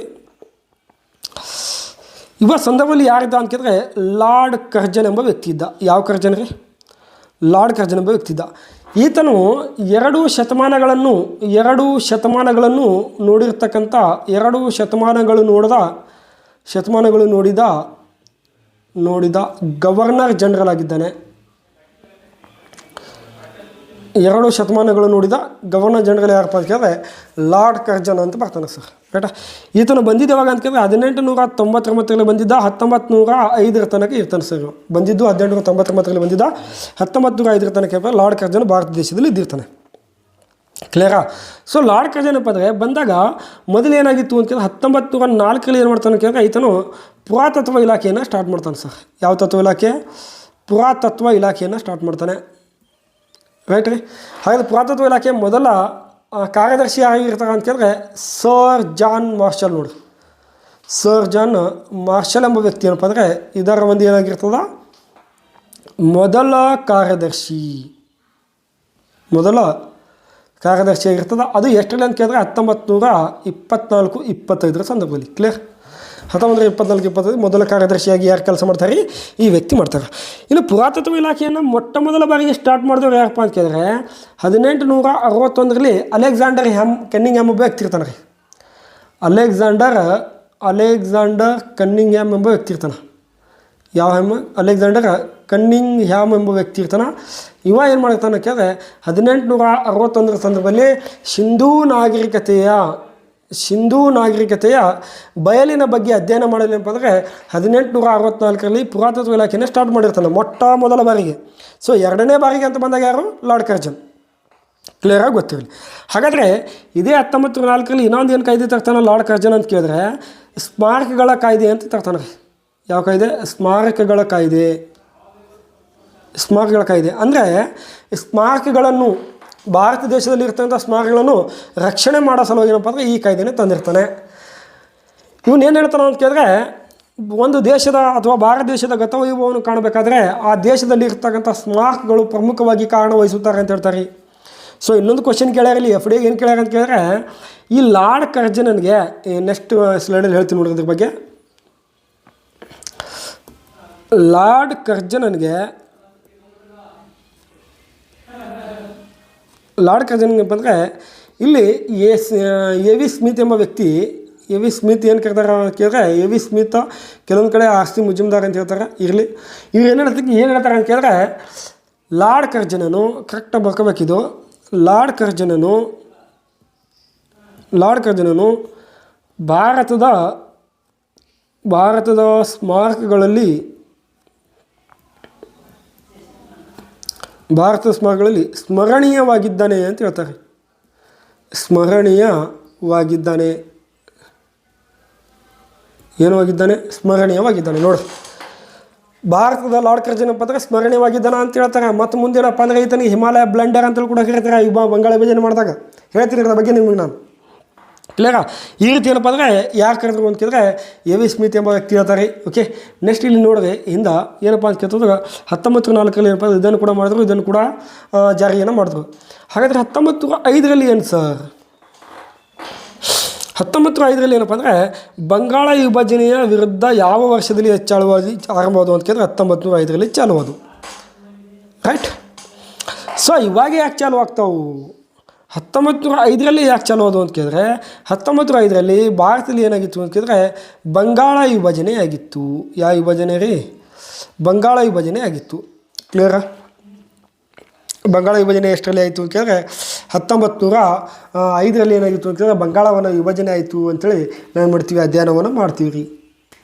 ಇವ ಸಂದರ್ಭದಲ್ಲಿ ಯಾರಿದ್ದ ಅಂತ ಕೇಳಿದ್ರೆ ಲಾರ್ಡ್ ಕರ್ಜನ್ ಎಂಬ ವ್ಯಕ್ತಿ ಇದ್ದ. ಯಾವ ಕರ್ಜನ್ ರೀ? ಲಾರ್ಡ್ ಕರ್ಜನ್ ಎಂಬ ವ್ಯಕ್ತಿ ಇದ್ದ. ಈತನು 2 ಶತಮಾನಗಳನ್ನು ನೋಡಿರ್ತಕ್ಕಂಥ 2 ಶತಮಾನಗಳು ನೋಡಿದ ಗವರ್ನರ್ ಜನರಲ್ ಆಗಿದ್ದಾನೆ. 2 ಶತಮಾನಗಳು ನೋಡಿದ ಗವರ್ನರ್ ಜನರಲ್ ಯಾರಪ್ಪ ಅಂತ ಕೇಳಿದ್ರೆ ಲಾರ್ಡ್ ಕರ್ಜನ್ ಅಂತ ಬರ್ತಾನೆ ಸರ್. ರೈಟಾ, ಈತನು ಬಂದಿದ್ದು ಯಾವಾಗ ಅಂತ ಕೇಳಿದ್ರೆ 1899ರಲ್ಲಿ ಬಂದಿದ್ದ, 1905 ತನಕ ಇರ್ತಾನೆ ಸರ್. ಬಂದಿದ್ದು 1899ರಲ್ಲಿ ಬಂದಿದ್ದ, 1905 ತನಕ ಲಾರ್ಡ್ ಕರ್ಜನ್ ಭಾರತ ದೇಶದಲ್ಲಿ ಇದ್ದಿರ್ತಾನೆ. ಕ್ಲಿಯರಾ? ಸೊ ಲಾರ್ಡ್ ಕರ್ಜನ್ ಏನಪ್ಪ ಅಂದರೆ ಬಂದಾಗ ಮೊದಲು ಏನಾಗಿತ್ತು ಅಂತ ಕೇಳಿದ್ರೆ 1904ರಲ್ಲಿ ಏನು ಮಾಡ್ತಾನೆ ಕೇಳಿದ್ರೆ ಈತನು ಪುರಾತತ್ವ ಇಲಾಖೆಯನ್ನು ಸ್ಟಾರ್ಟ್ ಮಾಡ್ತಾನೆ ಸರ್. ಯಾವ ತತ್ವ ಇಲಾಖೆ? ಪುರಾತತ್ವ ಇಲಾಖೆಯನ್ನು ಸ್ಟಾರ್ಟ್ ಮಾಡ್ತಾನೆ. ರೈಟ್ ರೀ. ಹಾಗಾದರೆ ಪುರಾತತ್ವ ಇಲಾಖೆ ಮೊದಲ ಕಾರ್ಯದರ್ಶಿ ಆಗಿರ್ತಾರೆ ಅಂತ ಕೇಳಿದ್ರೆ ಸರ್ ಜಾನ್ ಮಾರ್ಷಲ್. ನೋಡಿ, ಸರ್ ಜಾನ್ ಮಾರ್ಷಲ್ ಎಂಬ ವ್ಯಕ್ತಿ ಏನಪ್ಪ ಅಂದರೆ ಇದರ ಒಂದು ಏನಾಗಿರ್ತದ ಮೊದಲ ಕಾರ್ಯದರ್ಶಿಯಾಗಿರ್ತದೆ. ಅದು ಎಷ್ಟರಲ್ಲಿ ಅಂತ ಕೇಳಿದ್ರೆ 1924-25 ಸಂದರ್ಭದಲ್ಲಿ. ಕ್ಲಿಯರ್? 1924-25 ಮೊದಲ ಕಾರ್ಯದರ್ಶಿಯಾಗಿ ಯಾರು ಕೆಲಸ ಮಾಡ್ತಾರೆ? ಈ ವ್ಯಕ್ತಿ ಮಾಡ್ತಾರೆ. ಇನ್ನು ಪುರಾತತ್ವ ಇಲಾಖೆಯನ್ನು ಮೊಟ್ಟ ಮೊದಲ ಬಾರಿಗೆ ಸ್ಟಾರ್ಟ್ ಮಾಡಿದವರು ಯಾರಪ್ಪ ಅಂತ ಕೇಳಿದ್ರೆ 1861ರಲ್ಲಿ ಅಲೆಕ್ಸಾಂಡರ್ ಕನ್ನಿಂಗ್ಹ್ಯಾಮ್ ಒಬ್ಬ ವ್ಯಕ್ತಿ ಇರ್ತಾನೆ ರೀ. ಅಲೆಕ್ಸಾಂಡರ್ ಕನ್ನಿಂಗ್ಹ್ಯಾಮ್ ಎಂಬ ವ್ಯಕ್ತಿ ಇರ್ತಾನೆ. ಅಲೆಕ್ಸಾಂಡರ್ ಕನ್ನಿಂಗ್ಹ್ಯಾಮ್ ಎಂಬ ವ್ಯಕ್ತಿ ಇರ್ತಾನೆ. ಇವ ಏನು ಮಾಡ್ತಾನೆ ಕೇಳಿದ್ರೆ 1861 ಸಂದರ್ಭದಲ್ಲಿ ಸಿಂಧೂ ನಾಗರಿಕತೆಯ ಬಯಲಿನ ಬಗ್ಗೆ ಅಧ್ಯಯನ ಮಾಡಲಿ ಅಂತಂದರೆ 1864ರಲ್ಲಿ ಪುರಾತತ್ವ ಇಲಾಖೆಯನ್ನು ಸ್ಟಾರ್ಟ್ ಮಾಡಿರ್ತಾನೆ ಮೊಟ್ಟ ಮೊದಲ ಬಾರಿಗೆ. ಸೊ 2ನೇ ಬಾರಿಗೆ ಅಂತ ಬಂದಾಗ ಯಾರು? Lord Curzon. ಕ್ಲಿಯರಾಗಿ ಗೊತ್ತಿರಲಿ. ಹಾಗಾದರೆ ಇದೇ 1904ರಲ್ಲಿ ಇನ್ನೊಂದು ಏನು ಕಾಯ್ದೆ ತರ್ತಾನೆ ಲಾರ್ಡ್ ಕರ್ಜನ್ ಅಂತ ಕೇಳಿದ್ರೆ ಸ್ಮಾರಕಗಳ ಕಾಯ್ದೆ ಅಂತ ತರ್ತಾನೆ ರೀ. ಯಾವ ಕಾಯ್ದೆ? ಸ್ಮಾರಕಗಳ ಕಾಯ್ದೆ. ಅಂದರೆ ಸ್ಮಾರಕಗಳನ್ನು ಭಾರತ ದೇಶದಲ್ಲಿ ಇರ್ತಕ್ಕಂಥ ಸ್ಮಾರಕಗಳನ್ನು ರಕ್ಷಣೆ ಮಾಡೋ ಸಲುವಾಗಿ ಏನಪ್ಪ ಅಂದರೆ ಈ ಕಾಯ್ದೆನೇ ತಂದಿರ್ತಾನೆ. ಇವನೇನು ಹೇಳ್ತಾನೆ ಅಂತ ಕೇಳಿದ್ರೆ ಒಂದು ದೇಶದ ಅಥವಾ ಭಾರತ ದೇಶದ ಗತವೈಭವವನ್ನು ಕಾಣಬೇಕಾದ್ರೆ ಆ ದೇಶದಲ್ಲಿ ಇರ್ತಕ್ಕಂಥ ಸ್ಮಾರಕಗಳು ಪ್ರಮುಖವಾಗಿ ಕಾರಣವಹಿಸುತ್ತಾರೆ ಅಂತ ಹೇಳ್ತಾರೆ. ಸೊ ಇನ್ನೊಂದು ಕ್ವಶನ್ ಕೇಳ್ಯಾರಲ್ಲಿ FD ಏನು ಕೇಳ್ಯಾರ ಅಂತ ಕೇಳಿದ್ರೆ ಈ ಲಾರ್ಡ್ ಕರ್ಜನ್ಗೆ ನೆಕ್ಸ್ಟ್ ಸ್ಲೈಡಲ್ಲಿ ಹೇಳ್ತೀನಿ ನೋಡಿ ಅದ್ರ ಬಗ್ಗೆ. ಲಾರ್ಡ್ ಕರ್ಜನ್ಗೆ ಅಂದರೆ ಇಲ್ಲಿ ಎ ವಿ ಸ್ಮಿತ್ ಎಂಬ ವ್ಯಕ್ತಿ, ಎ ವಿ ಸ್ಮಿತ್ ಏನು ಕೇಳ್ತಾರೆ ಅಂತ ಕೇಳಿದ್ರೆ ಎ ವಿ ಸ್ಮಿತ್ ಕೆಲವೊಂದು ಕಡೆ ಆಸ್ತಿ ಮುಜುಮ್ದಾರ್ ಅಂತ ಹೇಳ್ತಾರೆ. ಇರಲಿ, ಇವ್ರು ಏನು ಹೇಳ್ತಾರೆ ಅಂತ ಕೇಳಿದ್ರೆ ಲಾರ್ಡ್ ಕರ್ಜನನು ಕರೆಕ್ಟಾಗಿ ಬರ್ಕೋಬೇಕಿದು. ಲಾರ್ಡ್ ಕರ್ಜನನು ಭಾರತದ ಸ್ಮಾರಕಗಳಲ್ಲಿ ಸ್ಮರಣೀಯವಾಗಿದ್ದಾನೆ ಅಂತ ಹೇಳ್ತಾರೆ. ಸ್ಮರಣೀಯವಾಗಿದ್ದಾನೆ ಏನೂ ಆಗಿದ್ದಾನೆ, ಸ್ಮರಣೀಯವಾಗಿದ್ದಾನೆ. ನೋಡಿ, ಭಾರತದ ಲಾರ್ಡ್ ಕರ್ಜನ್ ಏನಪ್ಪ ಅಂದರೆ ಸ್ಮರಣೀಯವಾಗಿದ್ದಾನ ಅಂತ ಹೇಳ್ತಾರೆ. ಮತ್ತು ಮುಂದೇನಪ್ಪ ಅಂದರೆ ಈತನಿಗೆ ಹಿಮಾಲಯ ಬ್ಲೆಂಡರ್ ಅಂತೇಳಿ ಕೂಡ ಕರೀತಾರೆ ಈ ಬಂಗಾಳ ವಿಭಜನೆ ಮಾಡಿದಾಗ. ಹೇಳ್ತೀನಿ ಅದ್ರ ಬಗ್ಗೆ ನಿಮಗೆ ನಾನು ಕ್ಲಿಯರಾ. ಈ ರೀತಿ ಏನಪ್ಪ ಅಂದರೆ ಯಾರು ಕರೆದ್ರು ಅಂತ ಕೇಳಿದ್ರೆ ಎ.ವಿ. ಸ್ಮಿತ್ ಎಂಬ ವ್ಯಕ್ತಿ ಹೇಳ್ತಾರೆ. ಓಕೆ, ನೆಕ್ಸ್ಟ್ ಇಲ್ಲಿ ನೋಡಿದ್ರೆ ಹಿಂದೆ ಏನಪ್ಪ ಅಂತ ಕೇಳಿದ್ರೆ 1904 ಏನಪ್ಪ ಇದನ್ನು ಕೂಡ ಮಾಡಿದ್ರು, ಇದನ್ನು ಕೂಡ ಜಾರಿಯನ್ನು ಮಾಡಿದ್ರು. ಹಾಗಾದರೆ 1905 ಏನು ಸರ್? 1905 ಏನಪ್ಪ ಅಂದರೆ ಬಂಗಾಳ ವಿಭಜನೆಯ ವಿರುದ್ಧ ಯಾವ ವರ್ಷದಲ್ಲಿ ಚಾಲುವಾಗಿ ಆರಂಭವಾದವು ಅಂತ ಕೇಳಿದ್ರೆ 1905 ಚಾಲುವಾದವು. ರೈಟ್. ಸೊ ಇವಾಗ ಯಾಕೆ ಚಾಲು ಆಗ್ತಾವು? 1905 ಯಾಕೆ ಚಾಲು ಆದವು ಅಂತ ಕೇಳಿದ್ರೆ 1905 ಭಾರತದಲ್ಲಿ ಏನಾಗಿತ್ತು ಅಂತ ಕೇಳಿದ್ರೆ ಬಂಗಾಳ ವಿಭಜನೆ ಆಗಿತ್ತು. ಯಾವ ವಿಭಜನೆ ರೀ? ಬಂಗಾಳ ವಿಭಜನೆ ಆಗಿತ್ತು. ಕ್ಲಿಯರಾ? ಬಂಗಾಳ ವಿಭಜನೆ ಎಷ್ಟರಲ್ಲಿ ಆಯಿತು ಅಂತ ಕೇಳಿದ್ರೆ 1905 ಏನಾಗಿತ್ತು ಅಂತ ಕೇಳಿದ್ರೆ ಬಂಗಾಳವನ್ನು ವಿಭಜನೆ ಆಯಿತು ಅಂಥೇಳಿ ನಾವು ಮಾಡ್ತೀವಿ, ಅಧ್ಯಯನವನ್ನು ಮಾಡ್ತೀವಿ ರೀ.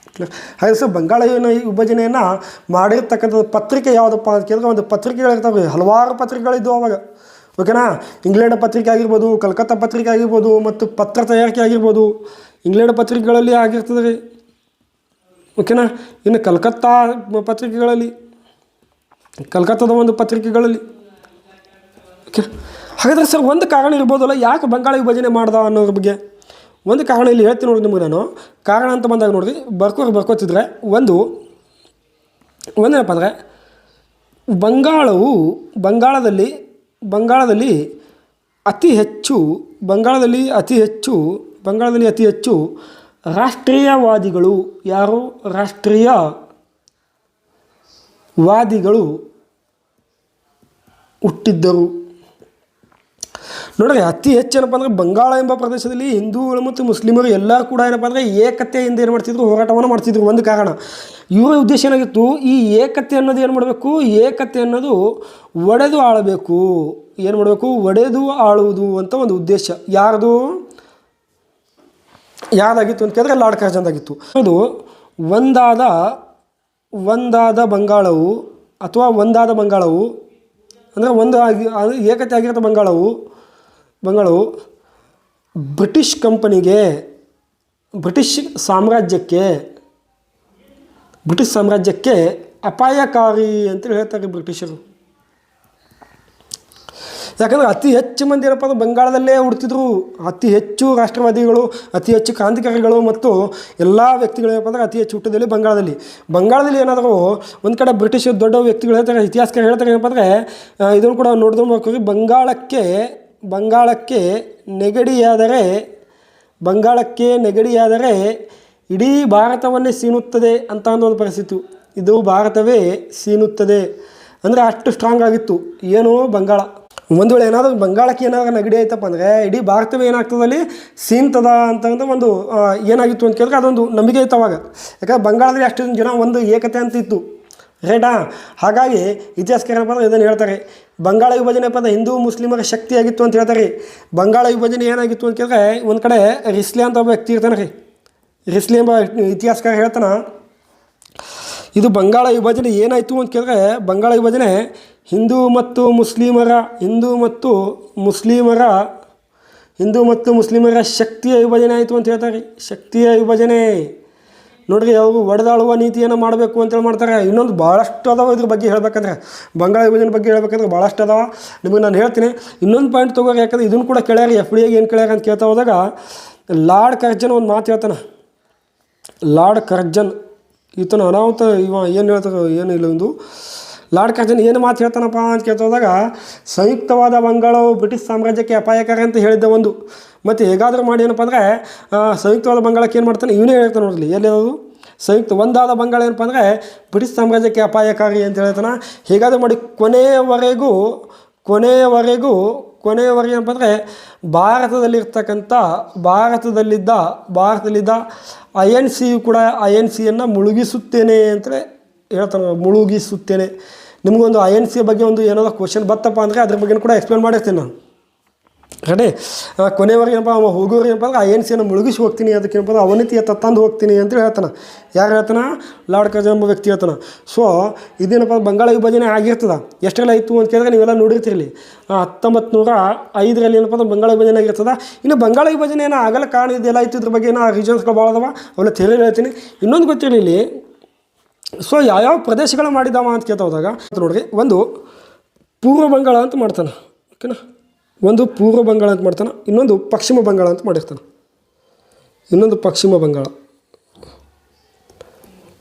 ಹಾಗೆ ಸರ್, ಬಂಗಾಳ ವಿಭಜನೆಯನ್ನು ಮಾಡಿರ್ತಕ್ಕಂಥದ್ದು ಪತ್ರಿಕೆ ಯಾವುದಪ್ಪ ಅಂತ ಕೇಳಿದ್ರೆ ಒಂದು ಪತ್ರಿಕೆಗಳಿರ್ತಾವೆ, ಹಲವಾರು ಪತ್ರಿಕೆಗಳಿದ್ದವು ಅವಾಗ. ಓಕೆನಾ? ಇಂಗ್ಲೆಂಡ್ ಪತ್ರಿಕೆ ಆಗಿರ್ಬೋದು, ಕಲ್ಕತ್ತಾ ಪತ್ರಿಕೆ ಆಗಿರ್ಬೋದು, ಮತ್ತು ಪತ್ರ ತಯಾರಿಕೆ ಆಗಿರ್ಬೋದು. ಇಂಗ್ಲೆಂಡ್ ಪತ್ರಿಕೆಗಳಲ್ಲಿ ಆಗಿರ್ತದೆ ರೀ. ಓಕೆನಾ? ಇನ್ನು ಕಲ್ಕತ್ತಾ ಪತ್ರಿಕೆಗಳಲ್ಲಿ, ಕಲ್ಕತ್ತಾದ ಒಂದು ಪತ್ರಿಕೆಗಳಲ್ಲಿ. ಓಕೆ, ಹಾಗಾದರೆ ಸರ್ ಒಂದು ಕಾರಣ ಇರ್ಬೋದಲ್ಲ ಯಾಕೆ ಬಂಗಾಳ ವಿಭಜನೆ ಮಾಡ್ದ ಅನ್ನೋದ್ರ ಬಗ್ಗೆ ಒಂದು ಕಾರಣ ಇಲ್ಲಿ ಹೇಳ್ತೀನಿ ನೋಡಿ ನಿಮಗೆ ನಾನು. ಕಾರಣ ಅಂತ ಬಂದಾಗ ನೋಡಿರಿ, ಬರ್ಕೋತಿದ್ರೆ ಒಂದೇನಪ್ಪ ಅಂದರೆ ಬಂಗಾಳದಲ್ಲಿ ಅತಿ ಹೆಚ್ಚು ರಾಷ್ಟ್ರೀಯವಾದಿಗಳು, ಯಾರು ರಾಷ್ಟ್ರೀಯವಾದಿಗಳು ಹುಟ್ಟಿದ್ದರು. ನೋಡ್ರಿ, ಅತಿ ಹೆಚ್ಚೇನಪ್ಪ ಅಂದರೆ ಬಂಗಾಳ ಎಂಬ ಪ್ರದೇಶದಲ್ಲಿ ಹಿಂದೂಗಳು ಮತ್ತು ಮುಸ್ಲಿಮರು ಎಲ್ಲ ಕೂಡ ಏನಪ್ಪ ಅಂದರೆ ಏಕತೆಯಿಂದ ಏನು ಮಾಡ್ತಿದ್ರು, ಹೋರಾಟವನ್ನು ಮಾಡ್ತಿದ್ರು. ಒಂದು ಕಾರಣ. ಇವರ ಉದ್ದೇಶ ಏನಾಗಿತ್ತು, ಈ ಏಕತೆ ಅನ್ನೋದು ಏನು ಮಾಡಬೇಕು, ಏಕತೆ ಅನ್ನೋದು ಒಡೆದು ಆಳಬೇಕು. ಏನು ಮಾಡಬೇಕು? ಒಡೆದು ಆಳುವುದು ಅಂತ ಒಂದು ಉದ್ದೇಶ. ಯಾರ್ದಾಗಿತ್ತು ಅಂತ ಕೇಳಿದ್ರೆ ಲಾರ್ಡ್ ಕರ್ಜನ್ದಾಗಿತ್ತು. ಅದು ಒಂದಾದ ಬಂಗಾಳವು ಅಥವಾ ಒಂದಾದ ಬಂಗಾಳವು ಅಂದರೆ ಏಕತೆ ಆಗಿರೋ ಬಂಗಾಳವು ಬ್ರಿಟಿಷ್ ಸಾಮ್ರಾಜ್ಯಕ್ಕೆ ಅಪಾಯಕಾರಿ ಅಂತೇಳಿ ಹೇಳ್ತಾರೆ ಬ್ರಿಟಿಷರು. ಯಾಕಂದರೆ ಅತಿ ಹೆಚ್ಚು ಮಂದಿ ಏನಪ್ಪ ಅಂದ್ರೆ ಬಂಗಾಳದಲ್ಲೇ ಹುಡ್ತಿದ್ರು. ಅತಿ ಹೆಚ್ಚು ರಾಷ್ಟ್ರವಾದಿಗಳು, ಅತಿ ಹೆಚ್ಚು ಕ್ರಾಂತಿಕಾರಿಗಳು ಮತ್ತು ಎಲ್ಲ ವ್ಯಕ್ತಿಗಳು ಏನಪ್ಪ ಅಂದ್ರೆ ಅತಿ ಹೆಚ್ಚು ಹುಟ್ಟಿದಲ್ಲಿ ಬಂಗಾಳದಲ್ಲಿ ಏನಾದರೂ ಒಂದು ಕಡೆ ಬ್ರಿಟಿಷ್ ದೊಡ್ಡ ವ್ಯಕ್ತಿಗಳು ಹೇಳ್ತಾರೆ, ಇತಿಹಾಸಕಾರ ಹೇಳ್ತಾರೆ ಏನಪ್ಪ ಅಂದರೆ ಇದನ್ನು ಕೂಡ ನೋಡಿದ್ರೆ ಬಂಗಾಳಕ್ಕೆ ನೆಗಡಿಯಾದರೆ ಇಡೀ ಭಾರತವನ್ನೇ ಸೀನುತ್ತದೆ ಅಂತ ಒಂದು ಪರಿಸ್ಥಿತಿ. ಇದು ಭಾರತವೇ ಸೀನುತ್ತದೆ ಅಂದರೆ ಅಷ್ಟು ಸ್ಟ್ರಾಂಗ್ ಆಗಿತ್ತು ಏನು ಬಂಗಾಳ. ಒಂದು ವೇಳೆ ಏನಾದರೂ ಬಂಗಾಳಕ್ಕೆ ಏನಾದರೂ ನೆಗಡಿ ಆಯ್ತಪ್ಪ ಅಂದರೆ ಇಡೀ ಭಾರತವೇ ಏನಾಗ್ತದಲ್ಲಿ ಸೀನ್ತದ ಅಂತಂದ್ರೆ ಒಂದು ಏನಾಗಿತ್ತು ಅಂತ ಕೇಳಿದ್ರೆ ಅದೊಂದು ನಂಬಿಕೆ ಇತ್ತು ಅವಾಗ. ಯಾಕಂದರೆ ಬಂಗಾಳದಲ್ಲಿ ಅಷ್ಟು ಜನ ಒಂದು ಏಕತೆ ಅಂತ ಇತ್ತು, ರೈಟಾ? ಹಾಗಾಗಿ ಇತಿಹಾಸಕಾರ ಇದನ್ನು ಹೇಳ್ತಾರೆ, ಬಂಗಾಳ ವಿಭಜನೆ ಪದ ಹಿಂದೂ ಮುಸ್ಲಿಮರ ಶಕ್ತಿಯಾಗಿತ್ತು ಅಂತ ಹೇಳ್ತಾರೆ. ಬಂಗಾಳ ವಿಭಜನೆ ಏನಾಗಿತ್ತು ಅಂತ ಕೇಳಿದ್ರೆ ಒಂದು ಕಡೆ ರಿಸ್ಲೆ ಅಂತ ಒಬ್ಬ ವ್ಯಕ್ತಿ ಇರ್ತಾನೆ ರೀ. ರಿಸ್ಲೆ ಎಂಬ ಇತಿಹಾಸಕಾರ ಹೇಳ್ತಾನೆ, ಇದು ಬಂಗಾಳ ವಿಭಜನೆ ಏನಾಯಿತು ಅಂತ ಕೇಳಿದ್ರೆ ಬಂಗಾಳ ವಿಭಜನೆ ಹಿಂದೂ ಮತ್ತು ಮುಸ್ಲಿಮರ ಶಕ್ತಿಯ ವಿಭಜನೆ ಆಯಿತು ಅಂತ ಹೇಳ್ತಾರೆ. ಶಕ್ತಿಯ ವಿಭಜನೆ ನೋಡ್ರಿ, ಅವರು ಒಡೆದಾಳುವ ನೀತಿಯನ್ನು ಮಾಡಬೇಕು ಅಂತೇಳಿ ಮಾಡ್ತಾರೆ. ಇನ್ನೊಂದು ಭಾಳಷ್ಟು ಅದಾವ ಇದ್ರ ಬಗ್ಗೆ ಹೇಳ್ಬೇಕಂದ್ರೆ, ಬಂಗಾಳ ವಿಭಜನೆ ಬಗ್ಗೆ ಹೇಳ್ಬೇಕಂದ್ರೆ ಭಾಳಷ್ಟು ಅದಾವ. ನಿಮಗೆ ನಾನು ಹೇಳ್ತೀನಿ. ಇನ್ನೊಂದು ಪಾಯಿಂಟ್ ತೊಗೋರಿ, ಯಾಕಂದ್ರೆ ಇದನ್ನು ಕೂಡ ಕೇಳ್ಯಾರ, FD ಏನು ಕೇಳ್ಯಾರ ಅಂತ ಕೇಳ್ತಾ ಹೋದಾಗ ಲಾರ್ಡ್ ಕರ್ಜನ್ ಒಂದು ಮಾತು ಹೇಳ್ತಾನೆ. ಲಾರ್ಡ್ ಕರ್ಜನ್ ಈತನ ಅನಾಹುತ ಏನು ಹೇಳ್ತಾರೆ ಏನಿಲ್ಲ ಒಂದು ಲಾರ್ಡ್ ಕರ್ಜನ್ ಏನು ಮಾತು ಹೇಳ್ತಾನಪ್ಪ ಅಂತ ಕೇಳ್ತಾ ಹೋದಾಗ, ಸಂಯುಕ್ತವಾದ ಬಂಗಾಳವು ಬ್ರಿಟಿಷ್ ಸಾಮ್ರಾಜ್ಯಕ್ಕೆ ಅಪಾಯಕಾರಿ ಅಂತ ಹೇಳಿದ್ದ ಒಂದು. ಮತ್ತು ಹೇಗಾದರೂ ಮಾಡಿ ಏನಪ್ಪ ಅಂದರೆ ಸಂಯುಕ್ತವಾದ ಬಂಗಾಳಕ್ಕೆ ಏನು ಮಾಡ್ತಾನೆ ಇವನೇ ಹೇಳ್ತಾನೆ ನೋಡಲಿ, ಎಲ್ಲಿರೋದು ಒಂದಾದ ಬಂಗಾಳ ಏನಪ್ಪ ಅಂದರೆ ಬ್ರಿಟಿಷ್ ಸಾಮ್ರಾಜ್ಯಕ್ಕೆ ಅಪಾಯಕಾರಿ ಅಂತ ಹೇಳ್ತಾನೆ. ಹೇಗಾದರೂ ಮಾಡಿ ಕೊನೆಯವರೆಗೂ ಏನಪ್ಪ ಅಂದರೆ ಭಾರತದಲ್ಲಿದ್ದ INCಯನ್ನು ಮುಳುಗಿಸುತ್ತೇನೆ ಅಂತಲೇ ಹೇಳ್ತಾನೆ. ನಿಮಗೊಂದು INC ಬಗ್ಗೆ ಒಂದು ಏನಾದರೂ ಕ್ವಶನ್ ಬತ್ತಪ್ಪ ಅಂದರೆ ಅದ್ರ ಬಗ್ಗೆ ಕೂಡ ಎಕ್ಸ್ಪ್ಲೇನ್ ಮಾಡಿರ್ತೀನಿ ನಾನು. ಕಡೆ ಕೊನೆವರೆಗೆ ಏನಪ್ಪ ಅವ ಹೋಗೋರು ಏನಪ್ಪ ಅಂದ್ರೆ INC ಮುಳುಗಿಸಿ ಹೋಗ್ತೀನಿ, ಅದಕ್ಕೆ ಏನಪ್ಪ ಅಂದ್ರೆ ಅವನತಿಯ ತಂದು ಹೋಗ್ತೀನಿ ಅಂತೇಳಿ ಹೇಳ್ತಾನೆ. ಯಾರು ಹೇಳ್ತಾನೆ? ಲಾರ್ಡ್ ಕರ್ಜನ್ ಎಂಬ ವ್ಯಕ್ತಿ ಹೇಳ್ತಾನೆ. ಸೊ ಇದೇನಪ್ಪ ಬಂಗಾಳ ವಿಭಜನೆ ಆಗಿರ್ತದೆ. ಎಷ್ಟೆಲ್ಲ ಇತ್ತು ಅಂತ ಕೇಳಿದ್ರೆ ನೀವೆಲ್ಲ ನೋಡಿರ್ತಿರಲಿ. 1905 ಏನಪ್ಪ ಅಂದ್ರೆ ಬಂಗಾಳ ವಿಭಜನೆ ಆಗಿರ್ತದೆ. ಇನ್ನು ಬಂಗಾಳ ವಿಭಜನೆ ಏನೋ ಆಗಲ್ಲ ಕಾರಣ ಇದೆಲ್ಲ ಇತ್ತು, ಇದ್ರ ಬಗ್ಗೆ ಏನೋ ರೀಸನ್ಸ್ಗಳು ಭಾಳ ಅದಾವ, ಅವೆಲ್ಲ ಥಿಯರಿ ಹೇಳ್ತೀನಿ. ಇನ್ನೊಂದು ಗೊತ್ತಿರಲಿ. ಸೊ ಯಾವ್ಯಾವ ಪ್ರದೇಶಗಳು ಮಾಡಿದಾವ ಅಂತ ಕೇಳ್ತಾ ಹೋದಾಗ ನೋಡ್ರಿ, ಒಂದು ಪೂರ್ವ ಬಂಗಾಳ ಅಂತ ಮಾಡ್ತಾನೆ, ಓಕೆನಾ. ಒಂದು ಪೂರ್ವ ಬಂಗಾಳ ಅಂತ ಮಾಡ್ತಾನೆ, ಇನ್ನೊಂದು ಪಶ್ಚಿಮ ಬಂಗಾಳ ಅಂತ ಮಾಡಿರ್ತಾನೆ. ಇನ್ನೊಂದು ಪಶ್ಚಿಮ ಬಂಗಾಳ,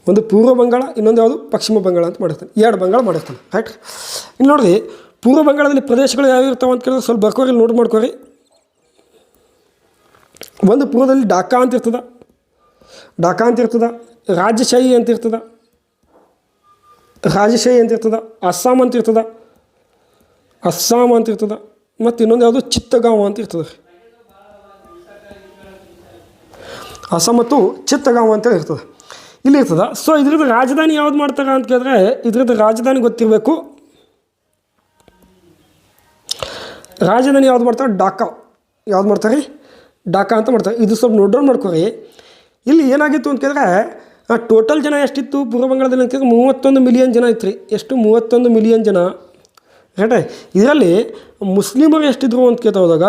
ಒಂದು ಪೂರ್ವ ಬಂಗಾಳ, ಇನ್ನೊಂದು ಯಾವುದು ಪಶ್ಚಿಮ ಬಂಗಾಳ ಅಂತ ಮಾಡಿರ್ತಾನೆ. 2 ಬಂಗಾಳ ಮಾಡಿರ್ತಾನೆ, ರೈಟ್. ಇನ್ನು ನೋಡಿರಿ, ಪೂರ್ವ ಬಂಗಾಳದಲ್ಲಿ ಪ್ರದೇಶಗಳು ಯಾವ್ಯಾವ ಇರ್ತಾವೆ ಅಂತ ಕೇಳಿದ್ರೆ ಸ್ವಲ್ಪ ಬರ್ಕೋರಿ, ನೋಟ್ ಮಾಡ್ಕೋರಿ. ಒಂದು ಪೂರ್ವದಲ್ಲಿ ಢಾಕಾ ಅಂತ ಇರ್ತದೆ, ರಾಜಶಾಹಿ ಅಂತ ಇರ್ತದೆ, ಅಸ್ಸಾಂ ಅಂತ ಇರ್ತದೆ, ಮತ್ತು ಇನ್ನೊಂದು ಯಾವುದು ಚಿತ್ತಗಾಂವ್ ಅಂತ ಇರ್ತದೆ. ಅಸ್ಸಾಂ ಮತ್ತು ಚಿತ್ತಗಾಂವ್ ಅಂತ ಇರ್ತದೆ, ಇಲ್ಲಿ ಇರ್ತದೆ. ಸೊ ಇದ್ರದ್ದು ರಾಜಧಾನಿ ಯಾವ್ದು ಮಾಡ್ತಾರೆ ಅಂತ ಕೇಳಿದ್ರೆ ಇದ್ರದ್ದು ರಾಜಧಾನಿ ಗೊತ್ತಿರಬೇಕು. ರಾಜಧಾನಿ ಯಾವ್ದು ಮಾಡ್ತಾರೆ? ಢಾಕಾ. ಯಾವ್ದು ಮಾಡ್ತಾರೆ? ಢಾಕಾ ಅಂತ ಮಾಡ್ತಾರೆ. ಇದು ಸ್ವಲ್ಪ ನೋಟ್ ಡೌನ್ ಮಾಡ್ಕೊರಿ. ಇಲ್ಲಿ ಏನಾಗಿತ್ತು ಅಂತ ಕೇಳಿದ್ರೆ ಟೋಟಲ್ ಜನ ಎಷ್ಟಿತ್ತು ಪೂರ್ವ ಬಂಗಾಳದಲ್ಲಿ ಅಂತ ಕೇಳಿದ್ರೆ 31 ಮಿಲಿಯನ್ ಜನ ಇತ್ತು ರೀ. ಎಷ್ಟು? 31 ಮಿಲಿಯನ್ ಜನ, ರೈಟೇ. ಇದರಲ್ಲಿ ಮುಸ್ಲಿಮರು ಎಷ್ಟಿದ್ರು ಅಂತ ಕೇಳ್ತಾ ಹೋದಾಗ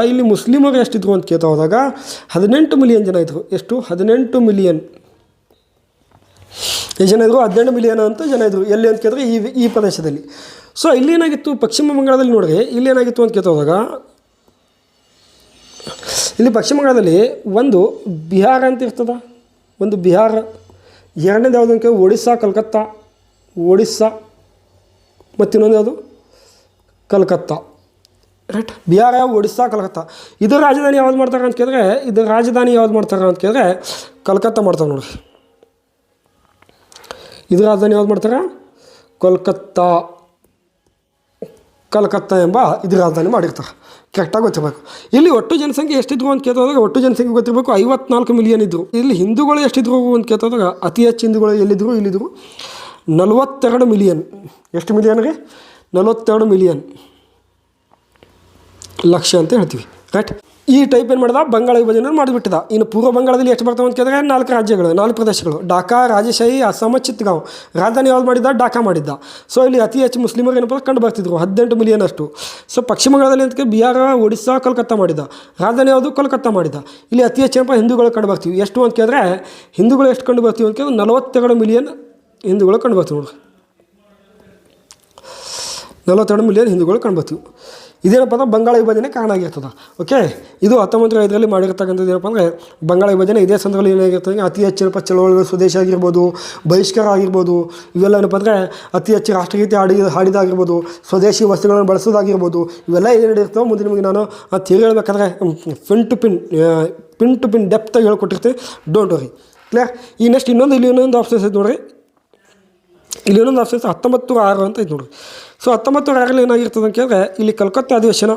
18 ಮಿಲಿಯನ್ ಜನ ಇದ್ದರು. ಎಷ್ಟು? 18 ಮಿಲಿಯನ್ ಜನ ಇದ್ದರು. 18 ಮಿಲಿಯನ್ ಅಂತ ಜನ ಇದ್ದರು. ಎಲ್ಲಿ ಅಂತ ಕೇಳಿದ್ರೆ ಈ ಪ್ರದೇಶದಲ್ಲಿ. ಸೊ ಇಲ್ಲಿ ಏನಾಗಿತ್ತು ಪಶ್ಚಿಮ ಬಂಗಾಳದಲ್ಲಿ ನೋಡ್ರಿ, ಇಲ್ಲಿ ಏನಾಗಿತ್ತು ಅಂತ ಕೇಳ್ತಾ ಹೋದಾಗ ಇಲ್ಲಿ ಪಶ್ಚಿಮ ಬಂಗಾಳದಲ್ಲಿ ಒಂದು ಬಿಹಾರ ಅಂತ ಇರ್ತದೆ, ಒಂದು ಬಿಹಾರ. ಎರಡನೇದು ಯಾವುದು ಅಂತ ಒಡಿಸ್ಸಾ, ಕಲ್ಕತ್ತಾ, ಮತ್ತು ಇನ್ನೊಂದು ಯಾವುದು? ಕಲ್ಕತ್ತಾ, ರೈಟ್. ಬಿಹಾರ, ಒಡಿಸ್ಸಾ, ಕಲ್ಕತ್ತಾ. ಇದರ ರಾಜಧಾನಿ ಯಾವ್ದು ಮಾಡ್ತಾರೆ ಅಂತ ಕೇಳಿದ್ರೆ ಕಲ್ಕತ್ತಾ ಮಾಡ್ತಾರೆ ನೋಡಿರಿ. ಇದರ ರಾಜಧಾನಿ ಯಾವ್ದು ಮಾಡ್ತಾರೆ? ಕಲ್ಕತ್ತಾ ಎಂಬ ಇದ್ರ ರಾಜಧಾನಿ ಮಾಡಿರ್ತಾರೆ. ಕರೆಕ್ಟಾಗಿ ಗೊತ್ತಿರಬೇಕು. ಇಲ್ಲಿ ಒಟ್ಟು ಜನಸಂಖ್ಯೆ ಎಷ್ಟಿದ್ರು ಅಂತ ಕೇಳ್ತಾದಾಗ ಒಟ್ಟು ಜನಸಂಖ್ಯೆ ಗೊತ್ತಿರಬೇಕು. 54 ಮಿಲಿಯನ್ ಇದ್ದರು. ಇಲ್ಲಿ ಹಿಂದೂಗಳು ಎಷ್ಟಿದ್ರು ಅಂತ ಕೇಳ್ತಾದಾಗ ಅತಿ ಹೆಚ್ಚು ಹಿಂದೂಗಳು ಎಲ್ಲಿದ್ದರು? ಇಲ್ಲಿದ್ದರು 42 ಮಿಲಿಯನ್. ಎಷ್ಟು ಮಿಲಿಯನ್ ರೀ? 42 ಮಿಲಿಯನ್ ಲಕ್ಷ ಅಂತ ಹೇಳ್ತೀವಿ, ರೈಟ್. ಈ ಟೈಪ್ ಏನು ಮಾಡಿದ? ಬಂಗಾಳ ವಿಭಜನೆ ಮಾಡಿಬಿಟ್ಟಿದ. ಇನ್ನು ಪೂರ್ವ ಬಂಗಾಳದಲ್ಲಿ ಎಷ್ಟು ಬರ್ತಾವೆ ಅಂತ ಕೇಳಿದ್ರೆ 4 ರಾಜ್ಯಗಳು, 4 ಪ್ರದೇಶಗಳು: ಢಾಕಾ, ರಾಜಶಾಹಿ, ಅಸ್ಸಾಂ, ಚಿತ್ತಗಾಂವ್. ರಾಜಧಾನಿ ಯಾವ್ದು ಮಾಡಿದ್ದ? ಢಾಕಾ ಮಾಡಿದ್ದ. ಸೊ ಇಲ್ಲಿ ಅತಿ ಹೆಚ್ಚು ಮುಸ್ಲಿಮರು ಏನಪ್ಪ ಕಂಡು ಬರ್ತಿದ್ರು, 18 ಮಿಲಿಯನ್ ಅಷ್ಟು. ಸೊ ಪಶ್ಚಿಮ ಬಂಗಾಳದಲ್ಲಿ ಅಂತ ಬಿಹಾರ, ಒಡಿಸ್ಸಾ, ಕಲ್ಕತ್ತಾ ಮಾಡಿದ್ದ. ರಾಜಧಾನಿ ಯಾವುದು? ಕಲ್ಕತ್ತಾ ಮಾಡಿದ್ದ. ಇಲ್ಲಿ ಅತಿ ಹೆಚ್ಚು ಏನಪ್ಪ ಹಿಂದೂಗಳು ಕಂಡು ಬರ್ತೀವಿ. ಎಷ್ಟು ಅಂತ ಕೇಳಿದ್ರೆ ಹಿಂದೂಗಳು ಎಷ್ಟು ಕಂಡು ಬರ್ತೀವಿ ಅಂತ ಕೇಳಿದ್ರೆ 42 ಮಿಲಿಯನ್ ಹಿಂದೂಗಳು ಕಂಡು ಬರ್ತೀವಿ ನೋಡಿರಿ. 42 ಮಿಲಿಯನ್ ಹಿಂದೂಗಳು ಕಂಡುಬರ್ತೀವಿ. ಇದೇನಪ್ಪ ಅಂದ್ರೆ ಬಂಗಾಳ ವಿಭಜನೆ ಕಾರಣ ಆಗಿರ್ತದೆ. ಓಕೆ, ಇದು 1905 ಮಾಡಿರ್ತಕ್ಕಂಥದ್ದು. ಏನಪ್ಪ ಅಂದರೆ ಬಂಗಾಳ ವಿಭಜನೆ ಇದೇ ಸಂದರ್ಭದಲ್ಲಿ ಏನಾಗಿರ್ತದೆ, ಅತಿ ಹೆಚ್ಚಿನಪ್ಪ ಚಳವಳಿಗಳು, ಸ್ವದೇಶ ಆಗಿರ್ಬೋದು, ಬಹಿಷ್ಕಾರ ಆಗಿರ್ಬೋದು, ಇವೆಲ್ಲ ಏನಪ್ಪ ಅಂದರೆ ಅತಿ ಹೆಚ್ಚು ರಾಷ್ಟ್ರಗೀತೆ ಹಾಡಿದಾಗಿರ್ಬೋದು, ಸ್ವದೇಶಿ ವಸ್ತುಗಳನ್ನು ಬಳಸೋದಾಗಿರ್ಬೋದು, ಇವೆಲ್ಲ ಏನು ನಡೆಯಿರ್ತವೆ ಮುಂದೆ ನಿಮಗೆ ನಾನು ಥಿಯರಿ ಹೇಳ್ಬೇಕಾದ್ರೆ ಪಿನ್ ಟು ಪಿನ್ ಡೆಪ್ತಾಗಿ ಹೇಳ್ಕೊಟ್ಟಿರ್ತೀನಿ. Don't worry, clear. ಈ ನೆಕ್ಸ್ಟ್ ಇಲ್ಲಿ ಇನ್ನೊಂದು ಆಪ್ಷನ್ಸ್ ಐತೆ ನೋಡಿರಿ. ಇಲ್ಲಿ ಇನ್ನೊಂದು ಆಪ್ಷನ್ಸ್ 1906 ಅಂತ ಐತೆ ನೋಡಿರಿ. ಸೊ 1906 ಏನಾಗಿರ್ತದೆ ಅಂತ ಕೇಳಿದ್ರೆ ಇಲ್ಲಿ ಕಲ್ಕತ್ತಾ ಅಧಿವೇಶನ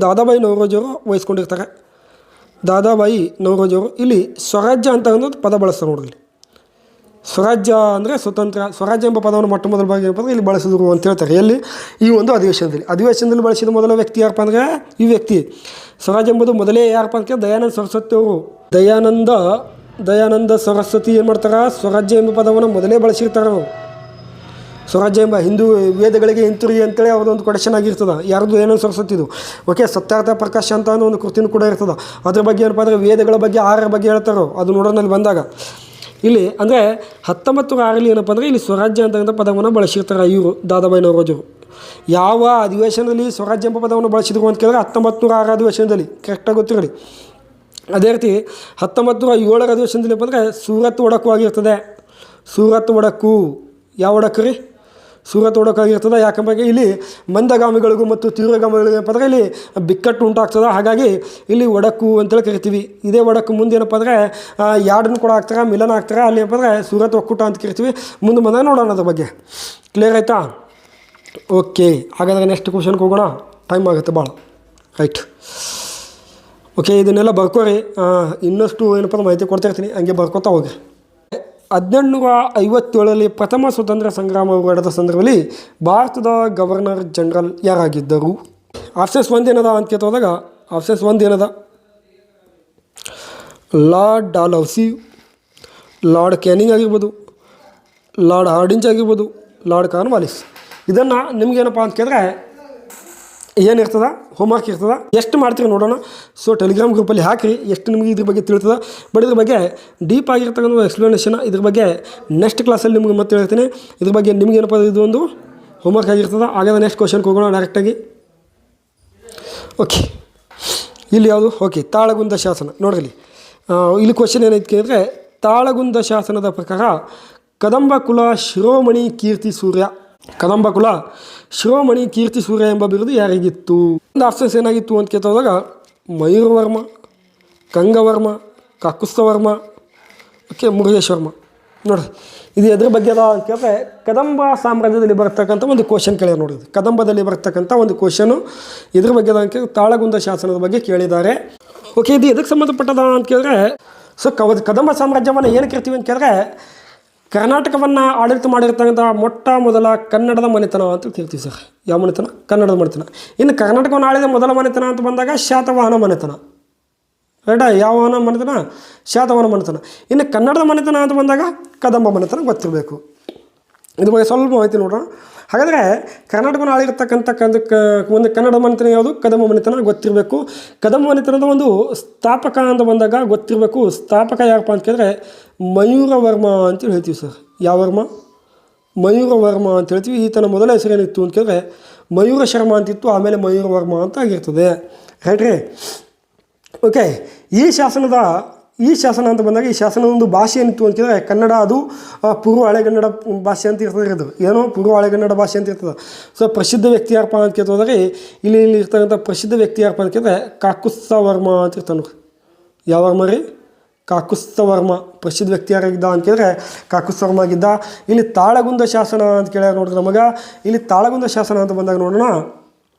ದಾದಾಬಾಯಿ ನವರೋಜಿ ಅವರು ವಹಿಸ್ಕೊಂಡಿರ್ತಾರೆ. ದಾದಾಬಾಯಿ ನವರೋಜಿ ಅವರು ಇಲ್ಲಿ ಸ್ವರಾಜ್ಯ ಅಂತ ಅನ್ನೋದು ಪದ ಬಳಸ್ತಾರೆ ನೋಡ್ರಿ. ಇಲ್ಲಿ ಸ್ವರಾಜ್ಯ ಅಂದರೆ ಸ್ವತಂತ್ರ, ಸ್ವರಾಜ್ಯ ಎಂಬ ಪದವನ್ನು ಮೊಟ್ಟ ಮೊದಲ ಬಾರಿ ಏನಪ್ಪ ಇಲ್ಲಿ ಬಳಸಿದ್ರು ಅಂತ ಹೇಳ್ತಾರೆ. ಎಲ್ಲಿ? ಈ ಒಂದು ಅಧಿವೇಶನದಲ್ಲಿ ಬಳಸಿದ ಮೊದಲ ವ್ಯಕ್ತಿ ಯಾರಪ್ಪ ಅಂದರೆ ಈ ವ್ಯಕ್ತಿ. ಸ್ವರಾಜ್ಯ ಎಂಬುದು ಮೊದಲೇ ಯಾರಪ್ಪ ಅಂತ ದಯಾನಂದ ಸರಸ್ವತಿ ಅವರು. ದಯಾನಂದ ಸರಸ್ವತಿ ಏನು ಮಾಡ್ತಾರೆ? ಸ್ವರಾಜ್ಯ ಎಂಬ ಪದವನ್ನು ಮೊದಲೇ ಬಳಸಿರ್ತಾರೆ ಅವರು. ಸ್ವರಾಜ್ಯ ಎಂಬ ಹಿಂದೂ ವೇದಗಳಿಗೆ ಹಿಂತಿರುಗಿ ಅಂತೇಳಿ ಅವ್ರದ್ದೊಂದು ಕೊಡೇಶನ್ ಆಗಿರ್ತದೆ. ಯಾರ್ದು? ದಯಾನಂದ ಸರಸ್ವತಿದು. ಓಕೆ, ಸತ್ಯಾರ್ಥ ಪ್ರಕಾಶ ಅಂತ ಅನ್ನೋ ಒಂದು ಕೃತಿನೂ ಕೂಡ ಇರ್ತದೆ. ಅದ್ರ ಬಗ್ಗೆ ಏನಪ್ಪ ಅಂದರೆ ವೇದಗಳ ಬಗ್ಗೆ 6 ಬಗ್ಗೆ ಹೇಳ್ತಾರೋ ಅದು ನೋಡೋನಲ್ಲಿ ಬಂದಾಗ ಇಲ್ಲಿ ಅಂದರೆ 1906 ಏನಪ್ಪ ಅಂದರೆ ಇಲ್ಲಿ ಸ್ವರಾಜ್ಯ ಅಂತಕ್ಕಂಥ ಪದವನ್ನು ಬಳಸಿರ್ತಾರೆ ಇವರು ದಾದಾಬಾಯಿ ನವರೋಜಿಯವರು. ಯಾವ ಅಧಿವೇಶನದಲ್ಲಿ ಸ್ವರಾಜ್ಯ ಎಂಬ ಪದವನ್ನು ಬಳಸಿದ್ರು ಅಂತ ಕೇಳಿದ್ರೆ 1906 ಅಧಿವೇಶನದಲ್ಲಿ. ಕರೆಕ್ಟಾಗಿ ಗೊತ್ತಿರಲಿ. ಅದೇ ರೀತಿ 1907 ಅಧಿವೇಶನದಲ್ಲಿ ಏನಪ್ಪ ಅಂದರೆ ಸೂರತ್ ಒಡಕು ಆಗಿರ್ತದೆ. ಸೂರತ್ ಒಡಕು ಯಾವ ಒಡಕು ರೀ? ಸೂರತ್ ಒಡಕು ಆಗಿರ್ತದೆ. ಯಾಕಂದ್ರೆ ಇಲ್ಲಿ ಮಂದಗಾಮಿಗಳಿಗೂ ಮತ್ತು ತೀವ್ರಗಾಮಿಗಳಿಗೂ ಏನಪ್ಪ ಅಂದರೆ ಇಲ್ಲಿ ಬಿಕ್ಕಟ್ಟು ಉಂಟಾಗ್ತದೆ. ಹಾಗಾಗಿ ಇಲ್ಲಿ ಒಡಕು ಅಂತೇಳಿ ಕರಿತೀವಿ. ಇದೇ ಒಡಕು ಮುಂದೆ ಏನಪ್ಪ ಅಂದರೆ ಯಾರ್ಡನ್ನು ಕೂಡ ಹಾಕ್ತಾರೆ, ಮಿಲನ ಹಾಕ್ತಾರೆ. ಅಲ್ಲಿ ಏನಪ್ಪ ಅಂದರೆ ಸೂರತ್ ಒಕ್ಕೂಟ ಅಂತ ಕರಿತೀವಿ. ಮುಂದೆ ಬಂದಾಗ ನೋಡೋಣ ಅದ್ರ ಬಗ್ಗೆ. ಕ್ಲಿಯರ್ ಆಯಿತಾ? ಓಕೆ, ಹಾಗಾದರೆ ನೆಕ್ಸ್ಟ್ ಕ್ವಶನ್ಗೆ ಹೋಗೋಣ. ಟೈಮ್ ಆಗುತ್ತೆ ಭಾಳ, ರೈಟ್. ಓಕೆ, ಇದನ್ನೆಲ್ಲ ಬರ್ಕೋರಿ. ಇನ್ನಷ್ಟು ಏನಪ್ಪ ಮಾಹಿತಿ ಕೊಡ್ತಾ ಇರ್ತೀನಿ, ಹಂಗೆ ಬರ್ಕೋತಾ ಹೋಗಿ. 1857 ಪ್ರಥಮ ಸ್ವತಂತ್ರ ಸಂಗ್ರಾಮ ನಡೆದ ಸಂದರ್ಭದಲ್ಲಿ ಭಾರತದ ಗವರ್ನರ್ ಜನರಲ್ ಯಾರಾಗಿದ್ದರು? ಆಪ್ಷನ್ಸ್ ಒಂದು ಏನದ ಅಂತ ಕೇಳ್ತೋದಾಗ ಆಪ್ಷನ್ಸ್ ಒಂದು ಏನದ, ಲಾರ್ಡ್ ಡಾಲ್ಹೌಸಿ, ಲಾರ್ಡ್ ಕ್ಯಾನಿಂಗ್ ಆಗಿರ್ಬೋದು, ಲಾರ್ಡ್ ಹಾರ್ಡಿಂಜ್ ಆಗಿರ್ಬೋದು, ಲಾರ್ಡ್ ಕಾರ್ನ್ವಾಲಿಸ್. ಇದನ್ನು ನಿಮಗೇನಪ್ಪ ಅಂತ ಕೇಳಿದ್ರೆ ಏನಿರ್ತದೆ, ಹೋಮ್ವರ್ಕ್ ಇರ್ತದೆ. ಎಷ್ಟು ಮಾಡ್ತೀರಿ ನೋಡೋಣ. ಸೊ ಟೆಲಿಗ್ರಾಮ್ ಗ್ರೂಪಲ್ಲಿ ಹಾಕಿರಿ, ಎಷ್ಟು ನಿಮಗೆ ಇದ್ರ ಬಗ್ಗೆ ತಿಳಿತದೆ. ಬಟ್ ಇದ್ರ ಬಗ್ಗೆ ಡೀಪ್ ಆಗಿರ್ತಕ್ಕಂಥ ಎಕ್ಸ್ಪ್ಲನೇಷನ್ ಇದ್ರ ಬಗ್ಗೆ ನೆಕ್ಸ್ಟ್ ಕ್ಲಾಸಲ್ಲಿ ನಿಮ್ಗೆ ಮತ್ತೆ ಹೇಳ್ತೀನಿ. ಇದ್ರ ಬಗ್ಗೆ ನಿಮ್ಗೇನಪ್ಪ ಇದು ಒಂದು ಹೋಮ್ವರ್ಕ್ ಆಗಿರ್ತದೆ. ಹಾಗಾದ್ರೆ ನೆಕ್ಸ್ಟ್ ಕ್ವಶನ್ಗೆ ಹೋಗೋಣ ಡೈರೆಕ್ಟಾಗಿ. ಓಕೆ, ಇಲ್ಲಿ ಯಾವುದು? ಓಕೆ, ತಾಳಗುಂದ ಶಾಸನ ನೋಡ್ರಿ. ಇಲ್ಲಿ ಕ್ವಶನ್ ಏನೈತೆ ಕೇಳಿದ್ರೆ, ತಾಳಗುಂದ ಶಾಸನದ ಪ್ರಕಾರ ಕದಂಬ ಕುಲ ಶಿರೋಮಣಿ ಕೀರ್ತಿ ಸೂರ್ಯ, ಕದಂಬ ಕುಲ ಶಿರೋಮಣಿ ಕೀರ್ತಿ ಸೂರ್ಯ ಎಂಬ ಬಿರುದು ಯಾರಿಗಿತ್ತು? ಒಂದು ಆಪ್ಷನ್ಸ್ ಏನಾಗಿತ್ತು ಅಂತ ಕೇಳ್ತೋದಾಗ ಮಯೂರವರ್ಮ, ಕಂಗವರ್ಮ, ಕಾಕುಸ್ಥವರ್ಮ, ಓಕೆ, ಮುರುಗೇಶ್ವರ್ಮ. ನೋಡಿರಿ, ಇದು ಎದ್ರ ಬಗ್ಗೆ ಅದ ಅಂತ ಕೇಳಿದ್ರೆ ಕದಂಬ ಸಾಮ್ರಾಜ್ಯದಲ್ಲಿ ಬರ್ತಕ್ಕಂಥ ಒಂದು ಕ್ವಶನ್ ಕೇಳಿದ ನೋಡಿರಿ. ಕದಂಬದಲ್ಲಿ ಬರ್ತಕ್ಕಂಥ ಒಂದು ಕ್ವಶನು ಇದ್ರ ಬಗ್ಗೆ ಅದ ಅಂತ ಕೇಳಿ ತಾಳಗುಂದ ಶಾಸನದ ಬಗ್ಗೆ ಕೇಳಿದ್ದಾರೆ. ಓಕೆ, ಇದು ಎದಕ್ಕೆ ಸಂಬಂಧಪಟ್ಟದ ಅಂತ ಕೇಳಿದ್ರೆ, ಸೊ ಕದಂಬ ಸಾಮ್ರಾಜ್ಯವನ್ನು ಏನು ಕರಿತೀವಿ ಅಂತ ಕೇಳಿದ್ರೆ ಕರ್ನಾಟಕವನ್ನು ಆಡಳಿತ ಮಾಡಿರ್ತಕ್ಕಂಥ ಮೊಟ್ಟ ಮೊದಲ ಕನ್ನಡದ ಮನೆತನ ಅಂತ ಕರಿತೀವಿ ಸರ್. ಯಾವ ಮನೆತನ? ಕನ್ನಡದ ಮನೆತನ. ಇನ್ನು ಕರ್ನಾಟಕವನ್ನು ಆಳಿದ ಮೊದಲ ಮನೆತನ ಅಂತ ಬಂದಾಗ ಶಾತವಾಹನ ಮನೆತನ, ರೈಟಾ? ಯಾವ ಮನೆತನ? ಶಾತವಾಹನ ಮನೆತನ. ಇನ್ನು ಕನ್ನಡದ ಮನೆತನ ಅಂತ ಬಂದಾಗ ಕದಂಬ ಮನೆತನ ಗೊತ್ತಿರಬೇಕು. ಇದ್ರ ಬಗ್ಗೆ ಸ್ವಲ್ಪ ಮಾಹಿತಿ ನೋಡೋಣ. ಹಾಗಾದರೆ ಕರ್ನಾಟಕವನ್ನು ಆಳಿರ್ತಕ್ಕಂಥ ಒಂದು ಕನ್ನಡ ಮನೆತನ ಯಾವುದು? ಕದಂಬ ಮನೆತನ ಗೊತ್ತಿರಬೇಕು. ಕದಂಬ ಮನೆತನದ ಒಂದು ಸ್ಥಾಪಕ ಅಂತ ಬಂದಾಗ ಗೊತ್ತಿರಬೇಕು. ಸ್ಥಾಪಕ ಯಾರಪ್ಪ ಅಂತ ಕೇಳಿದ್ರೆ ಮಯೂರವರ್ಮ ಅಂತೇಳಿ ಹೇಳ್ತೀವಿ ಸರ್. ಯಾವ ವರ್ಮ? ಮಯೂರವರ್ಮ ಅಂತ ಹೇಳ್ತೀವಿ. ಈತನ ಮೊದಲ ಹೆಸರೇನಿತ್ತು ಅಂತ ಕೇಳಿದ್ರೆ ಮಯೂರ ಶರ್ಮ ಅಂತಿತ್ತು, ಆಮೇಲೆ ಮಯೂರವರ್ಮ ಅಂತ ಆಗಿರ್ತದೆ. ರೈಟ್ ರೀ? ಓಕೆ, ಈ ಶಾಸನ ಅಂತ ಬಂದಾಗ ಈ ಶಾಸನದ ಒಂದು ಭಾಷೆ ಏನಿತ್ತು ಅಂತ ಕೇಳಿದ್ರೆ ಕನ್ನಡ, ಅದು ಪೂರ್ವ ಹಳೆಗನ್ನಡ ಭಾಷೆ ಅಂತ ಇರ್ತದೆ. ಇದು ಏನೋ ಪೂರ್ವ ಹಳೆಗನ್ನಡ ಭಾಷೆ ಅಂತ ಇರ್ತದೆ. ಸೊ ಪ್ರಸಿದ್ಧ ವ್ಯಕ್ತಿ ಯಾರಪ್ಪ ಅಂತ ಕೇಳ್ತೋದ್ರೆ ಇಲ್ಲಿ ಇರ್ತಕ್ಕಂಥ ಪ್ರಸಿದ್ಧ ವ್ಯಕ್ತಿ ಯಾರಪ್ಪ ಅಂತ ಕೇಳಿದ್ರೆ ಕಾಕುಸ್ಥವರ್ಮ ಅಂತ ಇರ್ತಾನೆ. ಯಾವ ವರ್ಮ ರೀ? ಕಾಕುಸ್ಥವರ್ಮ. ಪ್ರಸಿದ್ಧ ವ್ಯಕ್ತಿ ಯಾರಾಗಿದ್ದ ಅಂತ ಕೇಳಿದ್ರೆ ಕಾಕುಸ್ಥವರ್ಮ ಆಗಿದ್ದ. ಇಲ್ಲಿ ತಾಳಗುಂದ ಶಾಸನ ಅಂತ ಕೇಳ್ಯಾರ ನೋಡ್ರಿ ನಮಗೆ. ಇಲ್ಲಿ ತಾಳಗುಂದ ಶಾಸನ ಅಂತ ಬಂದಾಗ ನೋಡೋಣ,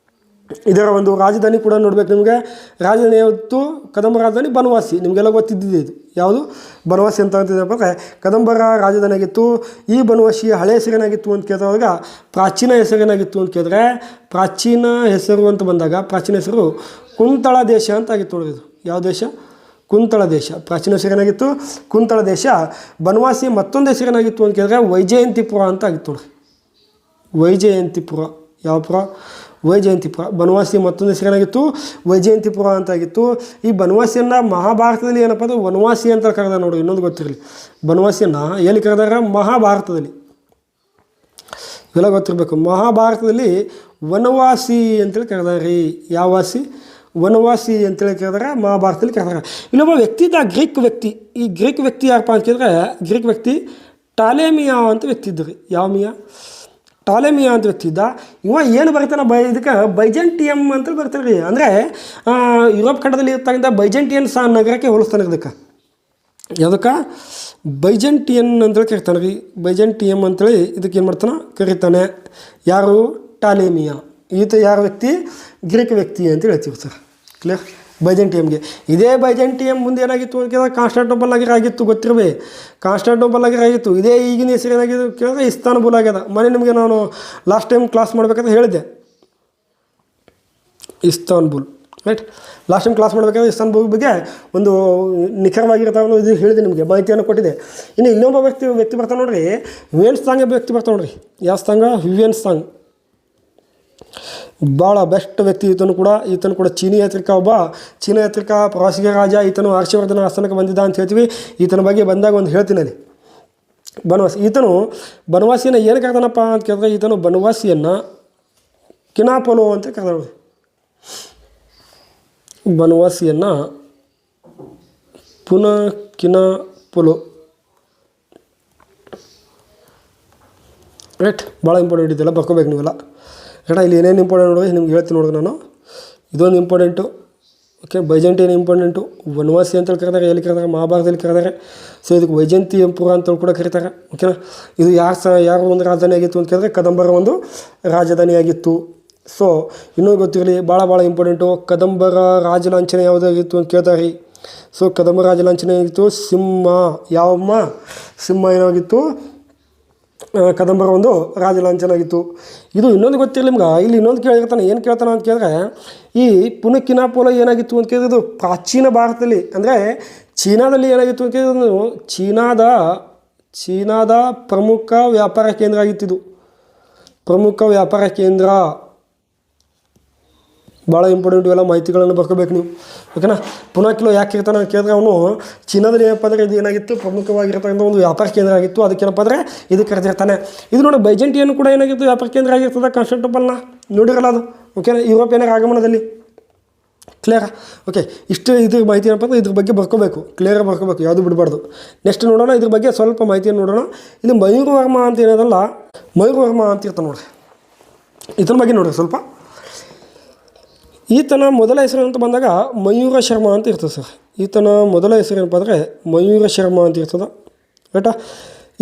ಇದರ ಒಂದು ರಾಜಧಾನಿ ಕೂಡ ನೋಡ್ಬೇಕು ನಿಮಗೆ. ರಾಜಧಾನಿ ಯಾವತ್ತು? ಕದಂಬ ರಾಜಧಾನಿ ಬನವಾಸಿ. ನಿಮಗೆಲ್ಲ ಗೊತ್ತಿದ್ದಿದೆ ಇದು. ಯಾವುದು? ಬನವಾಸಿ ಅಂತ ಅಂತಿದ್ದಪ್ಪ ಅಂದರೆ ಕದಂಬರ ರಾಜಧಾನಿ ಆಗಿತ್ತು. ಈ ಬನವಾಸಿಯ ಹಳೆಯ ಹೆಸರೇನಾಗಿತ್ತು ಅಂತ ಕೇಳಿದಾಗ ಪ್ರಾಚೀನ ಹೆಸರೇನಾಗಿತ್ತು ಅಂತ ಕೇಳಿದ್ರೆ ಪ್ರಾಚೀನ ಹೆಸರು ಅಂತ ಬಂದಾಗ ಪ್ರಾಚೀನ ಹೆಸರು ಕುಂತಳ ದೇಶ ಅಂತ ಆಗಿತ್ತು ನೋಡಿದ್ದು. ಯಾವ ದೇಶ? ಕುಂತಳ ದೇಶ. ಪ್ರಾಚೀನ ಹೆಸರೇನಾಗಿತ್ತು? ಕುಂತಳ ದೇಶ. ಬನವಾಸಿ ಮತ್ತೊಂದು ಹೆಸರೇನಾಗಿತ್ತು ಅಂತ ಕೇಳಿದ್ರೆ ವೈಜಯಂತಿಪುರ ಅಂತ ಆಗಿತ್ತು ನೋಡಿರಿ. ವೈಜಯಂತಿಪುರ. ಯಾವ ಪುರ? ವೈಜಯಂತಿಪುರ. ಬನವಾಸಿ ಮತ್ತೊಂದು ಹೆಸರೇನಾಗಿತ್ತು? ವೈಜಯಂತಿಪುರ ಅಂತಾಗಿತ್ತು. ಈ ಬನವಾಸಿಯನ್ನು ಮಹಾಭಾರತದಲ್ಲಿ ಏನಪ್ಪ ಅದು ವನವಾಸಿ ಅಂತ ಕರೆದ ನೋಡ್ರಿ. ಇನ್ನೊಂದು ಗೊತ್ತಿರಲಿ, ಬನವಾಸಿಯನ್ನು ಎಲ್ಲಿ ಕರೆದಾರ? ಮಹಾಭಾರತದಲ್ಲಿ. ಇವೆಲ್ಲ ಗೊತ್ತಿರಬೇಕು. ಮಹಾಭಾರತದಲ್ಲಿ ವನವಾಸಿ ಅಂತೇಳಿ ಕರೆದಾರಿ. ಯಾವ ವಾಸಿ? ವನವಾಸಿ ಅಂತೇಳಿ ಕರೆದಾರ. ಮಹಾಭಾರತದಲ್ಲಿ ಕರೆದಾರ. ಇಲ್ಲೊಬ್ಬ ವ್ಯಕ್ತಿ ಇದ್ದ, ಗ್ರೀಕ್ ವ್ಯಕ್ತಿ. ಈ ಗ್ರೀಕ್ ವ್ಯಕ್ತಿ ಯಾರಪ್ಪ ಅಂತ ಕೇಳಿದ್ರೆ ಗ್ರೀಕ್ ವ್ಯಕ್ತಿ ಟಾಲೆಮಿಯಾ ಅಂತ ವ್ಯಕ್ತಿ ಇದ್ದರು. ಯಾವ ಮಿಯಾ? ಟಾಲೆಮಿಯಾ ಅಂತ ವ್ಯಕ್ತಿ ಇದ್ದ. ಇವ ಏನು ಬರ್ತಾನೆ ಇದಕ್ಕೆ ಬೈಜೆಂಟಿಯಮ್ ಅಂತ ಬರ್ತಾರೆ ರೀ. ಅಂದರೆ ಯುರೋಪ್ ಖಂಡದಲ್ಲಿ ಇರ್ತಕ್ಕಂಥ ಬೈಜೆಂಟಿಯನ್ ನಗರಕ್ಕೆ ಹೋಲಿಸ್ತಾನೆ. ಇದಕ್ಕೆ ಯಾವುದಕ್ಕೆ? ಬೈಜೆಂಟಿಯನ್ ಅಂತೇಳಿ ಕರಿತಾನೆ ರೀ. ಬೈಜೆಂಟಿಯಮ್ ಅಂತೇಳಿ ಇದಕ್ಕೆ ಏನು ಮಾಡ್ತಾನೆ? ಕರೀತಾನೆ. ಯಾರು? ಟಾಲೆಮಿಯಾ. ಈತ ಯಾರ ವ್ಯಕ್ತಿ? ಗ್ರೀಕ್ ವ್ಯಕ್ತಿ ಅಂತ ಹೇಳ್ತೀವಿ ಸರ್. ಕ್ಲಿಯರ್? ಬೈಜೆಂಟಿಯಮ್ಗೆ. ಇದೇ ಬೈಜೆಂಟಿಯಮ್ ಮುಂದೆ ಏನಾಗಿತ್ತು ಅಂತ ಕೇಳಿದ್ರೆ ಕಾನ್ಸ್ಟಾಂಟಿನೋಪಲ್ ಆಗಿತ್ತು. ಗೊತ್ತಿರಬೇ, ಕಾನ್ಸ್ಟಾಂಟಿನೋಪಲ್ ಆಗಿತ್ತು. ಇದೇ ಈಗಿನ ಹೆಸರು ಏನಾಗಿದೆ ಕೇಳಿದ್ರೆ ಇಸ್ತಾನ್ಬುಲ್ ಆಗ್ಯದ. ಮನೆ ನಿಮಗೆ ನಾನು ಲಾಸ್ಟ್ ಟೈಮ್ ಕ್ಲಾಸ್ ಮಾಡ್ಬೇಕಂತ ಹೇಳಿದ್ದೆ Istanbul. Right? Last time class ಮಾಡಬೇಕಾದ್ರೆ ಇಸ್ತಾನ್ಬುಲ್ ಬಗ್ಗೆ ಒಂದು ನಿಖರವಾಗಿರ್ತಾವ ಇದು ಹೇಳಿದೆ, ನಿಮಗೆ ಮಾಹಿತಿಯನ್ನು ಕೊಟ್ಟಿದೆ. ಇನ್ನು ಇನ್ನೊಬ್ಬ ವ್ಯಕ್ತಿ ಬರ್ತಾನೆ ನೋಡ್ರಿ, ಹ್ಯುಯೆನ್ ಸಾಂಗ್ ಎಂಬ ವ್ಯಕ್ತಿ ಬರ್ತಾನೆ ನೋಡ್ರಿ. ಯಾವ ಸಾಂಗ್? ಹ್ಯುಯೆನ್ ಸಾಂಗ್. ಭಾಳ ಬೆಸ್ಟ್ ವ್ಯಕ್ತಿ ಈತನು ಕೂಡ ಚೀನಿ ಯಾತ್ರಿಕ. ಒಬ್ಬ ಚೀನಾ ಯಾತ್ರಿಕ, ಪ್ರವಾಸಿಗ ರಾಜ. ಈತನು ಹರ್ಷವರ್ಧನ ಆಸ್ಥಾನಕ್ಕೆ ಬಂದಿದ್ದ ಅಂತ ಹೇಳ್ತೀವಿ. ಈತನ ಬಗ್ಗೆ ಬಂದಾಗ ಒಂದು ಹೇಳ್ತೀನಿ ಅಲ್ಲಿ. ಬನವಾಸಿ. ಈತನು ಬನವಾಸಿಯನ್ನು ಏನು ಕರೆದಾನಪ್ಪ ಅಂತ ಕೇಳಿದ್ರೆ ಈತನು ಬನವಾಸಿಯನ್ನು ಕಿನಾಪೊಲೋ ಅಂತ ಕರೆದ. ಬನವಾಸಿಯನ್ನು ಪುನಃ ಕಿನಾಪೊಲೋ. ರೈಟ್? ಭಾಳ ಇಂಪಾರ್ಟೆಂಟ್ ಇದೆಲ್ಲ ಬರ್ಕೋಬೇಕು ನೀವೆಲ್ಲ. ಇಲ್ಲಿ ಏನೇನು ಇಂಪಾರ್ಟೆಂಟ್ ನೋಡಿದ್ರೆ ನಿಮ್ಗೆ ಹೇಳ್ತೀನಿ ನೋಡಿದ್ರೆ ನಾನು. ಇದೊಂದು important. Okay, Byzantine important. Vanavasi ಅಂತೇಳಿ ಕರೆದಾರೆ. ಎಲ್ಲಿ ಕರೆದಾರೆ? ಮಹಾಭಾರತದಲ್ಲಿ ಕರೆದಾರೆ. ಸೊ ಇದಕ್ಕೆ ವೈಜಯಂತಿಪುರ ಅಂತೇಳಿ ಕೂಡ ಕರೀತಾರೆ. ಓಕೆನಾ? ಇದು ಯಾರು ಒಂದು ರಾಜಧಾನಿ ಆಗಿತ್ತು ಅಂತ ಕೇಳಿದ್ರೆ ಕದಂಬರ ಒಂದು ರಾಜಧಾನಿಯಾಗಿತ್ತು. ಸೊ ಇನ್ನೂ ಗೊತ್ತಿರಲಿ, ಭಾಳ ಇಂಪಾರ್ಟೆಂಟು. ಕದಂಬರ ರಾಜಲಾಂಛನ ಯಾವುದಾಗಿತ್ತು ಅಂತ ಕೇಳ್ತಾರೆ. ಸೊ ಕದಂಬರ ರಾಜಲಾಂಛನ ಆಗಿತ್ತು ಸಿಂಹ. ಯಾವಮ್ಮ? ಸಿಂಹ ಏನಾಗಿತ್ತು? ಕದಂಬರ ಒಂದು ರಾಜಲಾಂಛನ ಆಗಿತ್ತು. ಇದು ಇನ್ನೊಂದು ಗೊತ್ತಿರಲಿ ನಿಮ್ಗೆ. ಇಲ್ಲಿ ಇನ್ನೊಂದು ಕೇಳಿರ್ತಾನೆ, ಏನು ಕೇಳ್ತಾನೆ ಅಂತ ಕೇಳಿದ್ರೆ, ಈ ಪುನಕಿನಾಪೋಲ ಏನಾಗಿತ್ತು ಅಂತ ಕೇಳಿದ್ರೆ, ಇದು ಪ್ರಾಚೀನ ಭಾರತದಲ್ಲಿ ಅಂದರೆ ಚೀನಾದಲ್ಲಿ ಏನಾಗಿತ್ತು ಅಂತ ಕೇಳಿದ್ರೆ, ಚೀನಾದ ಪ್ರಮುಖ ವ್ಯಾಪಾರ ಕೇಂದ್ರ ಆಗಿತ್ತಿದು. ಪ್ರಮುಖ ವ್ಯಾಪಾರ ಕೇಂದ್ರ. ಭಾಳ ಇಂಪಾರ್ಟೆಂಟ್ ಇವೆಲ್ಲ ಮಾಹಿತಿಗಳನ್ನು ಬರ್ಕೋಬೇಕು ನೀವು, ಓಕೆನಾ. ಪುನಕಿಲೋ ಯಾಕೆ ಇರ್ತಾನೆ ಅಂತ ಕೇಳಿದ್ರೆ, ಅವನು ಚೀನಾದಲ್ಲಿ ಏನಪ್ಪ ಅಂದರೆ ಇದು ಏನಾಗಿತ್ತು, ಪ್ರಮುಖವಾಗಿರ್ತಕ್ಕಂಥ ಒಂದು ವ್ಯಾಪಾರ ಕೇಂದ್ರ ಆಗಿತ್ತು. ಅದಕ್ಕೇನಪ್ಪ ಅಂದರೆ ಇದು ಕರೆದಿರ್ತಾನೆ. ಇದು ನೋಡಿ, ಬೈಜೆಂಟಿಯನ್ ಕೂಡ ಏನಾಗಿತ್ತು, ವ್ಯಾಪಾರ ಕೇಂದ್ರ ಆಗಿರ್ತದೆ. ಕಾನ್ಸ್ಟಾಂಟಿನೋಪಲ್ನ ನೋಡಿರಲ್ಲ ಅದು, ಓಕೆನಾ. ಯುರೋಪಿಯನ್ ಆಗಮನದಲ್ಲಿ. ಕ್ಲಿಯರಾ? ಓಕೆ, ಇಷ್ಟು ಇದ್ರ ಮಾಹಿತಿ ಏನಪ್ಪ ಅಂದರೆ ಇದ್ರ ಬಗ್ಗೆ ಬರ್ಕೋಬೇಕು, ಕ್ಲಿಯರಾಗಿ ಬರ್ಕೋಬೇಕು, ಯಾವುದು ಬಿಡಬಾರ್ದು. ನೆಕ್ಸ್ಟ್ ನೋಡೋಣ, ಇದ್ರ ಬಗ್ಗೆ ಸ್ವಲ್ಪ ಮಾಹಿತಿಯನ್ನು ನೋಡೋಣ. ಇಲ್ಲಿ ಮಯೂರವರ್ಮ ಅಂತ ಏನದಲ್ಲ, ಮಯೂರವರ್ಮ ಅಂತ ಇರ್ತಾನೆ ನೋಡಿರಿ. ಇದ್ರ ಬಗ್ಗೆ ನೋಡಿರಿ ಸ್ವಲ್ಪ. ಈತನ ಮೊದಲ ಹೆಸರು ಅಂತ ಬಂದಾಗ ಮಯೂರ ಶರ್ಮ ಅಂತ ಇರ್ತದೆ ಸರ್. ಈತನ ಮೊದಲ ಹೆಸರು ಏನಪ್ಪ ಅಂದರೆ ಮಯೂರ ಶರ್ಮ ಅಂತ ಇರ್ತದೆ, ರೈಟಾ.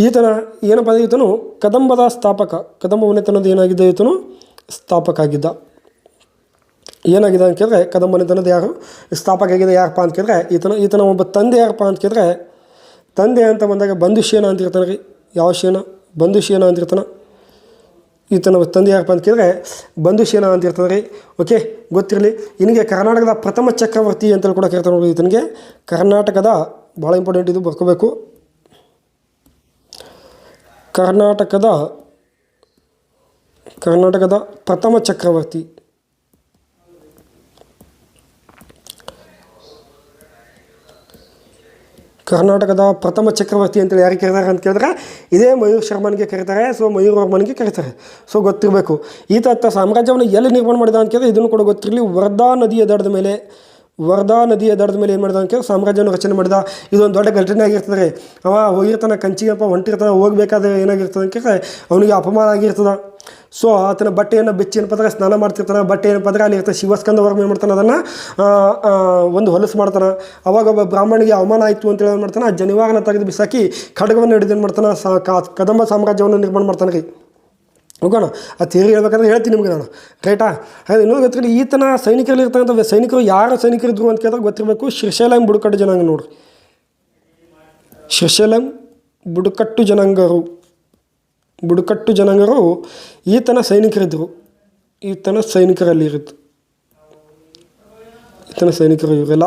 ಈತನ ಏನಪ್ಪ ಅಂದರೆ ಈತನು ಕದಂಬದ ಸ್ಥಾಪಕ, ಕದಂಬ ಮನೆತನದ ಏನಾಗಿದ್ದ, ಈತನು ಸ್ಥಾಪಕ ಆಗಿದ್ದ. ಏನಾಗಿದೆ ಅಂತ ಕೇಳಿದ್ರೆ, ಕದಂಬ ಮನೆತನದ ಯಾರು ಸ್ಥಾಪಕ ಆಗಿದೆ ಯಾರಪ್ಪ ಅಂತ ಕೇಳಿದ್ರೆ ಈತನ ಒಬ್ಬ ತಂದೆ ಯಾರಪ್ಪ ಅಂತ ಕೇಳಿದ್ರೆ, ತಂದೆ ಅಂತ ಬಂದಾಗ ಬಂಧುಶೇನ ಅಂತ ಇರ್ತಾನೆ ರೀ. ಯಾವ ಶೇನ? ಬಂಧುಶೇನ ಅಂತ ಇರ್ತಾನೆ. ಈತನ ತಂದೆ ಯಾರಪ್ಪ ಅಂತ ಕೇಳಿದ್ರೆ ಬಂಧುಶೇನ ಅಂತ ಇರ್ತದೆ ರೀ. ಓಕೆ, ಗೊತ್ತಿರಲಿ. ಇವನಿಗೆ ಕರ್ನಾಟಕದ ಪ್ರಥಮ ಚಕ್ರವರ್ತಿ ಅಂತೇಳಿ ಕೂಡ ಕೇಳ್ತಾರೆ ನೋಡಿ. ಈತನಿಗೆ ಕರ್ನಾಟಕದ, ಭಾಳ ಇಂಪಾರ್ಟೆಂಟ್ ಇದು ಬರ್ಕೋಬೇಕು, ಕರ್ನಾಟಕದ ಪ್ರಥಮ ಚಕ್ರವರ್ತಿ. ಕರ್ನಾಟಕದ ಪ್ರಥಮ ಚಕ್ರವರ್ತಿ ಅಂತೇಳಿ ಯಾರಿಗೆ ಕರೀತಾರೆ ಅಂತ ಕೇಳಿದ್ರೆ ಇದೇ ಮಯೂರ್ ಶರ್ಮನಿಗೆ ಕರೀತಾರೆ. ಸೊ ಮಯೂರವರ್ಮನಿಗೆ ಕರೀತಾರೆ. ಸೊ ಗೊತ್ತಿರಬೇಕು. ಈತ ಸಾಮ್ರಾಜ್ಯವನ್ನು ಎಲ್ಲಿ ನಿರ್ಮಾಣ ಮಾಡಿದ ಅಂತ ಕೇಳಿದ್ರೆ ಇದನ್ನು ಕೂಡ ಗೊತ್ತಿರಲಿ. ವರ್ಧಾ ನದಿಯ ದಡದ ಮೇಲೆ ಏನು ಮಾಡಿದ ಅಂತ ಕೇಳಿದ್ರೆ ಸಾಮ್ರಾಜ್ಯವನ್ನು ರಚನೆ ಮಾಡಿದ. ಇದೊಂದು ದೊಡ್ಡ ಘಟನೆ ಆಗಿರ್ತದೆ. ಅವ ಹೋಗಿರ್ತಾನೆ ಕಂಚಿಗಪ್ಪ, ಹೊಂಟಿರ್ತಾನೆ, ಹೋಗಬೇಕಾದ್ರೆ ಏನಾಗಿರ್ತದೆ ಅಂತ ಕೇಳಿದ್ರೆ ಅವನಿಗೆ ಅಪಮಾನ ಆಗಿರ್ತದೆ. ಸೊ ಆತನ ಬಟ್ಟೆಯನ್ನು ಬೆಚ್ಚಿ ಏನಪ್ಪ ಅಂದ್ರೆ ಸ್ನಾನ ಮಾಡ್ತಿರ್ತಾನೆ. ಬಟ್ಟೆ ಏನಪ್ಪ ಅಂದ್ರೆ ಅಲ್ಲಿ ಇರ್ತಾನೆ. ಶಿವಸ್ಕಂದ ವರ್ಮ ಏನು ಮಾಡ್ತಾನೆ, ಅದನ್ನು ಒಂದು ಹೊಲಸು ಮಾಡ್ತಾನೆ. ಅವಾಗ ಒಬ್ಬ ಬ್ರಾಹ್ಮಣಿಗೆ ಅವಮಾನ ಆಯಿತು ಅಂತೇಳಿ ಏನು ಮಾಡ್ತಾನೆ, ಆ ಜನಿವಾರನ ತೆಗೆದು ಬಿಸಾಕಿ ಖಡ್ಗವನ್ನು ಹಿಡಿದು ಏನು ಮಾಡ್ತಾನೆ, ಕದಂಬ ಸಾಮ್ರಾಜ್ಯವನ್ನು ನಿರ್ಮಾಣ ಮಾಡ್ತಾನೆ ರೀ. ಹೋಗೋಣ, ಆ ಥಿಯರಿ ಹೇಳ್ಬೇಕಂದ್ರೆ ಹೇಳ್ತೀನಿ ನಿಮಗೆ ನಾನು, ರೈಟಾ. ಹಾಗೆ ಇನ್ನೊಂದು ಗೊತ್ತಿರಲಿ, ಈತನ ಸೈನಿಕರಲ್ಲಿ ಇರ್ತಕ್ಕಂಥ ಸೈನಿಕರು ಯಾರು ಸೈನಿಕರಿದ್ರು ಅಂತ ಕೇಳಿದ್ರೆ ಗೊತ್ತಿರಬೇಕು. ಶ್ರೀಶೈಲಂ ಬುಡಕಟ್ಟು ಜನಾಂಗ ನೋಡ್ರಿ. ಶ್ರೀಶೈಲಂ ಬುಡಕಟ್ಟು ಜನಾಂಗರು ಈತನ ಸೈನಿಕರಿದ್ದರು. ಈತನ ಸೈನಿಕರು ಇವರೆಲ್ಲ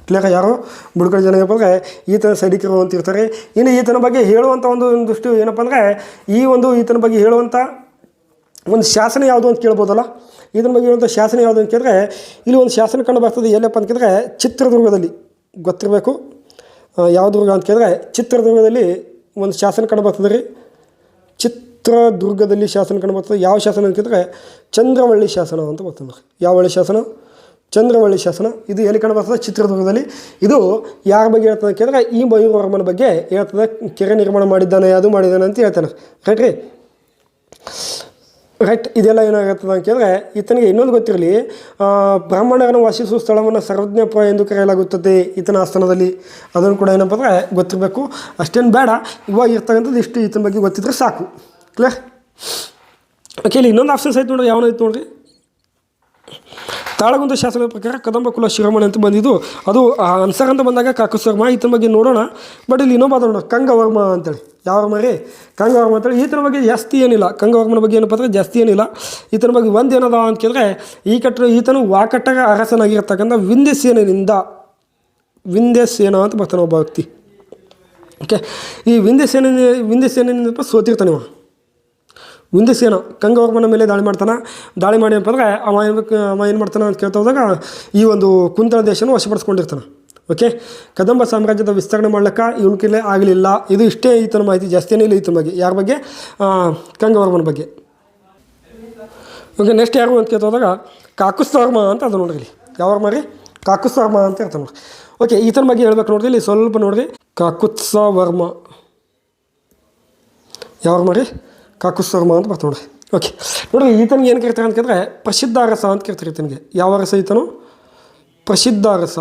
ಕ್ಲಿಯರ್. ಯಾರು ಬುಡಕಟ್ಟು ಜನಾಂಗ ಅಂದರೆ ಈತನ ಸೈನಿಕರು ಅಂತ ಇರ್ತಾರೆ. ಇನ್ನು ಈತನ ಬಗ್ಗೆ ಹೇಳುವಂಥ ಒಂದಷ್ಟು ಏನಪ್ಪ ಅಂದರೆ ಈತನ ಬಗ್ಗೆ ಹೇಳುವಂಥ ಒಂದು ಶಾಸನ ಯಾವುದು ಅಂತ ಕೇಳ್ಬೋದಲ್ಲ. ಇದರ ಬಗ್ಗೆ ಹೇಳುವಂಥ ಶಾಸನ ಯಾವುದು ಅಂತ ಕೇಳಿದ್ರೆ ಇಲ್ಲಿ ಒಂದು ಶಾಸನ ಕಂಡು ಬರ್ತದೆ. ಎಲ್ಲಪ್ಪ ಅಂತ ಕೇಳಿದ್ರೆ ಚಿತ್ರದುರ್ಗದಲ್ಲಿ. ಗೊತ್ತಿರಬೇಕು ಯಾವ ದುರ್ಗ ಅಂತ ಕೇಳಿದ್ರೆ ಚಿತ್ರದುರ್ಗದಲ್ಲಿ ಒಂದು ಶಾಸನ ಕಂಡು ಬರ್ತದೆ ರೀ. ಚಿತ್ರದುರ್ಗದಲ್ಲಿ ಶಾಸನ ಕಂಡು ಬರ್ತದೆ. ಯಾವ ಶಾಸನ ಅಂತ ಕೇಳಿದ್ರೆ ಚಂದ್ರವಳ್ಳಿ ಶಾಸನ ಅಂತ ಬರ್ತದೆ. ಯಾವ ಒಳ್ಳಿ ಶಾಸನ? ಚಂದ್ರವಳ್ಳಿ ಶಾಸನ. ಇದು ಎಲ್ಲಿ ಕಂಡು ಬರ್ತದೆ? ಚಿತ್ರದುರ್ಗದಲ್ಲಿ. ಇದು ಯಾರ ಬಗ್ಗೆ ಹೇಳ್ತದೆ ಅಂತ ಕೇಳಿದ್ರೆ ಈ ಮಯೂರವರ್ಮನ ಬಗ್ಗೆ ಹೇಳ್ತದೆ. ಕೆರೆ ನಿರ್ಮಾಣ ಮಾಡಿದ್ದಾನೆ, ಅದು ಮಾಡಿದ್ದಾನೆ ಅಂತ ಹೇಳ್ತಾನೆ, ರೈಟ್ ರೀ. ರೈಟ್. ಇದೆಲ್ಲ ಏನಾಗುತ್ತದೆ ಅಂತ ಕೇಳಿದ್ರೆ ಈತನಿಗೆ ಇನ್ನೊಂದು ಗೊತ್ತಿರಲಿ, ಬ್ರಾಹ್ಮಣರನ್ನು ವಾಸಿಸುವ ಸ್ಥಳವನ್ನು ಸರ್ವಜ್ಞಪ್ಪ ಎಂದು ಕರೆಯಲಾಗುತ್ತದೆ ಈತನ ಆಸ್ಥಾನದಲ್ಲಿ. ಅದನ್ನು ಕೂಡ ಏನಪ್ಪ ಅಂದರೆ ಗೊತ್ತಿರಬೇಕು. ಅಷ್ಟೇನು ಬೇಡ, ಇವಾಗ ಇರ್ತಕ್ಕಂಥದ್ದು ಇಷ್ಟು ಈತನ ಬಗ್ಗೆ ಗೊತ್ತಿದ್ರೆ ಸಾಕು. ಕ್ಲಿಯರ್? ಓಕೆ, ಇಲ್ಲಿ ಇನ್ನೊಂದು ಆಪ್ಷನ್ಸ್ ಐತೆ ನೋಡಿರಿ. ಯಾವನೈತೆ ನೋಡಿರಿ. ತಾಳಗುಂದ ಶಾಸನದ ಪ್ರಕಾರ ಕದಂಬ ಕುಲ ಶಿರೋಮಣಿ ಅಂತ ಬಂದಿದ್ದು. ಅದು ಅನ್ಸರ್ ಅಂತ ಬಂದಾಗ ಕಾಕುಸ್ತರ್ಮ. ಈತನ ಬಗ್ಗೆ ನೋಡೋಣ. ಬಟ್ ಇಲ್ಲಿ ಇನ್ನೊಬ್ಬ ನೋಡೋಣ, ಕಂಗವರ್ಮ ಅಂತೇಳಿ. ಯಾವ ವರ್ಮ ರೀ? ಕಂಗವರ್ಮ ಅಂತೇಳಿ. ಈತನ ಬಗ್ಗೆ ಜಾಸ್ತಿ ಏನಿಲ್ಲ. ಕಂಗವರ್ಮನ ಬಗ್ಗೆ ಏನಪ್ಪ ಅಂದರೆ ಜಾಸ್ತಿ ಏನಿಲ್ಲ. ಈತನ ಬಗ್ಗೆ ಒಂದು ಏನದ ಅಂತ ಕೇಳಿದ್ರೆ ಈತನು ವಾಕಟಗ ಅರಸನಾಗಿರ್ತಕ್ಕಂಥ ವಿಂಧ್ಯಸೇನ ಅಂತ ಬರ್ತಾನೆ ಒಬ್ಬ ವ್ಯಕ್ತಿ. ಓಕೆ, ಈ ವಿಂಧ್ಯಸೇನಿಂದ ಸೋತಿರ್ತಾನೆ ಇವ. ವಿಂಧ್ಯಸೇನ ಕಂಗವರ್ಮನ ಮೇಲೆ ದಾಳಿ ಮಾಡ್ತಾನೆ. ದಾಳಿ ಮಾಡಿ ಏನಪ್ಪ ಅಂದರೆ ಅವ ಏನು ಮಾಡ್ತಾನೆ ಅಂತ ಕೇಳ್ತಾ ಹೋದಾಗ ಈ ಒಂದು ಕುಂತಳ ದೇಶನ ವಶಪಡಿಸ್ಕೊಂಡಿರ್ತಾನೆ. ಓಕೆ, ಕದಂಬ ಸಾಮ್ರಾಜ್ಯದ ವಿಸ್ತರಣೆ ಮಾಡ್ಲಿಕ್ಕೆ ಇವನ ಕೈಲೇ ಆಗಲಿಲ್ಲ. ಇದು ಇಷ್ಟೇ ಈತನ ಮಾಹಿತಿ, ಜಾಸ್ತಿ ಏನಿಲ್ಲ ಈತನ ಬಗ್ಗೆ. ಯಾರ ಬಗ್ಗೆ? ಕಂಗವರ್ಮನ ಬಗ್ಗೆ. ಓಕೆ, ನೆಕ್ಸ್ಟ್ ಯಾರು ಅಂತ ಕೇಳ್ತಾ ಹೋದಾಗ ಕಾಕುಸ್ತವರ್ಮ ಅಂತ ಅದು ನೋಡ್ರಿ. ಇಲ್ಲಿ ಯಾವ ವರ್ಮ ರೀ? ಕಾಕುಸ್ತವರ್ಮ ಅಂತ ಇರ್ತಾನೆ ನೋಡ್ರಿ. ಓಕೆ, ಈತನ ಬಗ್ಗೆ ಹೇಳ್ಬೇಕು ನೋಡ್ರಿ. ಇಲ್ಲಿ ಸ್ವಲ್ಪ ನೋಡ್ರಿ. ಕಾಕುತ್ಸವರ್ಮ. ಯಾವ ವರ್ಮ ರೀ? ಕಾಕುಸ್ತವರ್ಮ ಅಂತ ಬರ್ತಾ ನೋಡ್ರಿ. ಓಕೆ, ನೋಡ್ರಿ ಈತನಿಗೆ ಏನು ಕರಿತಾರೆ ಅಂತ ಕೇಳಿದ್ರೆ ಪ್ರಸಿದ್ಧ ಅರಸ ಅಂತ ಕರಿತಾರೆ ಈತನಿಗೆ. ಯಾವ ಅರಸ ಈತನು? ಪ್ರಸಿದ್ಧ ಅರಸ.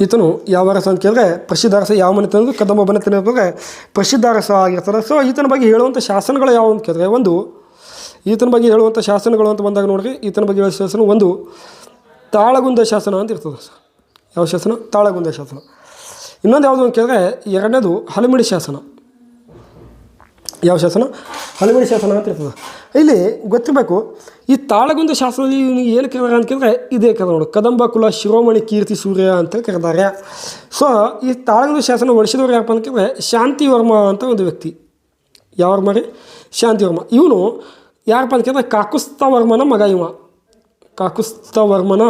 ಈತನು ಯಾವ ಅರಸ ಅಂತ ಕೇಳಿದ್ರೆ ಪ್ರಸಿದ್ಧ ಅರಸ. ಯಾವ ಮನೆತನದ್ದು? ಕದಂಬ ಮನೆತನ ಅಂದರೆ ಪ್ರಸಿದ್ಧ ಅರಸ ಆಗಿರ್ತಾರೆ. ಸೊ ಈತನ ಬಗ್ಗೆ ಹೇಳುವಂಥ ಶಾಸನಗಳು ಯಾವ ಅಂತ ಕೇಳಿದ್ರೆ ಈತನ ಬಗ್ಗೆ ಹೇಳುವಂಥ ಶಾಸನಗಳು ಅಂತ ಬಂದಾಗ ನೋಡ್ರಿ, ಈತನ ಬಗ್ಗೆ ಹೇಳೋ ಶಾಸನ ಒಂದು ತಾಳಗುಂದ ಶಾಸನ ಅಂತ ಇರ್ತದೆ. ಯಾವ ಶಾಸನ? ತಾಳಗುಂದ ಶಾಸನ. ಇನ್ನೊಂದು ಯಾವುದು ಅಂತ ಕೇಳಿದ್ರೆ ಎರಡನೇದು ಹಲಮಿಡಿ ಶಾಸನ. ಯಾವ ಶಾಸನ? ಹಲಿಮಿಡಿ ಶಾಸನ ಅಂತ ಇರ್ತದೆ. ಇಲ್ಲಿ ಗೊತ್ತಿರಬೇಕು, ಈ ತಾಳಗುಂದ ಶಾಸನದಲ್ಲಿ ಇವನಿಗೆ ಏನು ಕರೆದಾರೆ ಅಂತ ಕೇಳಿದ್ರೆ ಇದೇ ಕರೆ ನೋಡು, ಕದಂಬ ಕುಲ ಶಿರೋಮಣಿ ಕೀರ್ತಿ ಸೂರ್ಯ ಅಂತ ಕರೆದಾರೆ. ಸೊ ಈ ತಾಳಗುಂದ ಶಾಸನ ಹೊಡಿಸಿದವ್ರು ಯಾರಪ್ಪ ಅಂತ ಕೇಳಿದ್ರೆ ಶಾಂತಿವರ್ಮ ಅಂತ ಒಂದು ವ್ಯಕ್ತಿ. ಯಾವ ವರ್ಮ ರೀ? ಶಾಂತಿವರ್ಮ. ಇವನು ಯಾರಪ್ಪ ಅಂತ ಕೇಳಿದ್ರೆ ಕಾಕುಸ್ಥವರ್ಮನ ಮಗ ಇವ. ಕಾಕುಸ್ಥವರ್ಮನ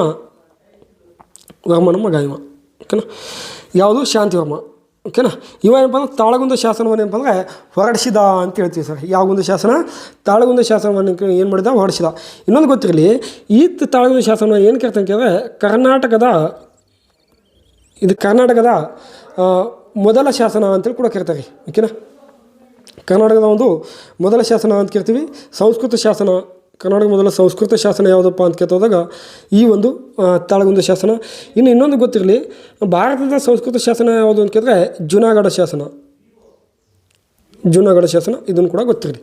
ಮಗ ಇವ. ಓಕೆನಾ? ಯಾವುದು? ಶಾಂತಿವರ್ಮ. ಓಕೆನಾ? ಇವ ಏನಪ್ಪ ಅಂದ್ರೆ ತಾಳಗುಂದ ಶಾಸನವನ್ನು ಏನಪ್ಪ ಅಂದರೆ ಹೊರಡಿಸಿದ ಅಂತ ಹೇಳ್ತೀವಿ ಸರ್. ಯಾವ ಗುಂದ ಶಾಸನ? ತಾಳಗುಂದ ಶಾಸನವನ್ನು ಏನು ಮಾಡಿದ? ಹೊರಡಿಸಿದ. ಇನ್ನೊಂದು ಗೊತ್ತಿರಲಿ, ಈ ತಾಳಗುಂದ ಶಾಸನ ಏನು ಕೇಳ್ತಾ ಕೇಳಿದ್ರೆ ಕರ್ನಾಟಕದ ಮೊದಲ ಶಾಸನ ಅಂತೇಳಿ ಕೂಡ ಕರಿತಾರೆ. ಓಕೆನಾ? ಕರ್ನಾಟಕದ ಒಂದು ಮೊದಲ ಶಾಸನ ಅಂತ ಕೇಳ್ತೀವಿ. ಸಂಸ್ಕೃತ ಶಾಸನ, ಕರ್ನಾಟಕ ಮೊದಲ ಸಂಸ್ಕೃತ ಶಾಸನ ಯಾವುದಪ್ಪ ಅಂತ ಕೇಳ್ತೋದಾಗ ಈ ಒಂದು ತಾಳಗುಂದ ಶಾಸನ. ಇನ್ನು ಇನ್ನೊಂದು ಗೊತ್ತಿರಲಿ, ಭಾರತದ ಸಂಸ್ಕೃತ ಶಾಸನ ಯಾವುದು ಅಂತ ಕೇಳಿದ್ರೆ ಜುನಾಗಢ ಶಾಸನ, ಇದನ್ನು ಕೂಡ ಗೊತ್ತಿರಲಿ.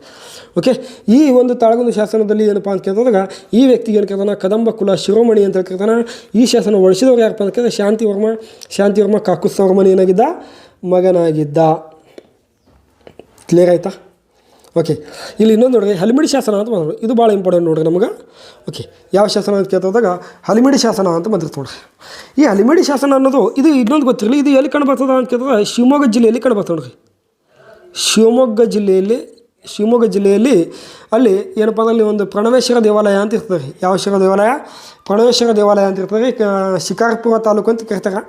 ಓಕೆ, ಈ ಒಂದು ತಾಳಗುಂದ ಶಾಸನದಲ್ಲಿ ಏನಪ್ಪ ಅಂತ ಕೇಳಿದಾಗ ಈ ವ್ಯಕ್ತಿಗೆ ಏನು ಕೇಳ್ತಾನೆ? ಕದಂಬ ಕುಲ ಶಿರೋಮಣಿ ಅಂತ ಕೇಳ್ತಾನೆ. ಈ ಶಾಸನ ಹೊಡಿಸಿದವ್ರು ಯಾರಪ್ಪ ಅಂತ ಕೇಳಿದ್ರೆ ಶಾಂತಿವರ್ಮ ಕಾಕುಸ್ಥವರ್ಮನ ಏನಾಗಿದ್ದ? ಮಗನಾಗಿದ್ದ. ಕ್ಲಿಯರ್ ಆಯಿತಾ? ಓಕೆ, ಇಲ್ಲಿ ಇನ್ನೊಂದು ನೋಡ್ರಿ, ಹಲಿಮಿಡಿ ಶಾಸನ ಅಂತ ಬಂದರು. ಇದು ಭಾಳ ಇಂಪಾರ್ಟೆಂಟ್ ನೋಡ್ರಿ ನಮಗೆ. ಓಕೆ, ಯಾವ ಶಾಸನ ಅಂತ ಕೇಳ್ತದಾಗ ಹಲಿಮಿಡಿ ಶಾಸನ ಅಂತ ಬಂದಿರ್ತ ನೋಡ್ರಿ. ಈ ಹಲಿಮಿಡಿ ಶಾಸನ ಅನ್ನೋದು ಇದು ಇನ್ನೊಂದು ಗೊತ್ತಿರಲಿ, ಇದು ಎಲ್ಲಿ ಕಂಡು ಬರ್ತದ ಅಂತ ಕೇಳಿದ್ರೆ ಶಿವಮೊಗ್ಗ ಜಿಲ್ಲೆಯಲ್ಲಿ ಕಂಡು ಬರ್ತದೆ ನೋಡ್ರಿ. ಶಿವಮೊಗ್ಗ ಜಿಲ್ಲೆಯಲ್ಲಿ ಅಲ್ಲಿ ಏನಪ್ಪ ಅಂದರೆ ಒಂದು ಪ್ರಣವೇಶ್ವರ ದೇವಾಲಯ ಅಂತ ಇರ್ತದೆ. ಯಾವ ದೇವಾಲಯ? ಪ್ರಣವೇಶ್ವರ ದೇವಾಲಯ ಅಂತ ಇರ್ತದೆ. ಶಿಕಾರ್ಪುರ ತಾಲೂಕು ಅಂತ ಕರೀತಾರೆ.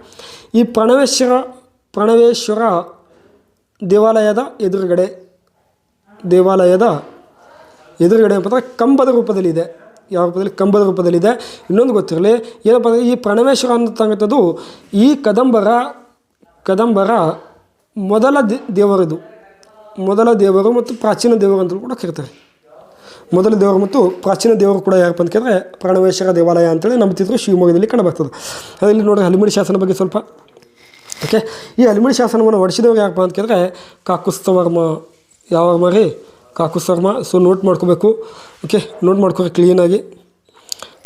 ಈ ಪ್ರಣವೇಶ್ವರ ದೇವಾಲಯದ ಎದುರುಗಡೆ ಏನಪ್ಪ ಅಂದರೆ ಕಂಬದ ರೂಪದಲ್ಲಿದೆ. ಯಾವ ರೂಪದಲ್ಲಿ? ಕಂಬದ ರೂಪದಲ್ಲಿದೆ. ಇನ್ನೊಂದು ಗೊತ್ತಿರಲಿ, ಏನಪ್ಪ ಅಂದರೆ ಈ ಪ್ರಣವೇಶ್ವರ ಅಂತಕ್ಕಂಥದ್ದು ಈ ಕದಂಬರ ಮೊದಲ ದೇವರಿದು. ಮೊದಲ ದೇವರು ಮತ್ತು ಪ್ರಾಚೀನ ದೇವರು ಅಂತಲೂ ಕೂಡ ಕರೀತಾರೆ. ಮೊದಲ ದೇವರು ಮತ್ತು ಪ್ರಾಚೀನ ದೇವರು ಕೂಡ ಯಾರಪ್ಪ ಅಂತ ಕೇಳಿದ್ರೆ ಪ್ರಣವೇಶ್ವರ ದೇವಾಲಯ ಅಂತೇಳಿ ನಂಬ್ತಿದ್ರು. ಶಿವಮೊಗ್ಗದಲ್ಲಿ ಕಂಡುಬರ್ತದೆ. ಅದರಲ್ಲಿ ನೋಡಿ ಹಲಿಮಿಡಿ ಶಾಸನ ಬಗ್ಗೆ ಸ್ವಲ್ಪ. ಓಕೆ, ಈ ಹಲಿಮಿಡಿ ಶಾಸನವನ್ನು ಹೊಡಿಸಿದವ್ರು ಯಾರಪ್ಪ ಅಂತ ಕೇಳಿದ್ರೆ ಕಾಕುಸ್ಥವರ್ಮ. ಯಾವ ವರ್ಮ ರೀ? ಕಾಕುಸ್ಥವರ್ಮ. ಸೊ ನೋಟ್ ಮಾಡ್ಕೋಬೇಕು. ಓಕೆ, ನೋಟ್ ಮಾಡ್ಕೋಬೇಕು ಕ್ಲೀನಾಗಿ.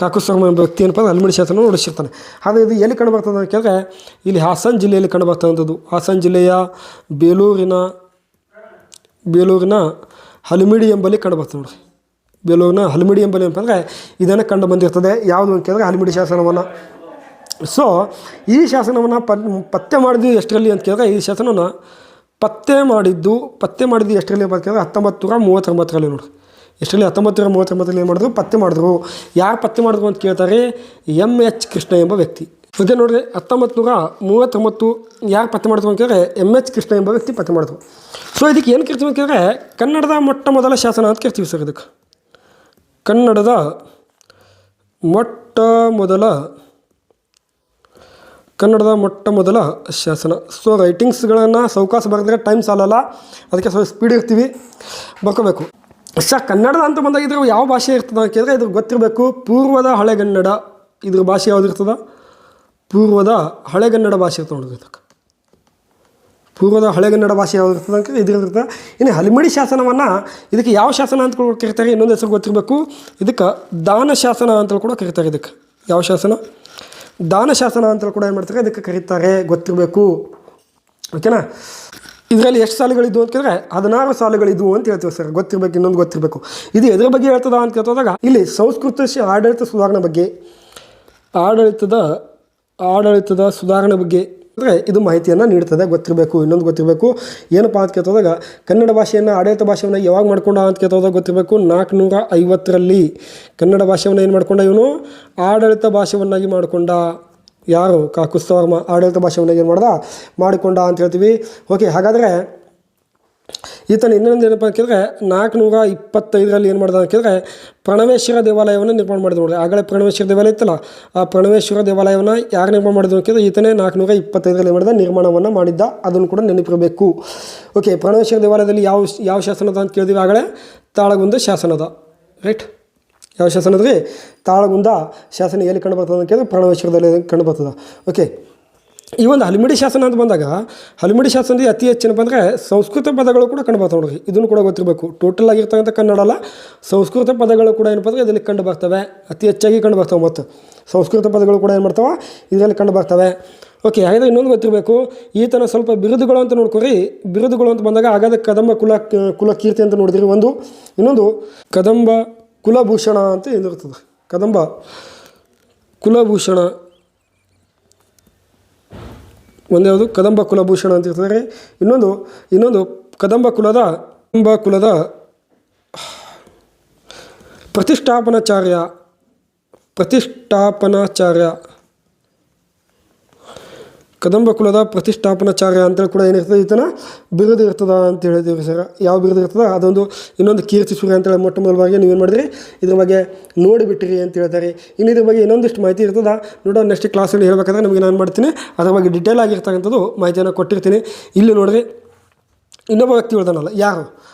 ಕಾಕುಸ್ಥವರ್ಮ ಎಂಬ ವ್ಯಕ್ತಿ ಏನಪ್ಪ ಅಂದ್ರೆ ಹಲಿಮಿಡಿ ಶಾಸನ ಹೊಡಿಸಿರ್ತಾನೆ. ಆದರೆ ಇದು ಎಲ್ಲಿ ಕಂಡು ಬರ್ತದೆ ಅಂತ ಕೇಳಿದ್ರೆ ಇಲ್ಲಿ ಹಾಸನ ಜಿಲ್ಲೆಯಲ್ಲಿ ಕಂಡು ಬರ್ತಕ್ಕಂಥದ್ದು. ಹಾಸನ ಜಿಲ್ಲೆಯ ಬೇಲೂರಿನ ಹಲಿಮಿಡಿ ಎಂಬಲ್ಲಿ ಕಂಡು ಬರ್ತದೆ ನೋಡಿರಿ. ಬೇಲೂರಿನ ಹಲಿಮಿಡಿ ಎಂಬಲ್ಲಿ ಅಂತಂದರೆ ಇದನ್ನು ಕಂಡು ಬಂದಿರ್ತದೆ. ಯಾವುದು ಅಂತ ಕೇಳಿದ್ರೆ ಹಲಿಮಿಡಿ ಶಾಸನವನ್ನು. ಸೊ ಈ ಶಾಸನವನ್ನು ಪತ್ತೆ ಮಾಡಿದ್ದು ಎಷ್ಟರಲ್ಲಿ ಅಂತ ಕೇಳಿದ್ರೆ ಈ ಶಾಸನವನ್ನು ಪತ್ತೆ ಮಾಡಿದ್ದು ಎಷ್ಟರಲ್ಲಿ ಅಂತ ಕೇಳಿದ್ರೆ 1939ರಲ್ಲಿ ನೋಡಿರಿ. ಎಷ್ಟರಲ್ಲಿ? 1939ರಲ್ಲಿ ಏನು ಮಾಡಿದ್ರು? ಪತ್ತೆ ಮಾಡಿದ್ರು. ಯಾರು ಪತ್ತೆ ಮಾಡಿದ್ರು ಅಂತ ಕೇಳ್ತಾರೆ? M.H. ಕೃಷ್ಣ ಎಂಬ ವ್ಯಕ್ತಿ. ಓಕೆ ನೋಡಿರಿ, 1939 ಯಾರು ಪತ್ತೆ ಮಾಡಿದ್ರು ಅಂತ ಕೇಳಿದ್ರೆ M.H. ಕೃಷ್ಣ ಎಂಬ ವ್ಯಕ್ತಿ ಪತ್ತೆ ಮಾಡಿದ್ರು. ಸೊ ಇದಕ್ಕೆ ಏನು ಕರಿತೀವಿ ಅಂತ ಕೇಳಿದ್ರೆ ಕನ್ನಡದ ಮೊಟ್ಟ ಮೊದಲ ಶಾಸನ ಅಂತ ಕರಿತೀವಿ ಸರ್. ಇದಕ್ಕೆ ಕನ್ನಡದ ಮೊಟ್ಟ ಮೊದಲ ಶಾಸನ. ಸೊ ರೈಟಿಂಗ್ಸ್ಗಳನ್ನು ಸಾವಕಾಶ ಬರೆದ್ರೆ ಟೈಮ್ ಸಾಲಲ್ಲ, ಅದಕ್ಕೆ ಸ್ವಲ್ಪ ಸ್ಪೀಡ್ ಇರ್ತೀವಿ, ಬರ್ಕೋಬೇಕು. ಸರ್ ಕನ್ನಡದ ಅಂತ ಬಂದಾಗ ಇದ್ರ ಯಾವ ಭಾಷೆ ಇರ್ತದೆ ಅಂತ ಕೇಳಿದ್ರೆ ಇದ್ರ ಗೊತ್ತಿರಬೇಕು. ಪೂರ್ವದ ಹಳೆಗನ್ನಡ. ಇದ್ರ ಭಾಷೆ ಯಾವ್ದು ಇರ್ತದೆ? ಪೂರ್ವದ ಹಳೆಗನ್ನಡ ಭಾಷೆ ಇರ್ತದೆ ನೋಡಿದ್ರೆ. ಇದಕ್ಕೆ ಪೂರ್ವದ ಹಳೆಗನ್ನಡ ಭಾಷೆ ಯಾವ್ದು ಇರ್ತದೆ ಅಂತ ಇದಿರ್ತದೆ. ಇನ್ನು ಹಲಿಮಿಡಿ ಶಾಸನವನ್ನು ಇದಕ್ಕೆ ಯಾವ ಶಾಸನ ಅಂತ ಕೂಡ ಕರೀತಾರೆ? ಇನ್ನೊಂದು ಹೆಸರು ಗೊತ್ತಿರಬೇಕು. ಇದಕ್ಕೆ ದಾನ ಶಾಸನ ಅಂತ ಕೂಡ ಕರೀತಾರೆ. ಇದಕ್ಕೆ ಯಾವ ಶಾಸನ? ದಾನ ಶಾಸನ ಅಂತ ಕೂಡ ಏನು ಮಾಡ್ತಾರೆ? ಇದಕ್ಕೆ ಕರೀತಾರೆ, ಗೊತ್ತಿರಬೇಕು. ಓಕೆನಾ? ಇದರಲ್ಲಿ ಎಷ್ಟು ಸಾಲುಗಳಿದ್ವು ಅಂತ ಕೇಳಿದ್ರೆ 16 ಸಾಲುಗಳಿದ್ವು ಅಂತ ಹೇಳ್ತೀವಿ ಸರ್. ಗೊತ್ತಿರಬೇಕು. ಇನ್ನೊಂದು ಗೊತ್ತಿರಬೇಕು. ಇದು ಎದ್ರ ಬಗ್ಗೆ ಹೇಳ್ತದ ಅಂತ ಕೇಳ್ತದಾಗ ಇಲ್ಲಿ ಸಂಸ್ಕೃತ ಆಡಳಿತ ಸುಧಾರಣೆ ಬಗ್ಗೆ, ಆಡಳಿತದ ಸುಧಾರಣೆ ಬಗ್ಗೆ ಅಂದರೆ ಇದು ಮಾಹಿತಿಯನ್ನು ನೀಡ್ತದೆ, ಗೊತ್ತಿರಬೇಕು. ಇನ್ನೊಂದು ಗೊತ್ತಿರಬೇಕು. ಏನಪ್ಪ ಅಂತ ಕೇಳ್ತದಾಗ ಕನ್ನಡ ಭಾಷೆಯನ್ನು ಆಡಳಿತ ಭಾಷೆಯನ್ನು ಯಾವಾಗ ಮಾಡ್ಕೊಂಡ ಅಂತ ಕೇಳ್ತದಾಗ ಗೊತ್ತಿರಬೇಕು. 450ರಲ್ಲಿ ಕನ್ನಡ ಭಾಷೆಯನ್ನು ಏನು ಮಾಡ್ಕೊಂಡ ಇವನು? ಆಡಳಿತ ಭಾಷೆಯನ್ನಾಗಿ ಮಾಡಿಕೊಂಡ. ಯಾರು? ಕಾಕುಸ್ಥವರ್ಮ ಆಡಳಿತ ಭಾಷೆಯನ್ನಾಗಿ ಏನು ಮಾಡಿಕೊಂಡ ಅಂತ ಹೇಳ್ತೀವಿ. ಓಕೆ, ಹಾಗಾದರೆ ಈತನ ಇನ್ನೊಂದು ಏನಪ್ಪ ಅಂತ ಕೇಳಿದ್ರೆ 425ರಲ್ಲಿ ಏನು ಮಾಡ್ದ ಅಂತ ಕೇಳಿದ್ರೆ ಪ್ರಣವೇಶ್ವರ ದೇವಾಲಯವನ್ನು ನಿರ್ಮಾಣ ಮಾಡಿದ್ರು ನೋಡಿರಿ. ಆಗಲೇ ಪ್ರಣವೇಶ್ವರ ದೇವಾಲಯ ಇತ್ತಲ್ಲ, ಆ ಪ್ರಣವೇಶ್ವರ ದೇವಾಲಯವನ್ನು ಯಾರು ನಿರ್ಮಾಣ ಮಾಡಿದ್ರು ಅಂತ ಕೇಳಿದ್ರೆ ಈತನೇ 425ರಲ್ಲಿ ಮಾಡಿದ ನಿರ್ಮಾಣವನ್ನು ಮಾಡಿದ್ದ. ಅದನ್ನು ಕೂಡ ನೆನಪಿರಬೇಕು. ಓಕೆ, ಪ್ರಣವೇಶ್ವರ ದೇವಾಲಯದಲ್ಲಿ ಯಾವ ಶಾಸನದ ಅಂತ ಕೇಳಿದ್ವಿ? ಆಗಲೇ ತಾಳಗುಂದ ಶಾಸನದ. ರೈಟ್? ಯಾವ ಶಾಸನದ ರೀ? ತಾಳಗುಂದ ಶಾಸನ ಎಲ್ಲಿ ಕಂಡು ಬರ್ತದೆ ಅಂತ ಕೇಳಿದ್ರೆ ಪ್ರಣವೇಶ್ವರದಲ್ಲಿ ಕಂಡು ಬರ್ತದೆ. ಓಕೆ, ಈ ಒಂದು ಹಲಿಮಿಡಿ ಶಾಸನ ಅಂತ ಬಂದಾಗ ಹಲಿಮಿಡಿ ಶಾಸನದಲ್ಲಿ ಅತಿ ಹೆಚ್ಚಿನಪ್ಪ ಅಂದರೆ ಸಂಸ್ಕೃತ ಪದಗಳು ಕೂಡ ಕಂಡು ಬರ್ತಾವೆ ನೋಡಿರಿ. ಇದನ್ನು ಕೂಡ ಗೊತ್ತಿರಬೇಕು. ಟೋಟಲ್ ಆಗಿರ್ತಕ್ಕಂಥ ಕನ್ನಡ ಅಲ್ಲ, ಸಂಸ್ಕೃತ ಪದಗಳು ಕೂಡ ಏನಪ್ಪ ಅಂದರೆ ಇದರಲ್ಲಿ ಕಂಡು ಬರ್ತವೆ, ಅತಿ ಹೆಚ್ಚಾಗಿ ಕಂಡು ಬರ್ತವೆ. ಮತ್ತು ಸಂಸ್ಕೃತ ಪದಗಳು ಕೂಡ ಏನು ಮಾಡ್ತಾವೆ, ಇದರಲ್ಲಿ ಕಂಡು ಬರ್ತವೆ. ಓಕೆ, ಹಾಗಾದರೆ ಇನ್ನೊಂದು ಗೊತ್ತಿರಬೇಕು, ಈತನ ಸ್ವಲ್ಪ ಬಿರುದುಗಳು ಅಂತ ನೋಡ್ಕೊರಿ. ಬಿರುದುಗಳು ಅಂತ ಬಂದಾಗ ಹಾಗಾದರೆ ಕದಂಬ ಕುಲಕೀರ್ತಿ ಅಂತ ನೋಡಿದ್ರಿ ಒಂದು, ಇನ್ನೊಂದು ಕದಂಬ ಕುಲಭೂಷಣ ಅಂತ ಏನಿರ್ತದೆ. ಕದಂಬ ಕುಲಭೂಷಣ ಒಂದು ಯಾವುದು, ಕದಂಬ ಕುಲಭೂಷಣ ಅಂತ ಇರ್ತಾರೆ. ಇನ್ನೊಂದು ಕದಂಬ ಕುಲದ ಪ್ರತಿಷ್ಠಾಪನಾಚಾರ್ಯ ಕದಂಬ ಕುಲದ ಪ್ರತಿಷ್ಠಾಪನಾಚಾರ್ಯ ಅಂತೇಳಿ ಕೂಡ ಏನಿರ್ತದೆ, ಈತನ ಬಿರುದು ಇರ್ತದ ಅಂತ ಹೇಳಿದ್ದೀವಿ ಸರ್. ಯಾವ ಬಿರುದು ಇರ್ತದೆ ಅದೊಂದು. ಇನ್ನೊಂದು ಕೀರ್ತಿ ಸೂರ್ಯ ಅಂತೇಳಿ ಮೊಟ್ಟ ಮೊದಲವಾಗಿ ನೀವೇನು ಮಾಡಿದ್ರಿ, ಇದ್ರ ಬಗ್ಗೆ ನೋಡಿಬಿಟ್ಟಿರಿ ಅಂತ ಹೇಳ್ತಾರೆ. ಇನ್ನು ಇದ್ರ ಬಗ್ಗೆ ಇನ್ನೊಂದಿಷ್ಟು ಮಾಹಿತಿ ಇರ್ತದೆ ನೋಡೋ, ನೆಕ್ಸ್ಟ್ ಕ್ಲಾಸಲ್ಲಿ ಹೇಳ್ಬೇಕಾದ್ರೆ ನಿಮಗೆ ನಾನು ಮಾಡ್ತೀನಿ, ಅದ್ರ ಬಗ್ಗೆ ಡಿಟೇಲ್ ಆಗಿರ್ತಕ್ಕಂಥದ್ದು ಮಾಹಿತಿಯನ್ನು ಕೊಟ್ಟಿರ್ತೀನಿ. ಇಲ್ಲಿ ನೋಡಿರಿ, ಇನ್ನೊಬ್ಬ ವ್ಯಕ್ತಿ ಉಳ್ದಾನಲ್ಲ, ಯಾರು,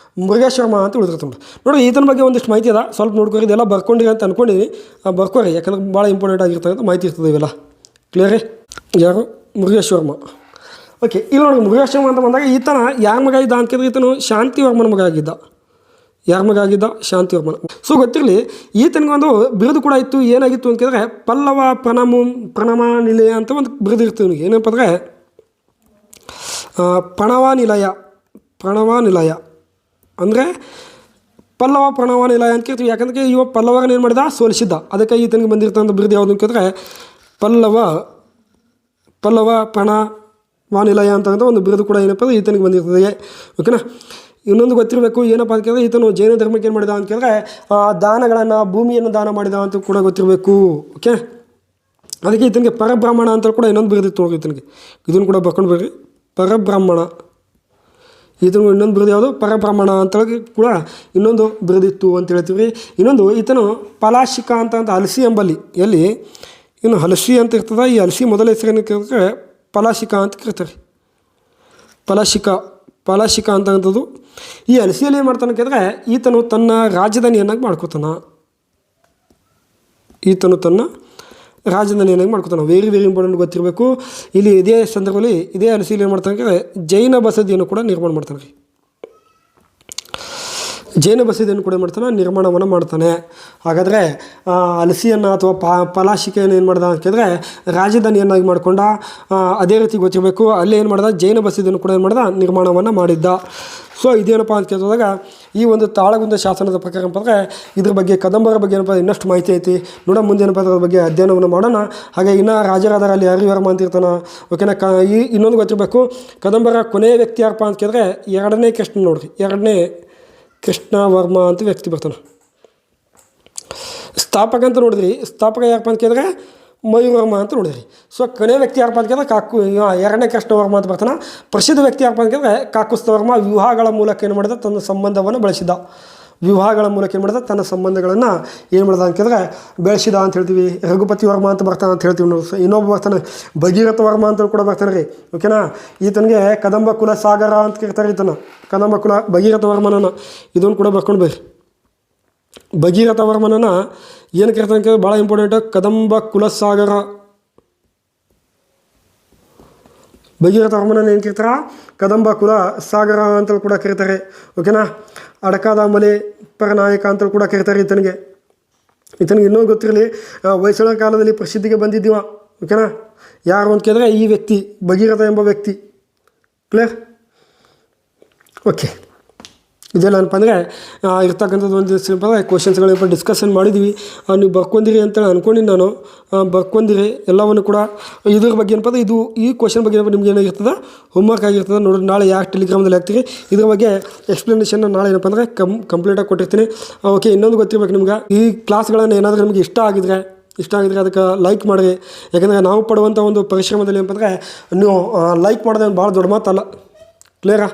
ಮುರುಗೇಶ್ವರ್ಮ ಅಂತ ಉಳಿದಿರ್ತಾನೆ ನೋಡಿ. ಈತನ ಬಗ್ಗೆ ಒಂದಿಷ್ಟು ಮಾಹಿತಿ ಅದ, ಸ್ವಲ್ಪ ನೋಡ್ಕೊರಿ. ಇದೆಲ್ಲ ಬರ್ಕೊಂಡಿರಿ ಅಂತ ಅಂದ್ಕೊಂಡಿದ್ದೀನಿ, ಬರ್ಕೋರಿ, ಯಾಕಂದ್ರೆ ಭಾಳ ಇಂಪಾರ್ಟೆಂಟ್ ಆಗಿರ್ತಕ್ಕಂಥ ಮಾಹಿತಿ ಇರ್ತದೆ ಇವೆಲ್ಲ. ಕ್ಲಿಯರೇ? ಯಾರು, ಮುರುಗೇಶ್ವರ್ಮ. ಓಕೆ, ಇಲ್ಲಿ ನೋಡಿ, ಮುರುಗೇಶ್ವರ್ಮ ಅಂತ ಬಂದಾಗ ಈತನ ಯಾರ ಮಗ ಇದ್ದ ಅಂತಂದ್ರೆ ಈತನು ಶಾಂತಿವರ್ಮನ ಮಗ ಆಗಿದ್ದ. ಯಾರ ಮಗ ಆಗಿದ್ದ, ಶಾಂತಿವರ್ಮನ. ಸೊ ಗೊತ್ತಿರಲಿ, ಈತನಿಗೆ ಒಂದು ಬಿರುದು ಕೂಡ ಇತ್ತು. ಏನಾಗಿತ್ತು ಅಂತಂದರೆ ಪಲ್ಲವ ಪ್ರಣಮ ನಿಲಯ ಅಂತ ಒಂದು ಬಿರುದು ಇರ್ತೀವಿ ಇವನಿಗೆ. ಏನಪ್ಪ ಅಂದರೆ ಪ್ರಣವ ನಿಲಯ ಅಂದರೆ ಪಲ್ಲವ ಪ್ರಣವ ನಿಲಯ ಅಂತ ಕೇಳ್ತೀವಿ. ಯಾಕಂದರೆ ಇವ ಪಲ್ಲವರನ್ನ ಏನು ಮಾಡಿದ, ಸೋಲಿಸಿದ್ದ. ಅದಕ್ಕೆ ಈತನಿಗೆ ಬಂದಿರ್ತಂಥ ಬಿರುದು ಯಾವುದು ಅಂತಂದರೆ ಪಲ್ಲವ ಪ್ರಣವ ನಿಲಯ ಅಂತಕ್ಕಂಥ ಒಂದು ಬಿರುದು ಕೂಡ ಏನಪ್ಪ ಅಂದರೆ ಈತನಿಗೆ ಬಂದಿರ್ತದೆ. ಓಕೆನಾ? ಇನ್ನೊಂದು ಗೊತ್ತಿರಬೇಕು, ಏನಪ್ಪ ಅಂತ ಕೇಳಿದ್ರೆ ಈತನು ಜೈನ ಧರ್ಮಕ್ಕೆ ಏನು ಮಾಡಿದ ಅಂತ ಕೇಳಿದ್ರೆ ದಾನಗಳನ್ನು, ಭೂಮಿಯನ್ನು ದಾನ ಮಾಡಿದ ಅಂತ ಕೂಡ ಗೊತ್ತಿರಬೇಕು. ಓಕೆ, ಅದಕ್ಕೆ ಈತನಿಗೆ ಪರಬ್ರಾಹ್ಮಣ ಅಂತ ಕೂಡ ಇನ್ನೊಂದು ಬಿರುದಿತ್ತು ನೋಡಿ ಈತನಿಗೆ. ಇದನ್ನು ಕೂಡ ಬರ್ಕೊಂಡು ಬರ್ರಿ, ಪರಬ್ರಾಹ್ಮಣ. ಈತನಿಗೆ ಇನ್ನೊಂದು ಬಿರುದು ಯಾವುದು, ಪರಬ್ರಾಹ್ಮಣ ಅಂತೇಳಿ ಕೂಡ ಇನ್ನೊಂದು ಬಿರುದಿತ್ತು ಅಂತ ಹೇಳ್ತೀವಿ. ಇನ್ನೊಂದು, ಈತನು ಪಲಾಶಿಕ ಅಂತ ಹಲಸಿ ಎಂಬಲ್ಲಿ, ಎಲ್ಲಿ ಇನ್ನು ಹಲಸಿ ಅಂತ ಇರ್ತದೆ. ಈ ಹಲಸಿ ಮೊದಲ ಹೆಸರೇನು ಕೇಳಿದ್ರೆ ಪಲಾಶಿಕ ಅಂತ ಕರೀತಾರೆ. ಪಲಾಶಿಕ ಅಂತಕ್ಕಂಥದ್ದು. ಈ ಹಲಸಿಯಲ್ಲಿ ಏನು ಮಾಡ್ತಾನೆ ಕೇಳಿದ್ರೆ ಈತನು ತನ್ನ ರಾಜಧಾನಿಯನ್ನಾಗಿ ಮಾಡ್ಕೋತಾನೆ. ವೆರಿ ವೆರಿ ಇಂಪಾರ್ಟೆಂಟ್ ಗೊತ್ತಿರಬೇಕು. ಇಲ್ಲಿ ಇದೇ ಸಂದರ್ಭದಲ್ಲಿ ಇದೇ ಹಲಸಿಯಲ್ಲಿ ಏನು ಮಾಡ್ತಾನೆ ಕೇಳಿದ್ರೆ ಜೈನ ಬಸದಿಯನ್ನು ಕೂಡ ನಿರ್ಮಾಣ ಮಾಡ್ತಾನೆ. ನಿರ್ಮಾಣವನ್ನು ಮಾಡ್ತಾನೆ. ಹಾಗಾದರೆ ಹಲಸಿಯನ್ನು ಅಥವಾ ಪಲಾಶಿಕೆಯನ್ನು ಏನು ಮಾಡ್ದ ಅಂತ ಕೇಳಿದ್ರೆ ರಾಜಧಾನಿಯನ್ನಾಗಿ ಮಾಡಿಕೊಂಡ. ಅದೇ ರೀತಿ ಗೊತ್ತಿರಬೇಕು, ಅಲ್ಲೇ ಏನು ಮಾಡ್ದ, ಜೈನ ಬಸದಿಯನ್ನು ಕೂಡ ಏನು ಮಾಡ್ದ, ನಿರ್ಮಾಣವನ್ನು ಮಾಡಿದ್ದ. ಸೊ ಇದೇನಪ್ಪ ಅಂತ ಕೇಳಿದಾಗ ಈ ಒಂದು ತಾಳಗುಂದ ಶಾಸನದ ಪ್ರಕಾರ ಏನಪ್ಪ ಇದ್ರ ಬಗ್ಗೆ ಕದಂಬರ ಬಗ್ಗೆ ಏನಪ್ಪ ಇನ್ನಷ್ಟು ಮಾಹಿತಿ ಐತಿ ನೋಡ. ಮುಂದೆ ಏನಪ್ಪ ಅದ್ರ ಬಗ್ಗೆ ಅಧ್ಯಯನವನ್ನು ಮಾಡೋಣ. ಹಾಗೆ ಇನ್ನೂ ರಾಜರಾದರ ಅಲ್ಲಿ ಹರಿವರ್ಮ ಅಂತ ಇರ್ತಾನೆ. ಓಕೆನಾ? ಇನ್ನೊಂದು ಗೊತ್ತಿರಬೇಕು, ಕದಂಬರ ಕೊನೆಯ ವ್ಯಕ್ತಿ ಯಾರಪ್ಪ ಅಂತ ಕೇಳಿದ್ರೆ ಎರಡನೇ ಕೃಷ್ಣವರ್ಮ ಅಂತ ವ್ಯಕ್ತಿ ಬರ್ತಾನೆ. ಸ್ಥಾಪಕ ಅಂತ ನೋಡಿದ್ರಿ, ಸ್ಥಾಪಕ ಯಾರಪ್ಪ ಅಂತ ಕೇಳಿದ್ರೆ ಮಯೂರವರ್ಮ ಅಂತ ನೋಡಿದ್ರಿ. ಸೊ ಕೊನೆಯ ವ್ಯಕ್ತಿ ಯಾರಪ್ಪ ಅಂತ ಕೇಳಿದ್ರೆ ಎರಡನೇ ಕೃಷ್ಣವರ್ಮ ಅಂತ ಬರ್ತಾನೆ. ಪ್ರಸಿದ್ಧ ವ್ಯಕ್ತಿ ಯಾರಪ್ಪ ಅಂತ ಕೇಳಿದ್ರೆ ಕಾಕುಸ್ಥವರ್ಮ. ವಿವಾಹಗಳ ಮೂಲಕ ಏನು ಮಾಡಿದ, ತನ್ನ ಸಂಬಂಧವನ್ನು ಬೆಳೆಸಿದ. ತನ್ನ ಸಂಬಂಧಗಳನ್ನು ಏನು ಮಾಡ್ದ ಅಂತ ಕೇಳಿದ್ರೆ ಬೆಳೆಸಿದ ಅಂತ ಹೇಳ್ತೀವಿ. ರಘುಪತಿ ವರ್ಮ ಅಂತ ಬರ್ತಾನೆ ಅಂತ ಹೇಳ್ತೀವಿ ನಾವು. ಇನ್ನೊಬ್ಬ ಬರ್ತಾನೆ ಭಗೀರಥ ವರ್ಮ ಅಂತ ಕೂಡ ಬರ್ತಾನೆ ರೀ. ಓಕೆನಾ? ಈತನಿಗೆ ಕದಂಬ ಕುಲ ಸಾಗರ ಅಂತ ಕೇಳ್ತಾರೆ. ಈತನ ಕದಂಬ ಕುಲ ಭಗೀರಥ ವರ್ಮನನ್ನು ಇದನ್ನು ಕೂಡ ಬರ್ಕೊಂಡು ಬರ್ರಿ. ಭಗೀರಥ ವರ್ಮನನ್ನು ಏನು ಕೇಳ್ತಾನೆ ಅಂತ ಕೇಳಿದ್ರೆ ಭಾಳ ಇಂಪಾರ್ಟೆಂಟ್, ಕದಂಬ ಕುಲ ಸಾಗರ. ಭಗೀರಥ ವರ್ಮನನ್ನು ಏನು ಕೇಳ್ತಾರ, ಕದಂಬ ಕುಲ ಸಾಗರ ಅಂತ ಕೂಡ ಕರೀತಾರೆ. ಓಕೆನಾ? ಅಡಕಾದ ಮಲೆ ಪರನಾಯಕ ಅಂತ ಕೂಡ ಕರೀತಾರೆ ಈತನಿಗೆ. ಇನ್ನೂ ಗೊತ್ತಿರಲಿ, ಹೊಯ್ಸಳ ಕಾಲದಲ್ಲಿ ಪ್ರಸಿದ್ಧಿಗೆ ಬಂದಿದ್ದೀವ. ಓಕೆನಾ? ಯಾರು ಅಂತ ಕೇಳಿದ್ರೆ ಈ ವ್ಯಕ್ತಿ ಭಗೀರಥ ಎಂಬ ವ್ಯಕ್ತಿ. ಕ್ಲಿಯರ್? ಓಕೆ, ಇದೆಲ್ಲ ಏನಪ್ಪ ಅಂದರೆ ಇರ್ತಕ್ಕಂಥದ್ದು ಒಂದು ಕ್ವಶನ್ಸ್ಗಳೇನಪ್ಪ ಡಿಸ್ಕಷನ್ ಮಾಡಿದ್ವಿ. ನೀವು ಬರ್ಕೊಂಡಿರಿ ಅಂತೇಳಿ ಅಂದ್ಕೊಂಡಿನಿ ನಾನು. ಬರ್ಕೊಂಡಿರಿ ಎಲ್ಲವನ್ನು ಕೂಡ. ಇದ್ರ ಬಗ್ಗೆ ಏನಪ್ಪ ಇದು ಈ ಕ್ವಶನ್ ಬಗ್ಗೆ ಏನಪ್ಪ ನಿಮ್ಗೆ ಏನಾಗಿರ್ತದೆ, ಹೋಮ್ವರ್ಕ್ ಆಗಿರ್ತದೆ ನೋಡಿ. ನಾಳೆ ಯಾರು ಟೆಲಿಗ್ರಾಮ್ದಲ್ಲಿ ಹಾಕ್ತೀರಿ ಇದ್ರ ಬಗ್ಗೆ ಎಕ್ಸ್ಪ್ಲನೇಷನ್ ನಾಳೆ ಏನಪ್ಪ ಅಂದರೆ ಕಂಪ್ಲೀಟಾಗಿ ಕೊಟ್ಟಿರ್ತೀನಿ. ಓಕೆ, ಇನ್ನೊಂದು ಗೊತ್ತಿರ್ಬೇಕು ನಿಮ್ಗೆ, ಈ ಕ್ಲಾಸ್ಗಳನ್ನು ಏನಾದರೂ ನಿಮಗೆ ಇಷ್ಟ ಆಗಿದ್ರೆ ಅದಕ್ಕೆ ಲೈಕ್ ಮಾಡಿರಿ. ಯಾಕಂದರೆ ನಾವು ಪಡುವಂಥ ಒಂದು ಪರಿಶ್ರಮದಲ್ಲಿ ಏನಪ್ಪ ಅಂದರೆ ನೀವು ಲೈಕ್ ಮಾಡೋದೇನು ಭಾಳ ದೊಡ್ಡ ಮಾತಲ್ಲ. ಕ್ಲಿಯರಾ?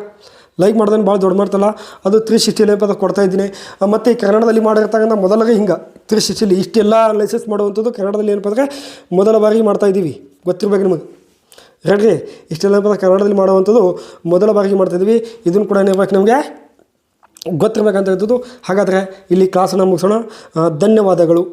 ಲೈಕ್ ಮಾಡ್ದೇನು ಭಾಳ ದೊಡ್ಡ ಮಾಡ್ತಲ್ಲ. ಅದು 360 ಏನಪ್ಪ ಕೊಡ್ತಾಯಿದ್ದೀನಿ. ಮತ್ತು ಕನ್ನಡದಲ್ಲಿ ಮಾಡಿರ್ತಕ್ಕಂಥ ಮೊದಲಿಗೆ ಹಿಂಗೆ 360 ಇಷ್ಟೆಲ್ಲ ಅನಲೈಸಿಸ್ ಮಾಡುವಂಥದ್ದು ಕನ್ನಡದಲ್ಲಿ ಏನಪ್ಪ ಅಂದರೆ ಮೊದಲ ಬಾರಿಗೆ ಮಾಡ್ತಾಯಿದ್ದೀವಿ. ಗೊತ್ತಿರ್ಬೇಕು ನಿಮಗೆ. ಹೇಳ್ರಿ, ಇಷ್ಟೆಲ್ಲ ಕನ್ನಡದಲ್ಲಿ ಮಾಡುವಂಥದ್ದು ಮೊದಲ ಬಾರಿಗೆ ಮಾಡ್ತಾಯಿದ್ವಿ. ಇದನ್ನು ಕೂಡ ಏನಿರ್ಬೇಕು ನಮಗೆ ಗೊತ್ತಿರ್ಬೇಕಂತ ಇದ್ದದ್ದು. ಹಾಗಾದರೆ ಇಲ್ಲಿ ಕ್ಲಾಸನ್ನು ಮುಗಿಸೋಣ. ಧನ್ಯವಾದಗಳು.